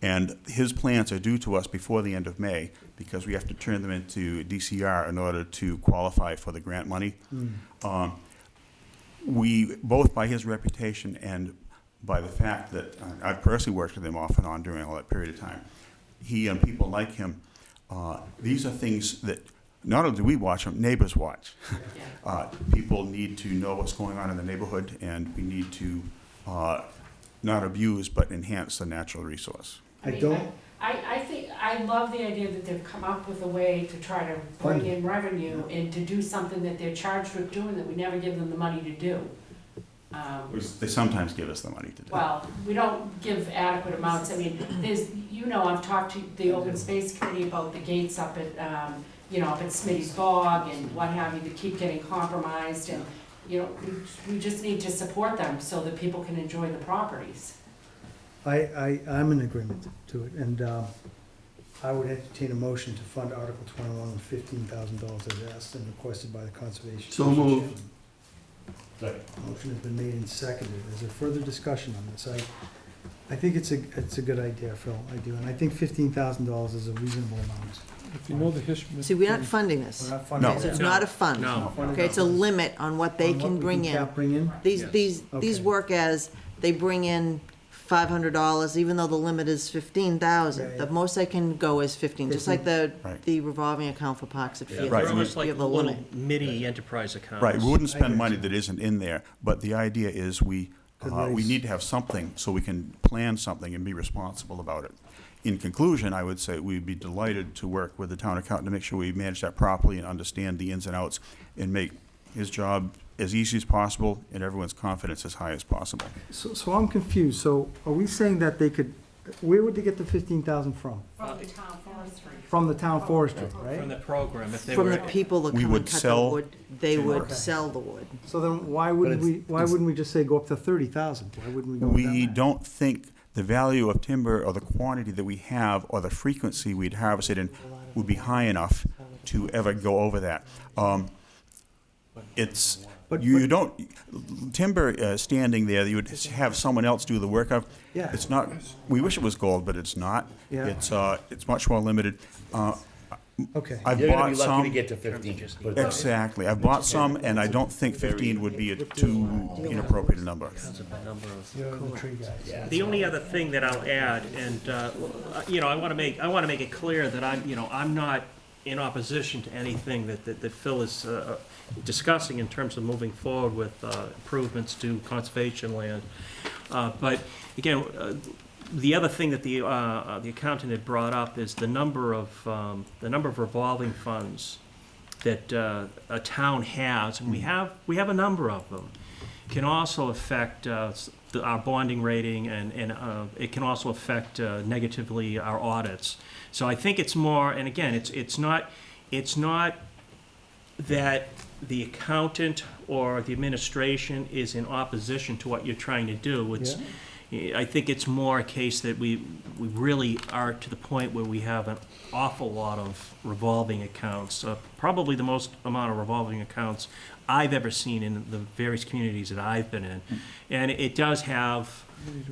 And his plans are due to us before the end of May because we have to turn them into DCR in order to qualify for the grant money. We, both by his reputation and by the fact that I've personally worked with him off and on during all that period of time, he and people like him, these are things that not only do we watch them, neighbors watch. People need to know what's going on in the neighborhood, and we need to not abuse but enhance the natural resource. I think, I love the idea that they've come up with a way to try to bring in revenue and to do something that they're charged with doing that we never give them the money to do. They sometimes give us the money to do. Well, we don't give adequate amounts. I mean, there's, you know, I've talked to the Open Space Committee about the gates up at, you know, up at Smitty's Bog and what have you, that keep getting compromised, and, you know, we just need to support them so that people can enjoy the properties. I'm in agreement to it, and I would entertain a motion to fund Article 21 with $15,000 as asked and requested by the Conservation. So moved. Motion has been made and seconded. Is there further discussion on this? I think it's a good idea, Phil, I do, and I think $15,000 is a reasonable amount. If you know the history. See, we're not funding this. We're not funding No. it. It's not a fund. No. Okay, it's a limit on what they On can we bring in. cap bring in? These Okay. work as, they bring in $500, even though the limit is $15,000. Right. The most I can go is 15, just like the Right. revolving account for parks and fields. Right. They're almost You like have a little limit. mini enterprise accounts. Right, we wouldn't I spend agree. money that isn't in there, but the idea is we raise- need to have something so we can plan something and be responsible about it. In conclusion, I would say we'd be delighted to work with the town accountant to make sure we manage that properly and understand the ins and outs and make his job as easy as possible and everyone's confidence as high as possible. So I'm confused. So are we saying that they could, where would they get the $15,000 from? From the town forestry. From the town forestry, From right? the program, if they From were. the people that We come would and cut the sell wood, they would Okay. sell the wood. So then why wouldn't we just say go up to 30,000? Why wouldn't we go with that We much? don't think the value of timber or the quantity that we have or the frequency we'd harvest it in would be high enough to ever go over that. You don't, timber standing there, you would have someone else do the work of. Yeah. It's not, we wish it was gold, but it's not. Yeah. It's much more limited. Okay. I've You're gonna bought be lucky some. to get to 15. Put it that way. Exactly. I've bought some, and I don't think 15 would be a too inappropriate a number. You're the tree guys. The only other thing that I'll add, and, you know, I want to make it clear that I'm not in opposition to anything that Phil is discussing in terms of moving forward with improvements to conservation land. But again, the other thing that the accountant had brought up is the number of revolving funds that a town has, and we have a number of them, can also affect our bonding rating, and it can also affect negatively our audits. So I think it's more, and again, it's not that the accountant or the administration is in opposition to what you're trying to do. I think it's more a case that we really are to the point where we have an awful lot of revolving accounts, probably the most amount of revolving accounts I've ever seen in the various communities that I've been in. And it does have,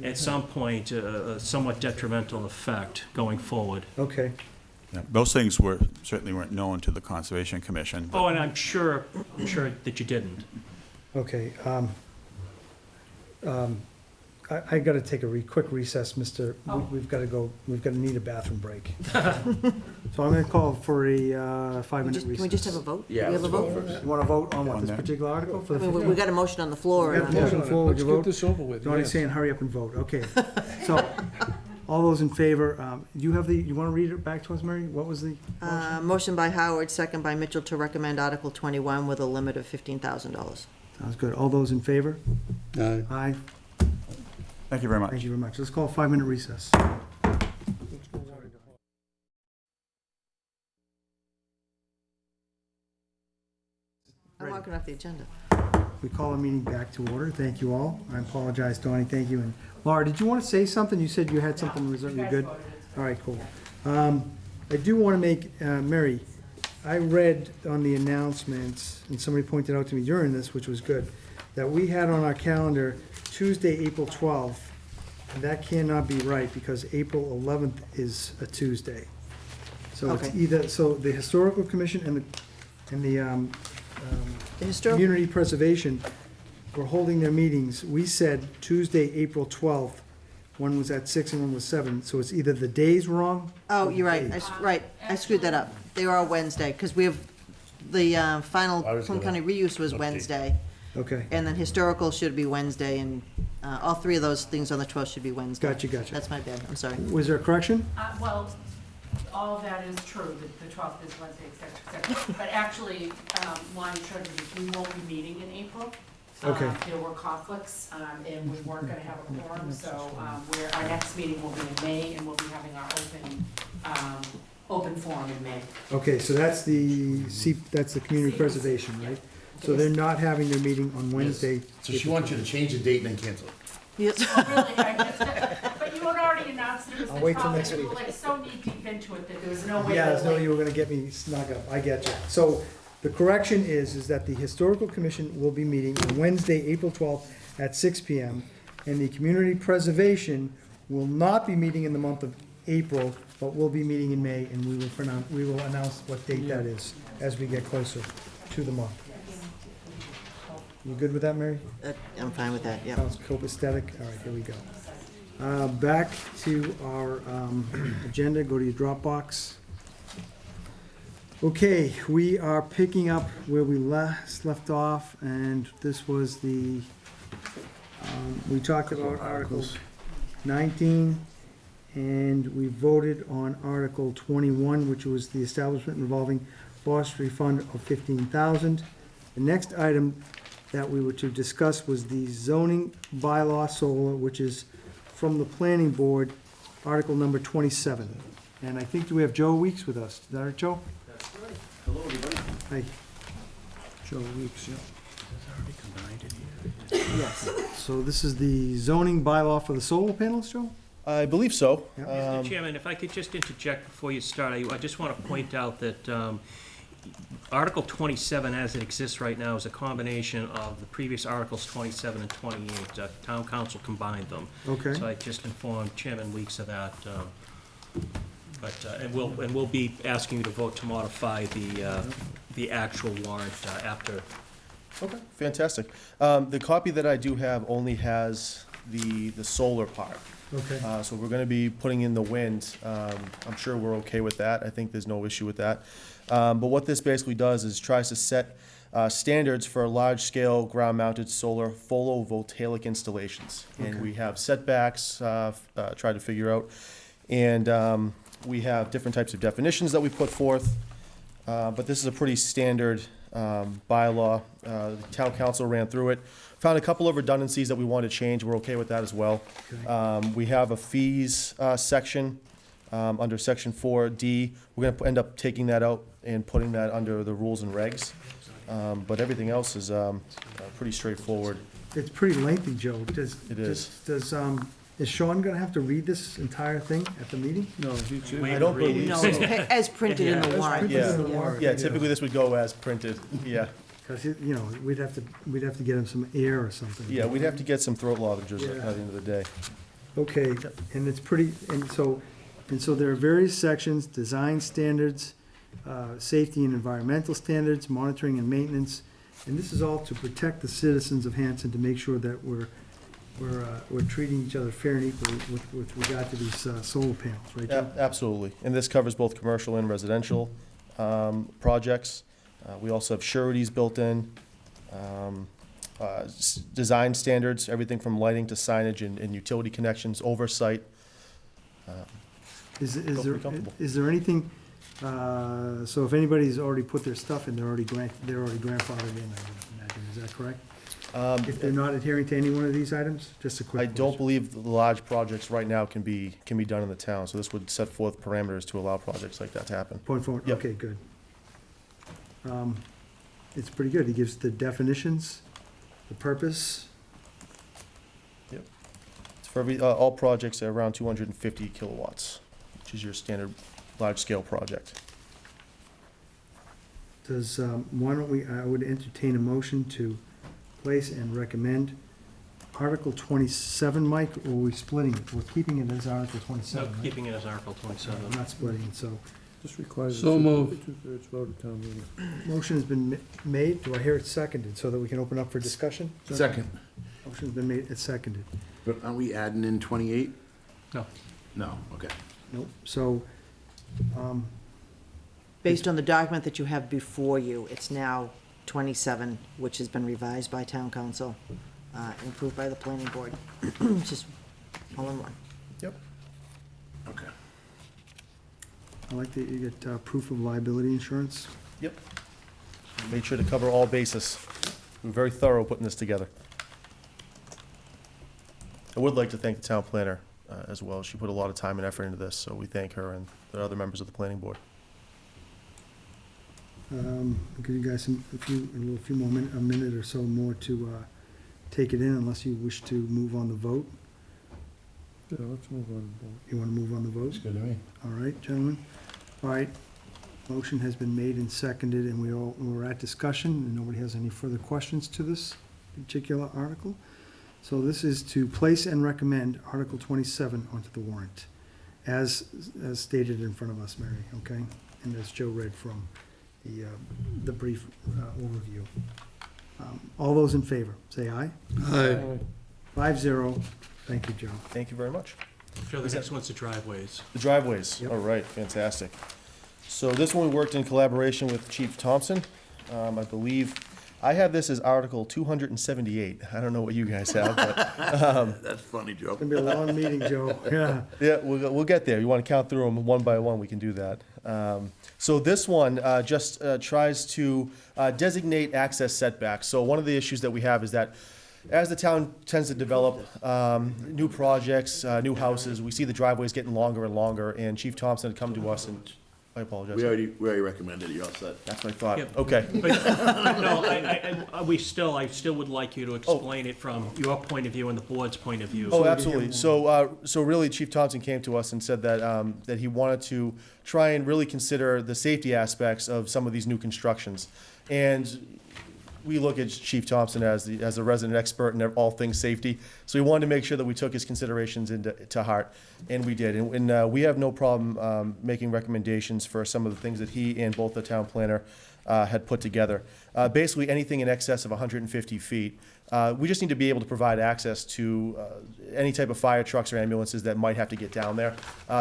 at some point, a somewhat detrimental effect going forward. Okay. Yeah, those things certainly weren't known to the Conservation Commission. Oh, and I'm sure that you didn't. Okay. I got to take a quick recess, Mr. We've got to go, need a bathroom break. So I'm going to call for a 5-minute recess. Can we just have a vote? Yeah, Do we have a let's vote? vote You want to vote on what, On this that. particular article? For I the mean, we got a motion on the floor. We got a motion on the floor, would Let's you get vote? this over with. Donnie's yes. saying hurry up and vote, okay. So, all those in favor, you want to read it back to us, Mary? What was the motion? Motion by Howard, second by Mitchell to recommend Article 21 with a limit of $15,000. Sounds good. All those in favor? Aye. Aye. Thank you very much. Thank you very much. Let's call a 5-minute recess. I'm marking off the agenda. We call the meeting back to order. Thank you all. I apologize, Donnie, thank you. And Laura, did you want to say something? You said you had something reserved. You good? All right, cool. I do want to make, Mary, I read on the announcements, and somebody pointed out to me during this, which was good, that we had on our calendar Tuesday, April 12th, and that cannot be right because April 11th is a Tuesday. So it's Okay. either, so the Historical Commission and the The historical, Community Preservation were holding their meetings. We said Tuesday, April 12th. One was at 6 and one was 7. So it's either the days wrong. oh, or the you're right, days. I screwed that up. They were all Wednesday, because we have, the final I was Plum gonna County reuse was update. Wednesday, Okay, and then historical should be Wednesday, and all three of those things on the 12th should be Wednesday. gotcha. That's my bad, I'm sorry. Was there a correction? Well, all of that is true, the 12th is Wednesday, et cetera. But actually, line treasurer, we won't be meeting in April. Okay. There were conflicts, and we weren't gonna have a quorum, so, our next meeting will be in May, and we'll be having our open forum in May. Okay, so that's that's the Community Preservation, right? So they're not having their meeting on Wednesday. So she wants you to change the date and then cancel it. Yes. Really, but you had already announced that it was I'll the wait till 12th, next and we were week. like so knee deep into it that there was no way. Yeah, to, there's no, like, you were gonna get me snuck up. I get you. So the correction is that the Historical Commission will be meeting on Wednesday, April 12th at 6 PM. And the Community Preservation will not be meeting in the month of April, but will be meeting in May, and we will announce what date that is as we get closer to the month. You good with that, Mary? I'm fine with that, yeah. Sounds copacetic. All right, here we go. Back to our agenda, go to your Dropbox. Okay, we are picking up where we last left off, and this was we talked about Article 19, and we voted on Article 21, which was the establishment revolving forestry fund of $15,000. The next item that we were to discuss was the zoning bylaw solar, which is from the planning board, Article number 27. And I think we have Joe Weeks with us. Is that right, Joe? That's right. Hello, everybody. Hi. Joe Weeks, yeah. Yes. So this is the zoning bylaw for the solar panels, Joe? I believe so. Mr. Chairman, if I could just interject before you start, I just want to point out that Article 27, as it exists right now, is a combination of the previous Articles 27 and 28. Town council combined them. Okay. So I just informed Chairman Weeks of that. And we'll be asking you to vote to modify the actual warrant after. Okay, fantastic. The copy that I do have only has the solar part. Okay. So we're gonna be putting in the wind. I'm sure we're okay with that. I think there's no issue with that. But what this basically does is tries to set standards for large-scale ground-mounted solar photovoltaic installations. And we have setbacks, tried to figure out, and we have different types of definitions that we put forth. But this is a pretty standard bylaw. The town council ran through it, found a couple of redundancies that we wanted to change. We're okay with that as well. We have a fees section under section 4D. We're going to end up taking that out and putting that under the rules and regs. But everything else is pretty straightforward. It's pretty lengthy, Joe. It is. Is Sean gonna have to read this entire thing at the meeting? No, I don't believe No, so. it's as printed in the warrant. Yeah, typically this would go as printed, yeah. Because, you know, we'd have to get him some air or something. Yeah, we'd have to get some throat lozenges at the end of the day. Okay, and it's pretty, and so there are various sections: design standards, safety and environmental standards, monitoring and maintenance. And this is all to protect the citizens of Hanson, to make sure that we're treating each other fair and equal with regard to these solar panels, right, Joe? Absolutely, and this covers both commercial and residential projects. We also have sureties built in, design standards, everything from lighting to signage and utility connections, oversight. Is pretty comfortable. there anything, so if anybody's already put their stuff in, they're already grandfathered in, I would imagine, is that correct? If they're not adhering to any one of these items? Just a quick I question. don't believe the large projects right now can be done in the town, so this would set forth parameters to allow projects like that to happen. Point forward, Yep. okay, good. It's pretty good. He gives the definitions, the purpose. It's for all projects are around 250 kilowatts, which is your standard large-scale project. Does, why don't we, I would entertain a motion to place and recommend Article 27, Mike, or are we splitting it? We're keeping it as Article 27, right? Keeping it as Article 27. We're not splitting it, so. This requires a So moved. two-thirds vote at town meeting. Motion has been made. Do I hear it seconded so that we can open up for discussion? Second. Motion's been made, it's seconded. But are we adding in 28? No. No, okay. Nope. So, Based on the document that you have before you, it's now 27, which has been revised by town council, and approved by the planning board. Just all in one. Okay. I like that you get proof of liability insurance. Yep. Made sure to cover all bases. We're very thorough putting this together. I would like to thank the town planner as well. She put a lot of time and effort into this, so we thank her and the other members of the planning board. I'll give you guys a minute or so more to take it in, unless you wish to move on the vote. Yeah, let's move on. You want to move on the vote? Good to me. All right, gentlemen. All right. Motion has been made and seconded, and we're at discussion, and nobody has any further questions to this particular article. So this is to place and recommend Article 27 onto the warrant, as stated in front of us, Mary, okay? And as Joe read from the brief overview. All those in favor, say aye. Aye. 5-0. Thank you, Joe. Thank you very much. Joe, the next one's the driveways. The driveways, Yep. all right, fantastic. So this one we worked in collaboration with Chief Thompson. I believe, I have this as Article 278. I don't know what you guys have, but, That's funny, Joe. It's gonna be a long meeting, Joe. Yeah. yeah, we'll get there. You want to count through them one by one, we can do that. So this one just tries to designate access setbacks. So one of the issues that we have is that as the town tends to develop new projects, new houses, we see the driveways getting longer and longer, and Chief Thompson had come to us and, I apologize. We already recommended it, you all said. That's what I thought. Yep. Okay. But, no, I still would like you to explain it from your point of view and the board's point of view. Oh, absolutely. So really, Chief Thompson came to us and said that, that he wanted to try and really consider the safety aspects of some of these new constructions. And we look at Chief Thompson as a resident expert in all things safety. So we wanted to make sure that we took his considerations to heart, and we did. And we have no problem making recommendations for some of the things that he and both the town planner had put together. Basically, anything in excess of 150 feet. We just need to be able to provide access to any type of fire trucks or ambulances that might have to get down there.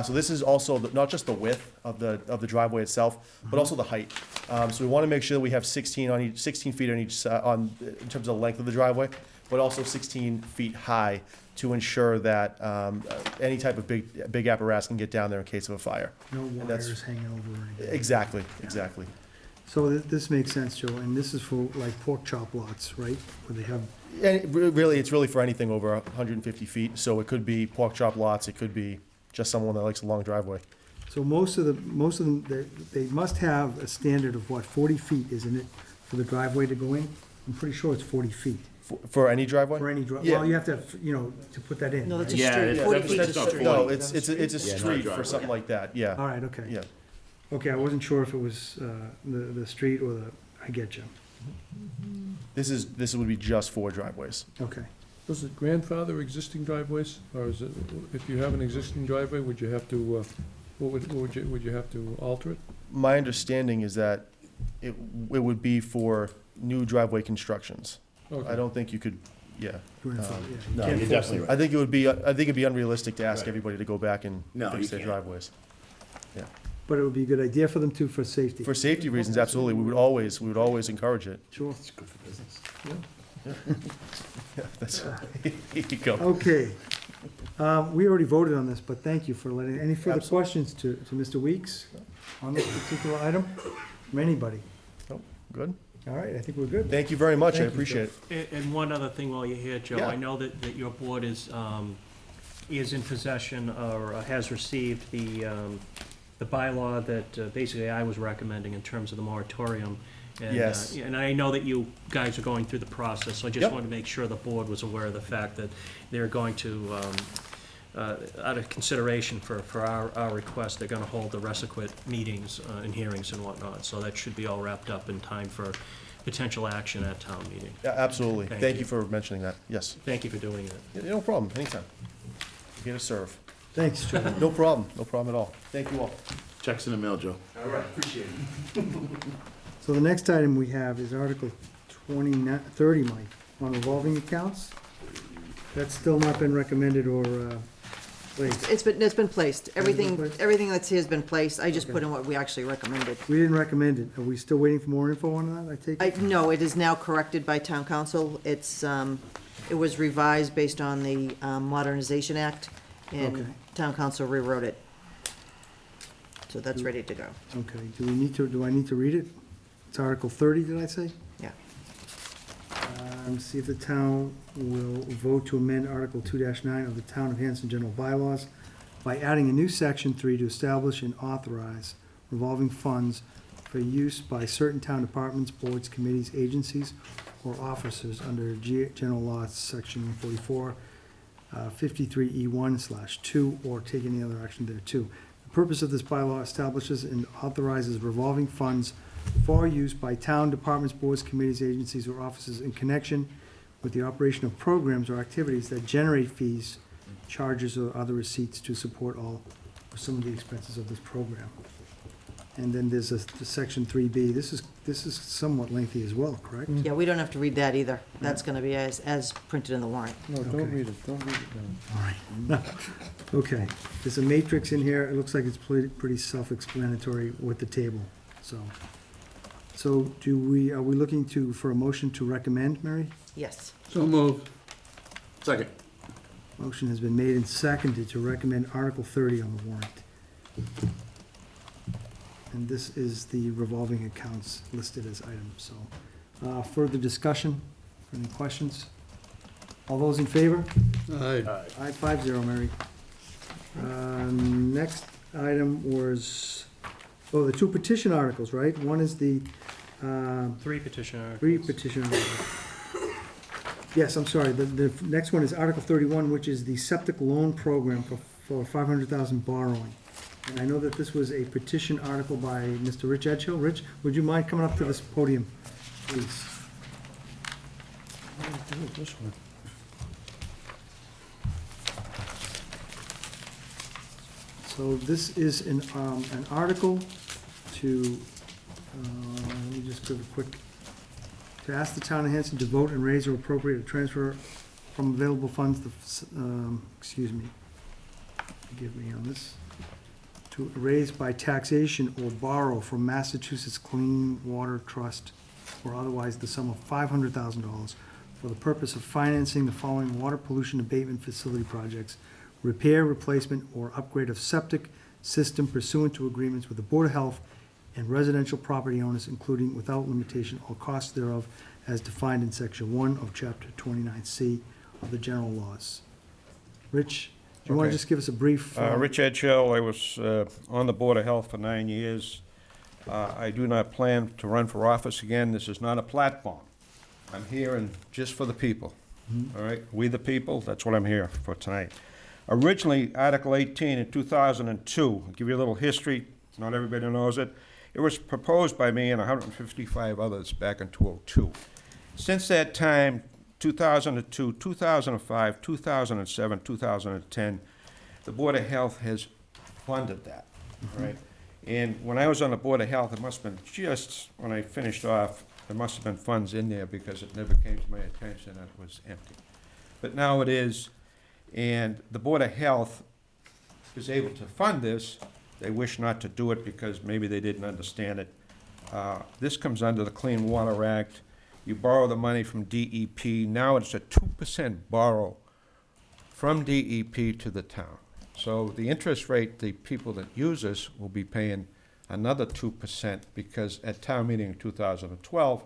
So this is also not just the width of the driveway itself, but also the height. So we want to make sure that we have 16 feet on each in terms of the length of the driveway, but also 16 feet high to ensure that any type of big apparatus can get down there in case of a fire. No And that's- wires hanging over or anything. Exactly. So this makes sense, Joe, and this is for like pork chop lots, right? Where they have, And it's really for anything over 150 feet. So it could be pork chop lots. It could be just someone that likes a long driveway. so most of them, they must have a standard of what, 40 feet, isn't it, for the driveway to go in? I'm pretty sure it's 40 feet For any driveway? for any driveway. Yeah. Well, you have to, to put that in. No, right? that's a street, Yeah, 40 that's- feet that's is a not street. 40. No, it's a Yeah, not a street for driveway. something like that. Yeah. All right, okay. Yeah. Okay, I wasn't sure if it was the street or I get you. This would be just for driveways. Okay. Does it grandfather existing driveways, or is it, if you have an existing driveway, would you have to, would you have to alter it? My understanding is that it would be for new driveway constructions. Okay. I don't think you could, yeah. Grandfather, yeah. You No, can't you're force definitely it. right. I think it'd be unrealistic to ask Right. everybody to go back and No, fix you their can't. driveways. But it would be a good idea for them to, for safety. For safety reasons, absolutely. We would always encourage it. Sure. It's good for business. Yeah, that's, here you go. Okay. We already voted on this, but thank you for letting, any further questions to Mr. Weeks on this particular item from anybody? Good. All right, I think we're good. Thank you very much. I Thank you, appreciate it. And one other thing while you're here, Joe, Yeah. I know that your board is in possession or has received the bylaw that basically I was recommending in terms of the moratorium. And, Yes. And I know that you guys are going through the process, so I just Yep. wanted to make sure the board was aware of the fact that they're going to, out of consideration for our request, they're gonna hold the reciprocate meetings and hearings and whatnot. So that should be all wrapped up in time for potential action at town meeting. Yeah, absolutely. Thank Thank you. you for mentioning that. Yes. Thank you for doing it. Yeah, no problem. Anytime. Here to serve. Thanks, Joe. No problem. No problem at all. Thank you all. Checks in the mail, Joe. All right. Appreciate it. So the next item we have is Article 30, Mike, on revolving accounts. That's still not been recommended or placed. It's been placed. been placed? Everything that's here has been placed. I just Okay. put in what we actually recommended. We didn't recommend it. Are we still waiting for more info on that, I take it? No, it is now corrected by town council. It was revised based on the Modernization Act, Okay. and town council rewrote it. So that's ready to go. Okay, do I need to read it? It's Article 30, did I say? Yeah. See if the town will vote to amend Article 2-9 of the Town of Hanson General Bylaws by adding a new Section 3 to establish and authorize revolving funds for use by certain town departments, boards, committees, agencies, or officers under General Law, Section 44, 53E1/2, or take any other action thereto. The purpose of this bylaw establishes and authorizes revolving funds for use by town departments, boards, committees, agencies, or offices in connection with the operation of programs or activities that generate fees, charges, or other receipts to support all or some of the expenses of this program. And then there's the Section 3B. This is somewhat lengthy as well, correct? Yeah, we don't have to read that either. That's gonna be as printed in the warrant. No, Okay. don't read it, don't read it now. All right. Okay, there's a matrix in here. It looks like it's pretty self-explanatory with the table, so. So are we looking for a motion to recommend, Mary? Yes. So moved. Second. Motion has been made and seconded to recommend Article 30 on the warrant. And this is the revolving accounts listed as items, so. Further discussion? Any questions? All those in favor? Aye. Aye, 5-0, Mary. Next item was, the two petition articles, right? One is the, 3 petition articles. 3 petition articles. Yes, I'm sorry, the next one is Article 31, which is the septic loan program for 500,000 borrowing. And I know that this was a petition article by Mr. Rich Edgehill. Rich, would you mind coming up to this podium, please? This one. So this is an article to Let me just give a quick, to ask the town of Hanson to vote and raise or appropriate a transfer from available funds, excuse me, forgive me on this, to raise by taxation or borrow from Massachusetts Clean Water Trust or otherwise the sum of $500,000 for the purpose of financing the following water pollution abatement facility projects: repair, replacement, or upgrade of septic system pursuant to agreements with the Board of Health and residential property owners, including without limitation all costs thereof as defined in section 1 of chapter 29C of the general laws. Rich, do you want to Okay. just give us a brief? Rich Edgell, I was on the Board of Health for 9 years. I do not plan to run for office again. This is not a platform. I'm here and just for the people, all right? We the people, that's what I'm here for tonight. Originally, Article 18 in 2002, I'll give you a little history, not everybody knows it. It was proposed by me and 155 others back in 2002. Since that time, 2002, 2005, 2007, 2010, the Board of Health has funded that, all right? And when I was on the Board of Health, it must have been just, when I finished off, there must have been funds in there because it never came to my attention that it was empty. But now it is, and the Board of Health is able to fund this. They wish not to do it because maybe they didn't understand it. This comes under the Clean Water Act. You borrow the money from DEP. Now it's a 2% borrow from DEP to the town. So the interest rate, the people that use this will be paying another 2% because at town meeting in 2012,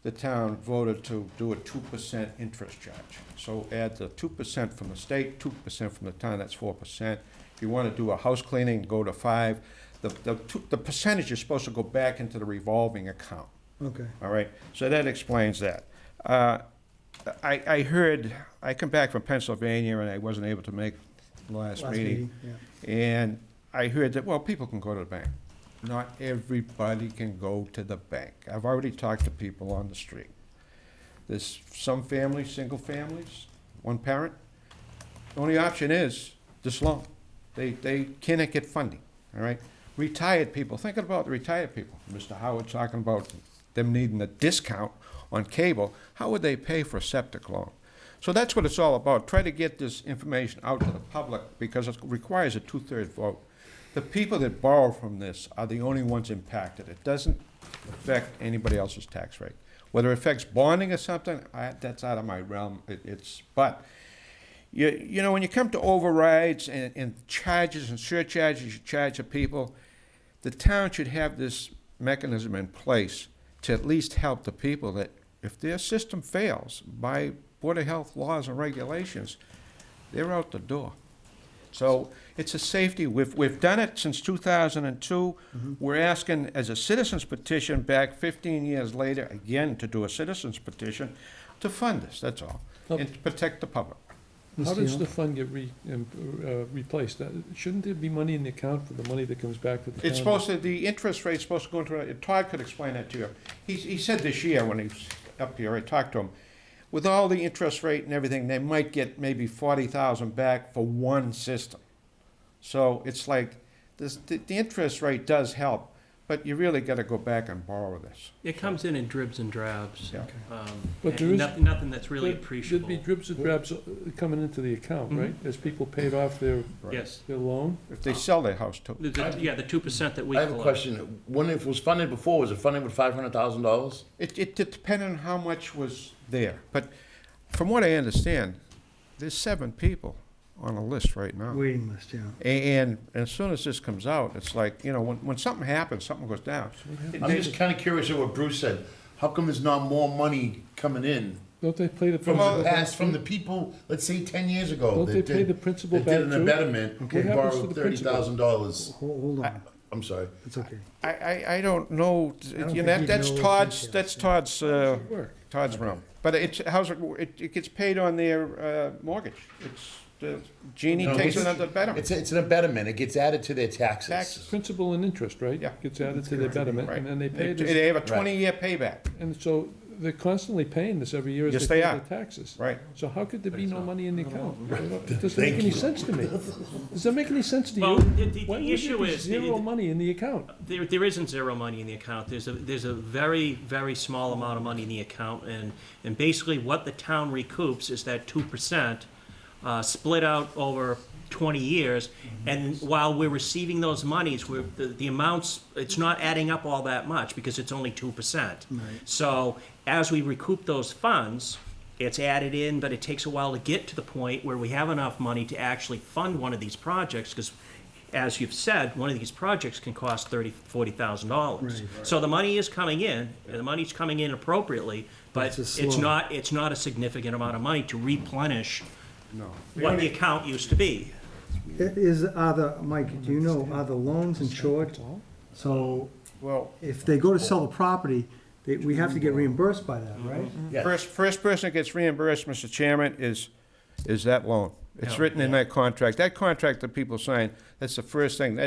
the town voted to do a 2% interest charge. So add the 2% from the state, 2% from the town, that's 4%. If you want to do a house cleaning, go to 5%. The percentage is supposed to go back into the revolving account. Okay. All right, so that explains that. I heard, I come back from Pennsylvania and I wasn't able to make the last meeting. Yeah. And I heard that, well, people can go to the bank. Not everybody can go to the bank. I've already talked to people on the street. There's some families, single families, one parent. The only option is this loan. They cannot get funding, all right? Retired people, thinking about the retired people. Mr. Howard talking about them needing a discount on cable. How would they pay for a septic loan? So that's what it's all about. Try to get this information out to the public because it requires a 2/3 vote. The people that borrow from this are the only ones impacted. It doesn't affect anybody else's tax rate. Whether it affects bonding or something, that's out of my realm. But you know, when you come to overrides and charges and surcharges you charge the people, the town should have this mechanism in place to at least help the people that if their system fails by Board of Health laws and regulations, they're out the door. So it's a safety. We've done it since 2002. We're asking as a citizen's petition back 15 years later, again, to do a citizen's petition to fund this, that's all, and to protect the public. How does the fund get replaced? Shouldn't there be money in the account for the money that comes back to the town? It's supposed to, the interest rate's supposed to go into, Todd could explain that to you. He said this year when he was up here, I talked to him, with all the interest rate and everything, they might get maybe 40,000 back for one system. So it's like, the interest rate does help, but you really gotta go back and borrow this. It comes in dribs and drabs. Yeah. But And there is- nothing that's really There'd appreciable. be dribs and drabs coming into the account, right? As people paid off their Yes. loan? If they sell their house too. Yeah, the 2% that we I have a collect. question. When it was funded before, was it funded with $500,000? It depended on how much was there, but from what I understand, there's 7 people on a list right now. Waiting list, yeah. And as soon as this comes out, it's like, you know, when something happens, something goes down. I'm just kind of curious of what Bruce said. How come there's not more money coming in Don't they pay the from principal? the past, from the people, let's say 10 years ago? Don't they that pay did- the principal that back did an too? abetment, What who happens to borrowed the principal? $30,000. Hold on, I'm sorry. it's okay. I don't know, don't you know, think that's he'd know Todd's, details, that's yeah. Todd's realm. But it gets paid on their mortgage. Jeannie No, takes it's- it under the betterment. It's an abetment. It gets added to their taxes. Taxes. Principal and interest, right? Yeah. Gets added to their betterment, Right. and then they pay They this. have a 20-year payback. And so they're constantly paying this every year as Yes, they they pay are. their taxes. Right. So how could there be no money in the account? It doesn't make any sense to me. Does that make any sense to you? Well, the Why would issue there be is, zero money in the account? there isn't zero money in the account. There's a very, very small amount of money in the account, and basically what the town recoups is that 2%, split out over 20 years, and while we're receiving those monies, the amounts, it's not adding up all that much, because it's only 2%. So, as we recoup those funds, it's added in, but it takes a while to get to the point where we have enough money to actually fund one of these projects, because as you've said, one of these projects can cost $40,000. So the money is coming in, and the money's coming in appropriately, but it's not a significant amount of money to replenish what the account used to be. Mike, do you know, are the loans insured? So Well, if they go to sell the property, we have to get reimbursed by that, right? Yes. first person that gets reimbursed, Mr. Chairman, is that loan. It's written in that contract. That contract that people sign, that's the first thing.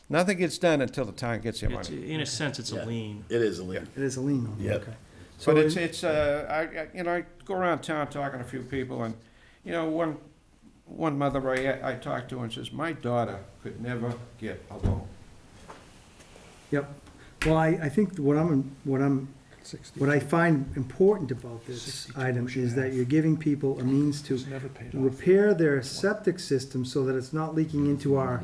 Nothing gets done until the town gets their money. In a sense, it's a lien. It is a lien. It is a lien on it, Yep. okay. So But I go around town talking to a few people, and, one mother I talked to and says, my daughter could never get a loan. Yep. Well, I think what I find important about this item is that you're giving people a means to repair their septic system so that it's not leaking into our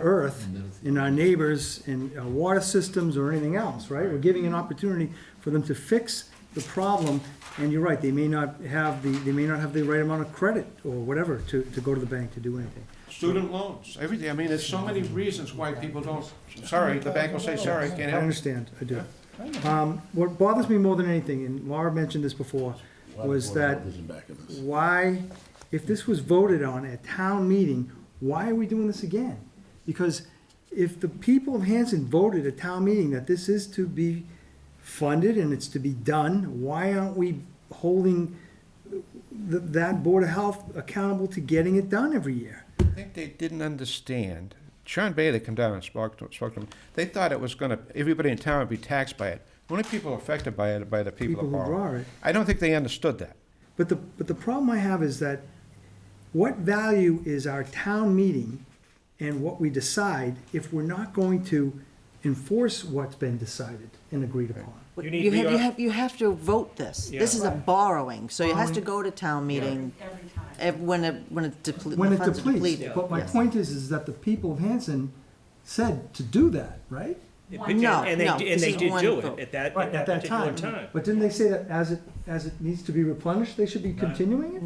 earth, in our neighbors, in our water systems or anything else, right? We're giving an opportunity for them to fix the problem, and you're right, they may not have the right amount of credit or whatever to go to the bank to do anything. Student loans, everything. I mean, there's so many reasons why people don't, sorry, the bank will say, sorry, can't I help. understand, I do. What bothers me more than anything, and Laura mentioned this before, was that why, if this was voted on at town meeting, why are we doing this again? Because if the people of Hanson voted at town meeting that this is to be funded and it's to be done, why aren't we holding that Board of Health accountable to getting it done every year? I think they didn't understand. Sean Bailey came down and spoke to them. They thought it was everybody in town would be taxed by it. The only people affected by it are by the people People that who borrow. borrow it. I don't think they understood that. But the problem I have is that what value is our town meeting and what we decide if we're not going to enforce what's been decided and agreed upon? You have to vote this. This is a borrowing, so it has to go to town meeting when the funds are depleted. But my point is that the people of Hanson said to do that, right? No, And they this is did one do vote. it at Right, that particular time. But didn't they say that as it needs to be replenished, they should be continuing it?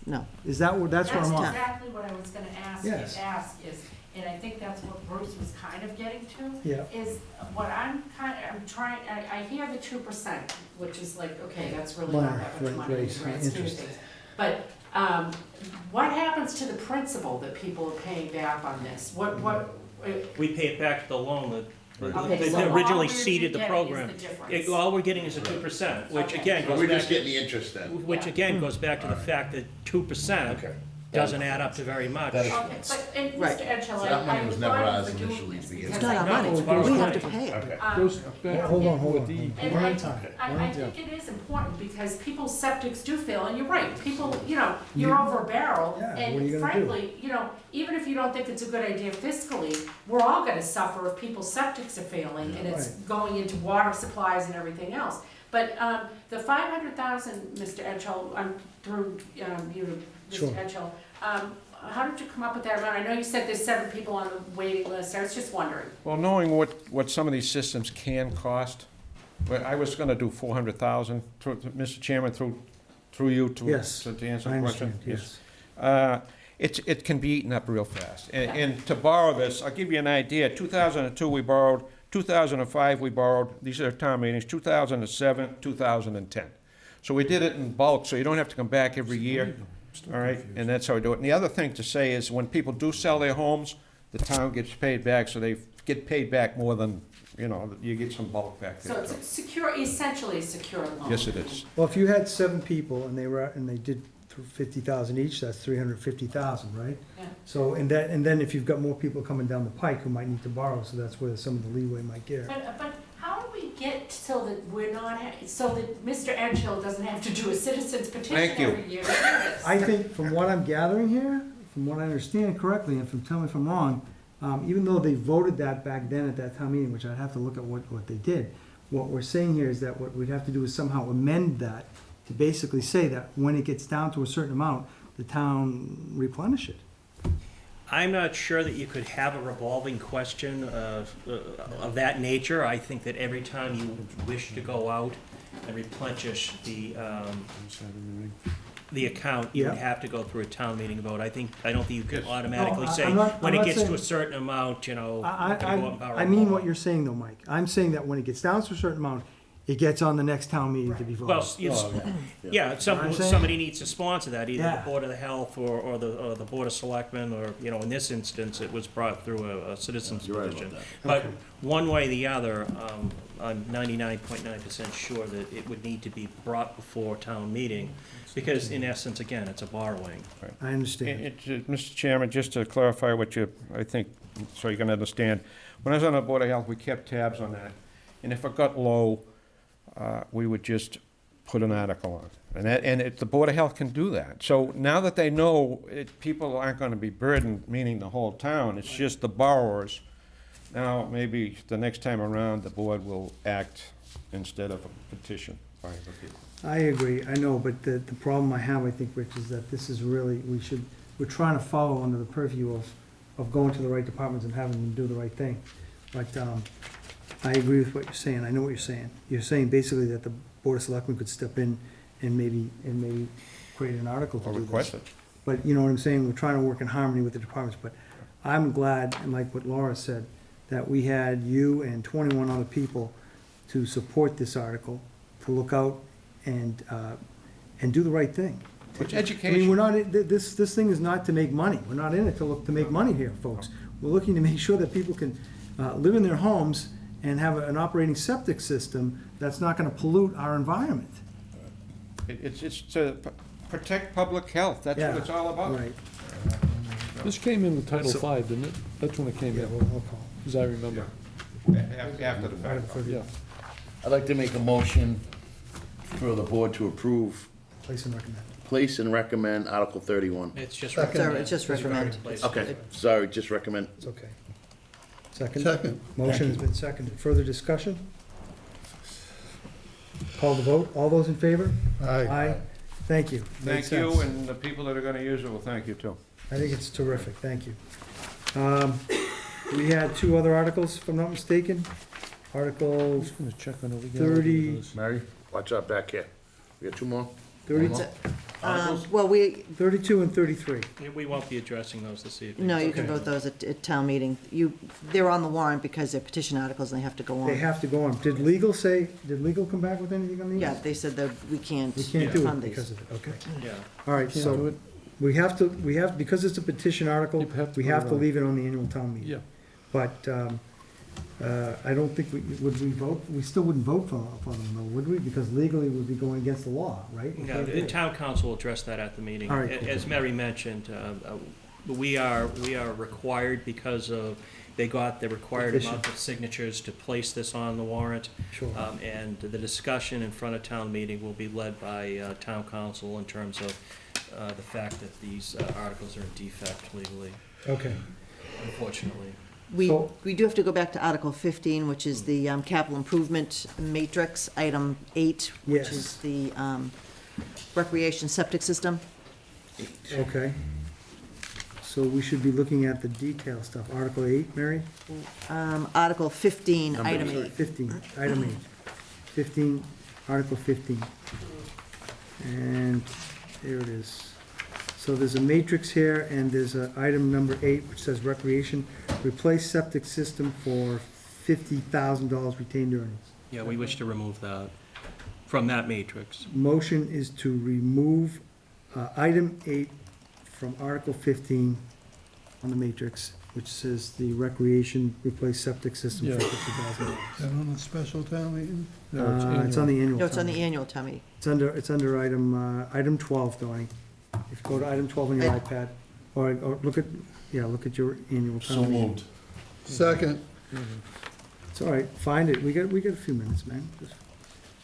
No. Is that what, that's what I'm on? That's exactly what I was gonna Yes. ask is, and I think that's what Bruce was kind of getting to. Yeah. Is what I'm trying, I hear the 2%, which is like, okay, that's really not that much money in the grand scheme of things. But, what happens to the principal that people are paying back on this? We pay it back to the loan that Okay, so they all originally we're seeded the getting program. is the difference. All we're getting is a 2%, which Okay. again goes We're back just to, getting the interest then. which again goes back to the fact that 2% doesn't add up to very much. That is- Okay, but, and Right. Mr. Edgell, So that money was never I ours applaud you for initially doing to this begin because It's not our I money. know it's borrowed We have money. to pay it. Okay. Goes back Hold on, with hold on. the- And One I, at a time. I think it is important because people's septics do fail, and you're right, people, you're over a barrel. Yeah, what are you And gonna frankly, even if you don't think it's a good idea fiscally, we're all gonna suffer if people's septics are failing and it's going into water supplies and everything else. But, the 500,000, Mr. Edgell, through, you, Sure. Mr. Edgell, how did you come up with that amount? I know you said there's 7 people on the waiting list, I was just wondering. Well, knowing what some of these systems can cost, well, I was gonna do 400,000, Mr. Chairman, through you to Yes, answer the I question. understand, yes. It can be eaten up real fast. And to borrow this, I'll give you an idea. 2002, we borrowed. 2005, we borrowed. These are town meetings. 2007, 2010. So we did it in bulk, so you don't have to come back every year. All right, and that's how we do it. And the other thing to say is when people do sell their homes, the town gets paid back, so they get paid back more than, you get some bulk back So there. it's essentially a secure loan. Yes, it is. Well, if you had 7 people and they did 50,000 each, that's 350,000, right? Yeah. So, and then if you've got more people coming down the pike who might need to borrow, so that's where some of the leeway might get. But how do we get so that we're not, so that Mr. Edgehill doesn't have to do a citizen's petition Thank you. every year to do this? I think from what I'm gathering here, from what I understand correctly, and from, tell me if I'm wrong, even though they voted that back then at that town meeting, which I'd have to look at what they did, what we're saying here is that what we'd have to do is somehow amend that to basically say that when it gets down to a certain amount, the town replenish it. I'm not sure that you could have a revolving question of that nature. I think that every time you wish to go out and replenish the account, you would Yeah. have to go through a town meeting vote. I don't think you could automatically No, say, I'm not when it gets to saying- a certain amount, you know, you can go out and borrow I mean more. what you're saying though, Mike. I'm saying that when it gets down to a certain amount, it gets on the next town meeting to be voted. Well, yeah, what I'm saying? somebody needs to sponsor that, either Yeah. the Board of the Health or the Board of Selectmen, or, you know, in this instance, it was brought through a citizen's You're right about petition. that. But one way or the other, I'm 99.9% sure that it would need to be brought before town meeting, because in essence, again, it's a borrowing. I understand. Mr. Chairman, just to clarify what I think, so you can understand, when I was on the Board of Health, we kept tabs on that, and if it got low, we would just put an article on. And the Board of Health can do that. So now that they know people aren't going to be burdened, meaning the whole town, it's just the borrowers, now maybe the next time around, the board will act instead of a petition by the people. I agree, I know, but the problem I have, I think, Rich, is that this is really, we're trying to follow under the purview of going to the right departments and having them do the right thing. But, I agree with what you're saying, I know what you're saying. You're saying basically that the Board of Selectmen could step in and maybe create an article to Or do request this. it. But you know what I'm saying, we're trying to work in harmony with the departments, but I'm glad, and like what Laura said, that we had you and 21 other people to support this article, to look out and do the right thing. Which I mean, education, we're not, this thing is not to make money, we're not in it to make money here, folks. We're looking to make sure that people can live in their homes and have an operating septic system that's not gonna pollute our environment. it's to protect public health, that's what Yeah, it's all about. Right. This came in with Title So- V, didn't it? That's when it came Yeah, in, we'll call. as I remember. After the fact. Yeah. I'd like to make a motion for the board to approve, Place and recommend. place and recommend Article 31. It's just. Sorry, it's just recommend. Okay, sorry, just recommend. It's okay. Second? Second. Motion has been seconded. Further discussion? Call the vote. All those in favor? Aye. Thank you. Makes Thank you, sense. and the people that are gonna use it will thank you too. I think it's terrific. Thank you. We had two other articles, if I'm not mistaken. Article Just gonna check on it. We got 30. those. Mary, watch out back here. We got two more? 30 Well, we, 32 and 33. We won't be addressing those this evening. no, you can Okay. vote those at town meeting. They're on the warrant because they're petition articles and they have to go on. They have to go on. Did legal come back with anything on these? Yeah, they said that we can't We can't do it fund these. because of it. Okay. Yeah. All right, Can't do so it? we have, because it's a petition article, You have to we put have it to on. leave it on the annual town meeting. Yeah. But I don't think, would we vote? We still wouldn't vote for them, though, would we? Because legally we'd be going against the law, right? We No, can't do the it. town council will address that at the meeting. All right, cool. As Mary mentioned, we are required, because of, they got the required Petition. amount of signatures to place this on the warrant. Sure. And the discussion in front of town meeting will be led by town council in terms of the fact that these articles are in defect legally, Okay. unfortunately. So- We do have to go back to Article 15, which is the capital improvement matrix, item 8, which Yes. is the recreation septic system. Okay. So we should be looking at the detail stuff. Article 8, Mary? Article 15, item 8. 15, item 8. 15, Article 15. And there it is. So there's a matrix here, and there's a item number 8, which says recreation, replace septic system for $50,000 retained earnings. Yeah, we wish to remove that from that matrix. Motion is to remove item 8 from Article 15 on the matrix, which says the recreation replace septic system for Yeah. $50,000. Is that on a special town meeting? No, It's on the annual. No, it's on town the meeting. annual town meeting. It's under item 12, Donnie. If you go to item 12 on your iPad, or look at your annual town So meeting. moved. Second. It's all right, find it, we got a few minutes, man.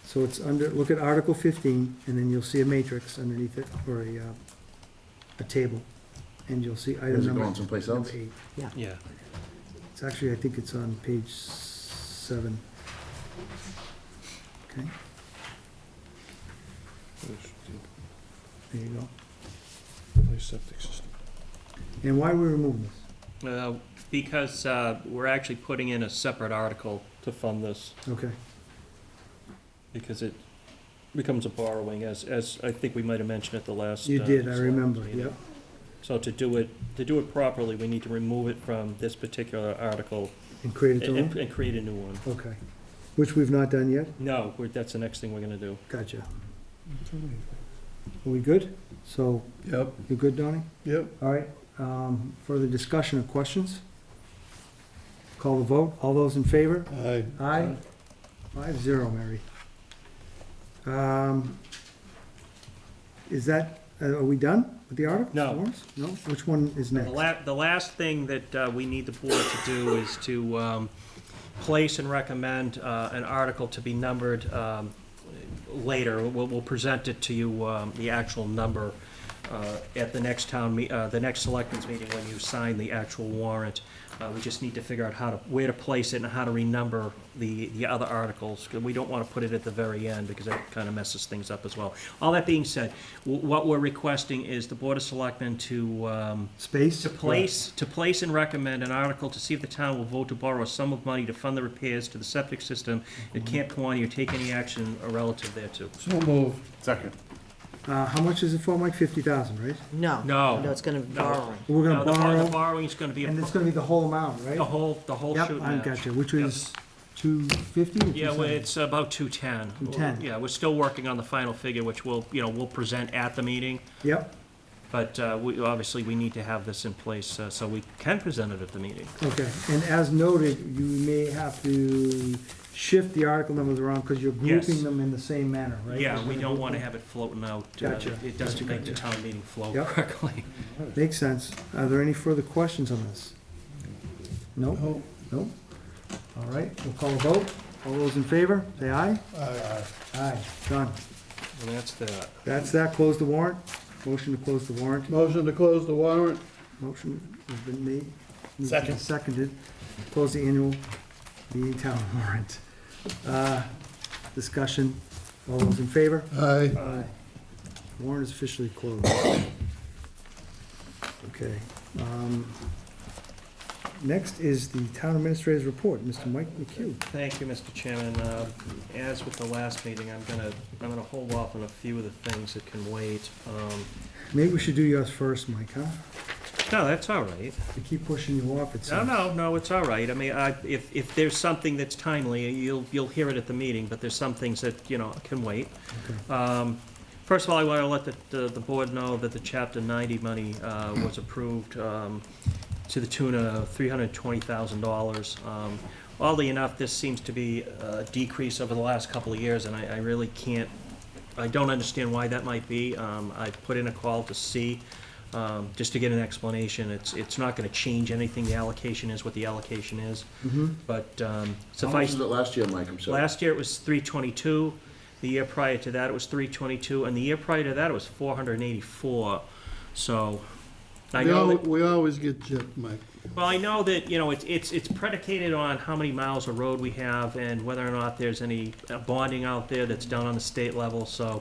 So it's under, look at Article 15, and then you'll see a matrix underneath it, or a table, and you'll see item Is it number. going someplace else? number 8. Yeah. It's actually, I think it's on page 7. Okay, there you go. Septic system. And why are we removing this? Because we're actually putting in a separate article to fund this, Okay, because it becomes a borrowing, as I think we might have mentioned at the last. you did, I select remember, meeting. yep. So to do it properly, we need to remove it from this particular article And create its own? and create a new one. Okay. Which we've not done yet? No, that's the next thing we're gonna do. Gotcha. Are we good? So, Yep, you good, Donnie? yep. All right, further discussion or questions? Call the vote. All those in favor? Aye. Aye. 5-0, Mary. Is that, are we done with the articles? No. Warrants? No? Which one is next? The last thing that we need the board to do is to place and recommend an article to be numbered later. We'll present it to you, the actual number, at the next the next selectmen's meeting when you sign the actual warrant. We just need to figure out where to place it and how to renumber the other articles, 'cause we don't want to put it at the very end, because that kind of messes things up as well. All that being said, what we're requesting is the Board of Selectmen to Space? to place and recommend an article to see if the town will vote to borrow a sum of money to fund the repairs to the septic system at Camp Kewaunee or take any action relative thereto. So move. Second. How much is it for, Mike? 50,000, right? No. No. No, it's gonna be No. borrowing. We're No, gonna the borrow, borrowing's gonna be and it's gonna be the whole amount, right? the whole Yep, shoot I match. got you, which is 250 or Yeah, well, 270? it's about 210. 210. Yeah, we're still working on the final figure, which we'll present at the meeting, Yep, but obviously, we need to have this in place so we can present it at the meeting. okay. And as noted, you may have to shift the article numbers around, because you're Yes. grouping them in the same manner, right? Yeah, You're we gonna don't group want to them? have it floating out. Gotcha. It doesn't make the Gotcha. town meeting flow Yep. correctly. Makes sense. Are there any further questions on this? No? No. No? All right, we'll call a vote. All those in favor, say aye. Aye. Aye, done. And that's that. That's that, close the warrant. Motion to close the warrant. Motion to close the warrant. Motion has been made. Second. Seconded. Close the annual meeting town warrant. Discussion. All those in favor? Aye. Aye. Warrant is officially closed. Okay. Next is the town administrator's report, Mr. Mike McHugh. Thank you, Mr. Chairman. As with the last meeting, I'm gonna hold off on a few of the things that can wait. Maybe we should do yours first, Mike, huh? No, that's all right. We keep pushing you off, it No, seems. no, it's all right. I mean, if there's something that's timely, you'll hear it at the meeting, but there's some things that, can wait. Okay. First of all, I want to let the board know that the Chapter 90 money was approved to the tune of $320,000. Oddly enough, this seems to be a decrease over the last couple of years, and I really I don't understand why that might be. I put in a call to see, just to get an explanation. It's not going to change anything. The allocation is what the allocation is. Mm-hmm. But How much suffice, was it last year, Mike? I'm sorry. last year it was 322. The year prior to that, it was 322, and the year prior to that, it was 484. So, I know that, We always get gypped, Mike. well, I know that, it's predicated on how many miles of road we have and whether or not there's any bonding out there that's done on the state level, so.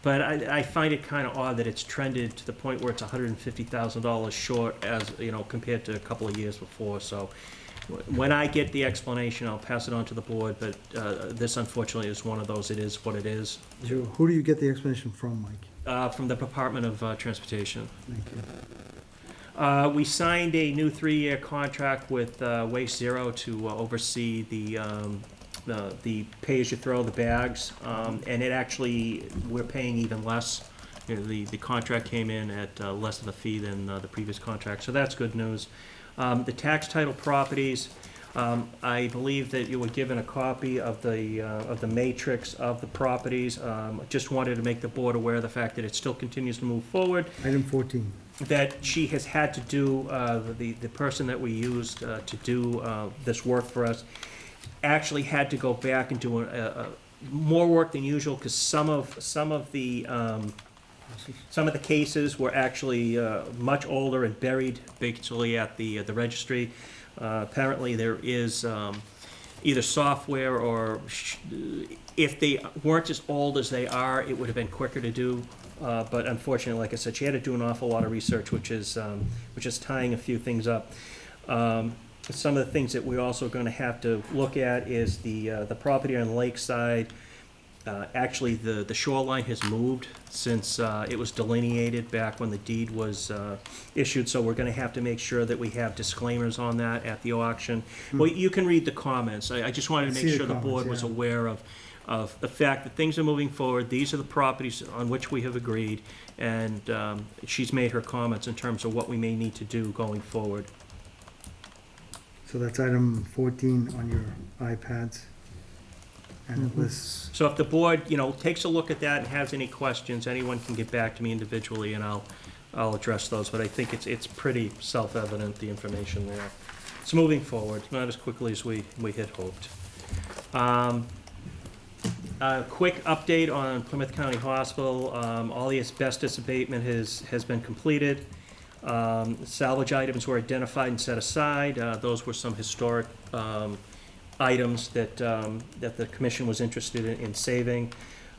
But I find it kind of odd that it's trended to the point where it's $150,000 short as, compared to a couple of years before, so. When I get the explanation, I'll pass it on to the board, but this unfortunately is one of those, it is what it is. Who do you get the explanation from, Mike? From the Department of Transportation. Thank you. We signed a new 3-year contract with Waste Zero to oversee the pay-as-you-throw, the bags, and it actually, we're paying even less. The contract came in at less of a fee than the previous contract, so that's good news. The tax title properties, I believe that you were given a copy of the matrix of the properties. Just wanted to make the board aware of the fact that it still continues to move forward. Item 14. That she has had to do, the person that we used to do this work for us, actually had to go back and do more work than usual, because some of the cases were actually much older and buried basically at the registry. Apparently there is either software or if they weren't as old as they are, it would have been quicker to do. But unfortunately, like I said, she had to do an awful lot of research, which is tying a few things up. Some of the things that we're also going to have to look at is the property on the lakeside. Actually, the shoreline has moved since it was delineated back when the deed was issued, so we're going to have to make sure that we have disclaimers on that at the auction. Well, you can read the comments. I just wanted to make sure the board was aware of the fact that things are moving forward. These are the properties on which we have agreed, and she's made her comments in terms of what we may need to do going forward. So that's item 14 on your iPads. And it lists, So if the board, takes a look at that and has any questions, anyone can get back to me individually, and I'll address those. But I think it's pretty self-evident, the information there. It's moving forward, not as quickly as we had hoped. A quick update on Plymouth County Hospital. All the asbestos abatement has been completed. Salvage items were identified and set aside. Those were some historic items that the commission was interested in saving.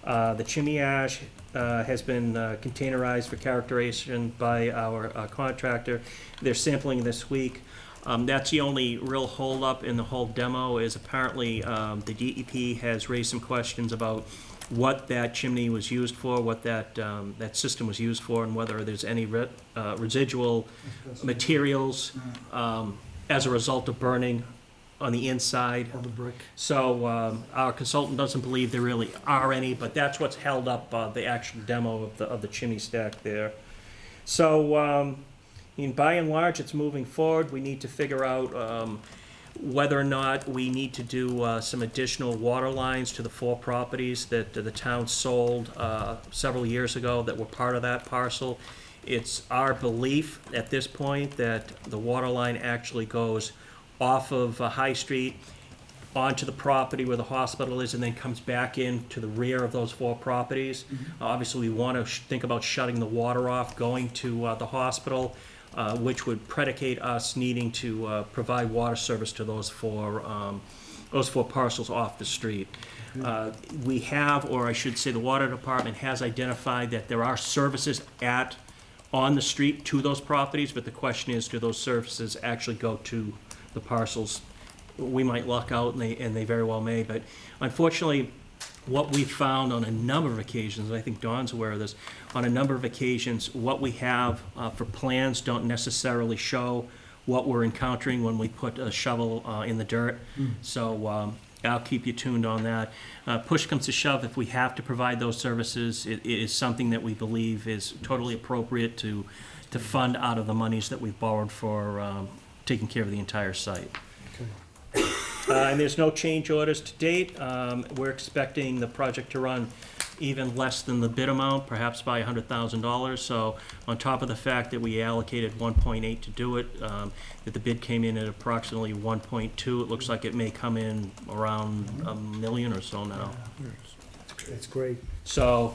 The chimney ash has been containerized for characterization by our contractor. They're sampling this week. That's the only real holdup in the whole demo, is apparently the DEP has raised some questions about what that chimney was used for, what that system was used for, and whether there's any residual materials as a result of burning on the inside of the brick. So our consultant doesn't believe there really are any, but that's what's held up the actual demo of the chimney stack there. So by and large, it's moving forward. We need to figure out whether or not we need to do some additional water lines to the 4 properties that the town sold several years ago that were part of that parcel. It's our belief at this point that the water line actually goes off of High Street onto the property where the hospital is, and then comes back in to the rear of those 4 properties. Obviously, we want to think about shutting the water off going to the hospital, which would predicate us needing to provide water service to those four parcels off the street. We have, or I should say the water department has identified that there are services on the street to those properties, but the question is, do those services actually go to the parcels? We might luck out, and they very well may, but unfortunately, what we've found on a number of occasions, and I think Dawn's aware of this, on a number of occasions, what we have for plans don't necessarily show what we're encountering when we put a shovel in the dirt. So I'll keep you tuned on that. Push comes to shove, if we have to provide those services, it is something that we believe is totally appropriate to fund out of the monies that we've borrowed for taking care of the entire site. And there's no change orders to date. We're expecting the project to run even less than the bid amount, perhaps by $100,000. So on top of the fact that we allocated 1.8 to do it, that the bid came in at approximately 1.2, it looks like it may come in around $1 million or so now. It's great. So,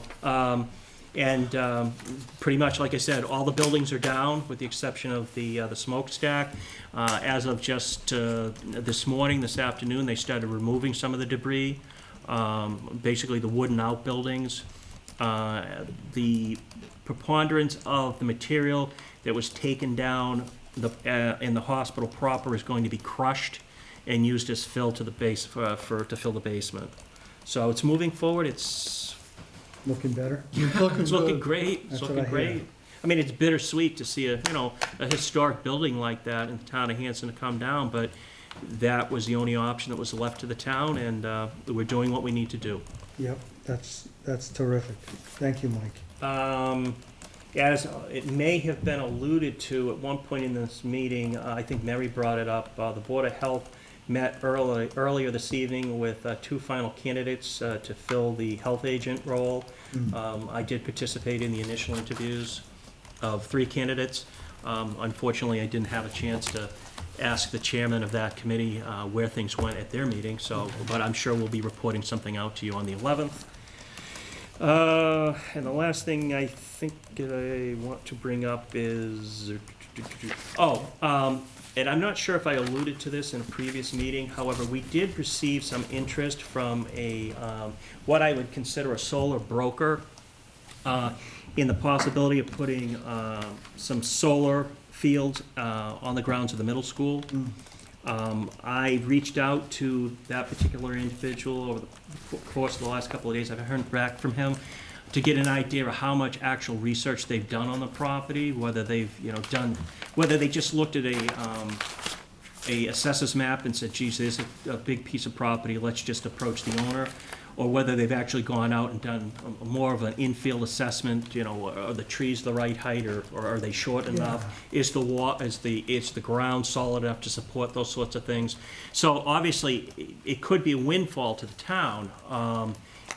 pretty much, like I said, all the buildings are down with the exception of the smokestack. As of just this afternoon, they started removing some of the debris, basically the wooden outbuildings. The preponderance of the material that was taken down in the hospital proper is going to be crushed and used as fill to the base to fill the basement. So it's moving forward. It's looking better. It's looking great. It's looking great. Hear. I mean, it's bittersweet to see a historic building like that in the town of Hanson to come down, but that was the only option that was left to the town, and we're doing what we need to do. Yep, that's terrific. Thank you, Mike. As it may have been alluded to at one point in this meeting, I think Mary brought it up, the Board of Health met earlier this evening with 2 final candidates to fill the health agent role. I did participate in the initial interviews of 3 candidates. Unfortunately, I didn't have a chance to ask the chairman of that committee where things went at their meeting, so, but I'm sure we'll be reporting something out to you on the 11th. And the last thing I think I want to bring up is, and I'm not sure if I alluded to this in a previous meeting, however, we did receive some interest from a, what I would consider a solar broker, in the possibility of putting some solar fields on the grounds of the middle school. I reached out to that particular individual over the course of the last couple of days. I haven't heard back from him to get an idea of how much actual research they've done on the property, whether they've, whether they just looked at a assessor's map and said, geez, there's a big piece of property, let's just approach the owner, or whether they've actually gone out and done more of an infield assessment, are the trees the right height, or are they short enough? Is the ground solid enough to support those sorts of things? So obviously, it could be a windfall to the town,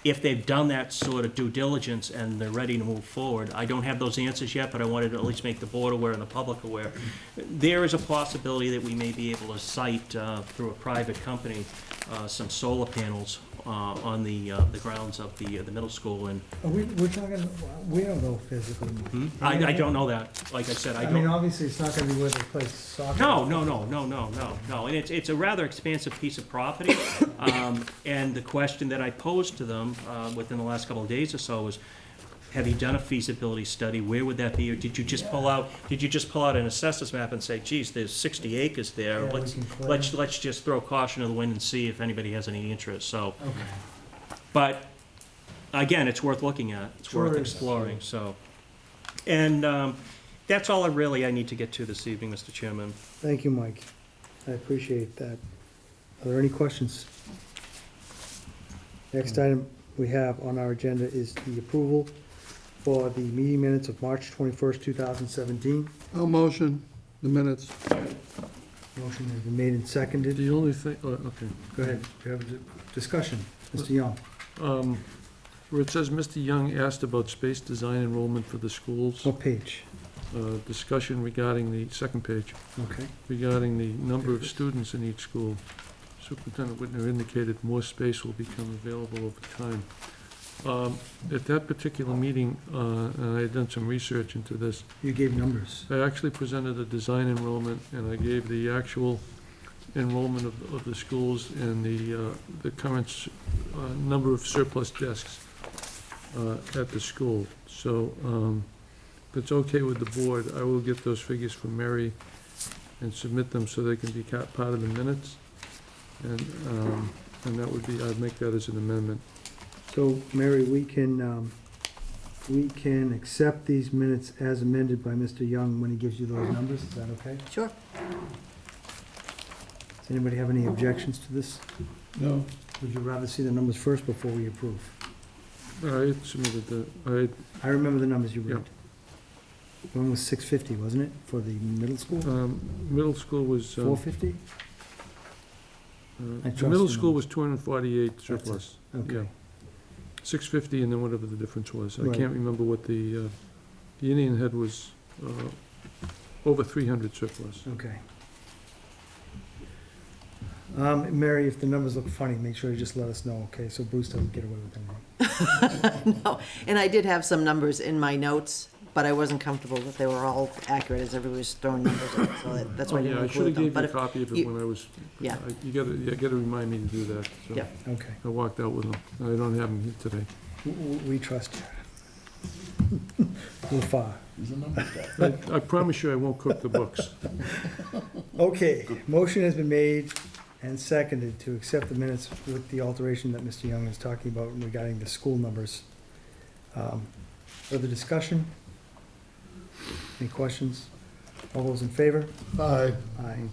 if they've done that sort of due diligence and they're ready to move forward. I don't have those answers yet, but I wanted to at least make the board aware and the public aware. There is a possibility that we may be able to site, through a private company, some solar panels on the grounds of the middle school. And We're talking, we don't know physically. I don't know that. Like I said, I I mean, don't. obviously, it's not gonna be where they play soccer. No. And it's a rather expansive piece of property. And the question that I posed to them within the last couple of days or so was, have you done a feasibility study? Where would that be? Or did you just pull out an assessor's map and say, geez, there's 60 acres there. Yeah, Let's just throw caution to the wind and see if anybody has any interest. So, Okay. but again, it's worth looking at. It's Sure worth is. exploring. So, and that's all I need to get to this evening, Mr. Chairman. Thank you, Mike. I appreciate that. Are there any questions? Next item we have on our agenda is the approval for the meeting minutes of March 21st, 2017. I'll motion the minutes. Motion has been made and seconded. The only thing, okay. Go ahead, do you have a discussion? Mr. Young, Where it says Mr. Young asked about space design enrollment for the schools, what page? discussion regarding the second page, Okay. regarding the number of students in each school. Superintendent Whitner indicated more space will become available over time. At that particular meeting, and I had done some research into this, You gave numbers. I actually presented a design enrollment, and I gave the actual enrollment of the schools and the current number of surplus desks at the school. So, if it's okay with the board, I will get those figures from Mary and submit them so they can be part of the minutes. And that would be, I'd make that as an amendment. So, Mary, we can accept these minutes as amended by Mr. Young when he gives you those numbers, is that okay? Sure. Does anybody have any objections to this? No. Would you rather see the numbers first before we approve? I submitted I remember the numbers you Yeah. read. One was 650, wasn't it, for the middle school? middle school was, 450? I the trust middle the school numbers. was 248 That's it. surplus. Okay. Yeah. 650 and then whatever the difference was. I Right. can't remember what the Indian Head was, over 300 surplus. Okay. Mary, if the numbers look funny, make sure you just let us know, okay, so Bruce doesn't get away with anything. No, and I did have some numbers in my notes, but I wasn't comfortable that they were all accurate as everybody was throwing numbers out, so that's why I didn't I should include have them. gave you But a if, copy of it you- when I was, yeah. you gotta remind me to do that. So Yeah. Okay, I walked out with them. I don't have them here today. we trust you. We're far. I promise you I won't cook the books. Okay, motion has been made and seconded to accept the minutes with the alteration that Mr. Young is talking about regarding the school numbers. Further discussion? Any questions? All those in favor? Aye. Aye.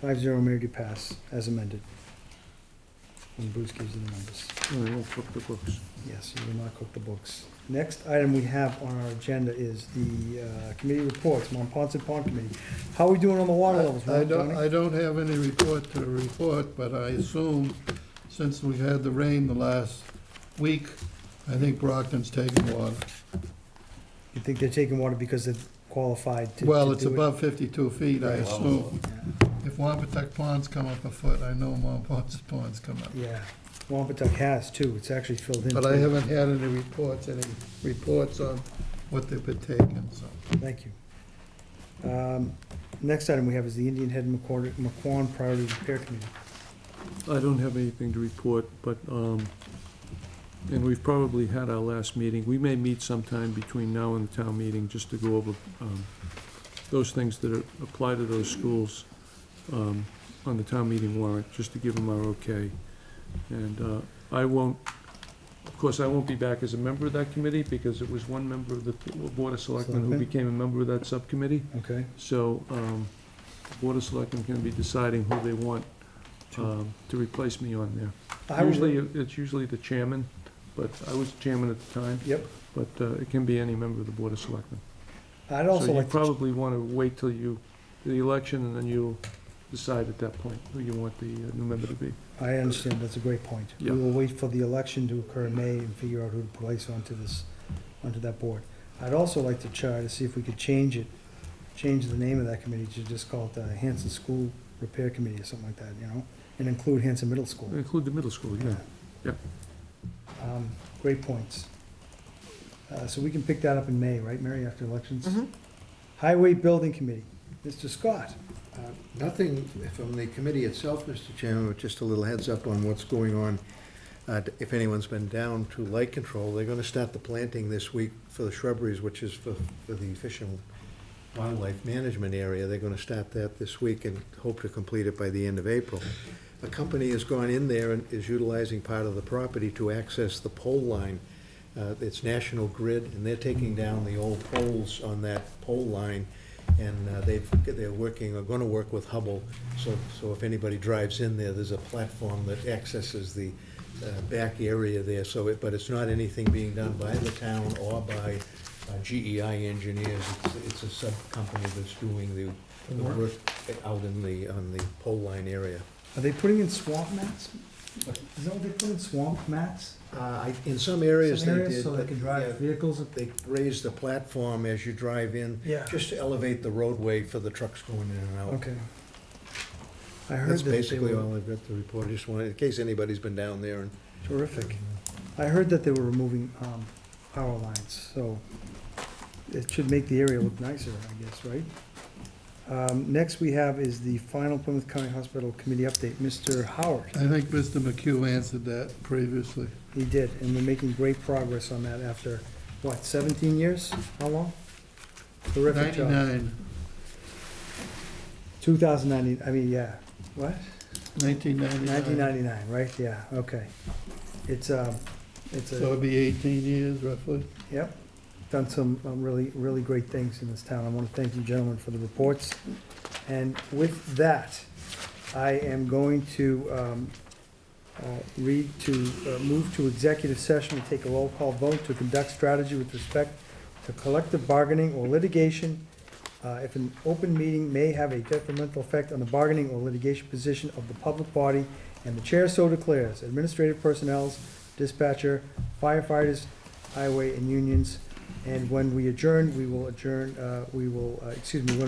5-0, Mayor, to pass, as amended. When Bruce gives you the numbers. I won't cook the books. Yes, you will not cook the books. Next item we have on our agenda is the committee reports, Mont Ponce Pond Committee. How are we doing on the water levels, I Tony? don't have any report to report, but I assume, since we had the rain the last week, I think Brockton's taking water. You think they're taking water because they're qualified to Well, to it's do it? above 52 feet, I Right. assume. Yeah. if Wampatuck Ponds come up a foot, I know Wampatuck Ponds come up. Yeah, Wampatuck has too, it's actually filled in. But I haven't had any reports on what they've been taking, so. Thank you. Next item we have is the Indian Head McQuon Priority Repair Committee. I don't have anything to report, but, and we've probably had our last meeting. We may meet sometime between now and the town meeting just to go over those things that apply to those schools on the town meeting warrant, just to give them our okay. And I won't, of course, I won't be back as a member of that committee because it was one member of the Board of Selectmen who became a member of that subcommittee. Okay. So the Board of Selectmen can be deciding who they want to replace me on there. Usually, it's usually the chairman, but I was chairman at the time. Yep. But it can be any member of the Board of Selectmen. I'd also So you like to, probably want to wait till the election, and then you'll decide at that point who you want the new member to be. I understand, that's a great point. We Yeah. will wait for the election to occur in May and figure out who to place onto that board. I'd also like to try to see if we could change the name of that committee to just call it the Hanson School Repair Committee or something like that, you know? And include Hanson Middle School. Include the middle school, yeah. Yep. Great points. So we can pick that up in May, right, Mary, after elections? Mhm. Highway Building Committee, Mr. Scott. Nothing from the committee itself, Mr. Chairman, but just a little heads up on what's going on. If anyone's been down to Light Control, they're gonna start the planting this week for the shrubberies, which is for the Fish and Wildlife Management area. They're gonna start that this week and hope to complete it by the end of April. A company has gone in there and is utilizing part of the property to access the pole line. It's National Grid, and they're taking down the old poles on that pole line, and they're gonna work with Hubble, so if anybody drives in there, there's a platform that accesses the back area there, but it's not anything being done by the town or by GEI engineers. It's a sub-company that's doing the work out on the pole line area. Are they putting in swamp mats? Is that what they put in, swamp mats? In some areas they did. So they but, can drive yeah, vehicles? They raised the platform as you drive in, Yeah. just to elevate the roadway for the trucks going in and out. Okay. I heard That's that they basically were, all I've got to report. I just wanted, in case anybody's been down there and. terrific. I heard that they were removing power lines, so it should make the area look nicer, I guess, right? Next we have is the final Plymouth County Hospital Committee update, Mr. Howard. I think Mr. McHugh answered that previously. He did, and we're making great progress on that after, what, 17 years? How long? Terrific job. 99, 2090, I mean, yeah, what? 1999. 1999, right, yeah, okay. It's So it'd be 18 years roughly. Yep, done some really great things in this town. I want to thank you gentlemen for the reports. And with that, I am going to move to executive session and take a roll call vote to conduct strategy with respect to collective bargaining or litigation. If an open meeting may have a detrimental effect on the bargaining or litigation position of the public body, and the chair so declares, administrative personnel, dispatcher, firefighters, highway, and unions. And when we adjourn, when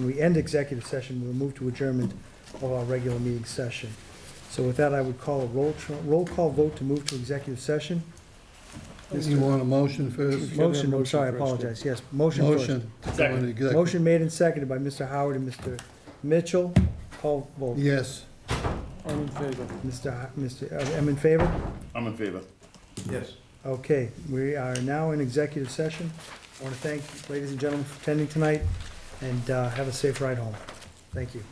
we end executive session, we'll move to adjournment of our regular meeting session. So with that, I would call a roll call vote to move to executive session. You want a motion first? Motion, I'm sorry, I apologize, yes, motion first. Motion. to go into executive. Motion made and seconded by Mr. Howard and Mr. Mitchell. Call vote. Yes. I'm in favor. I'm in favor? I'm in favor. Yes. Okay, we are now in executive session. I want to thank ladies and gentlemen for attending tonight, and have a safe ride home. Thank you.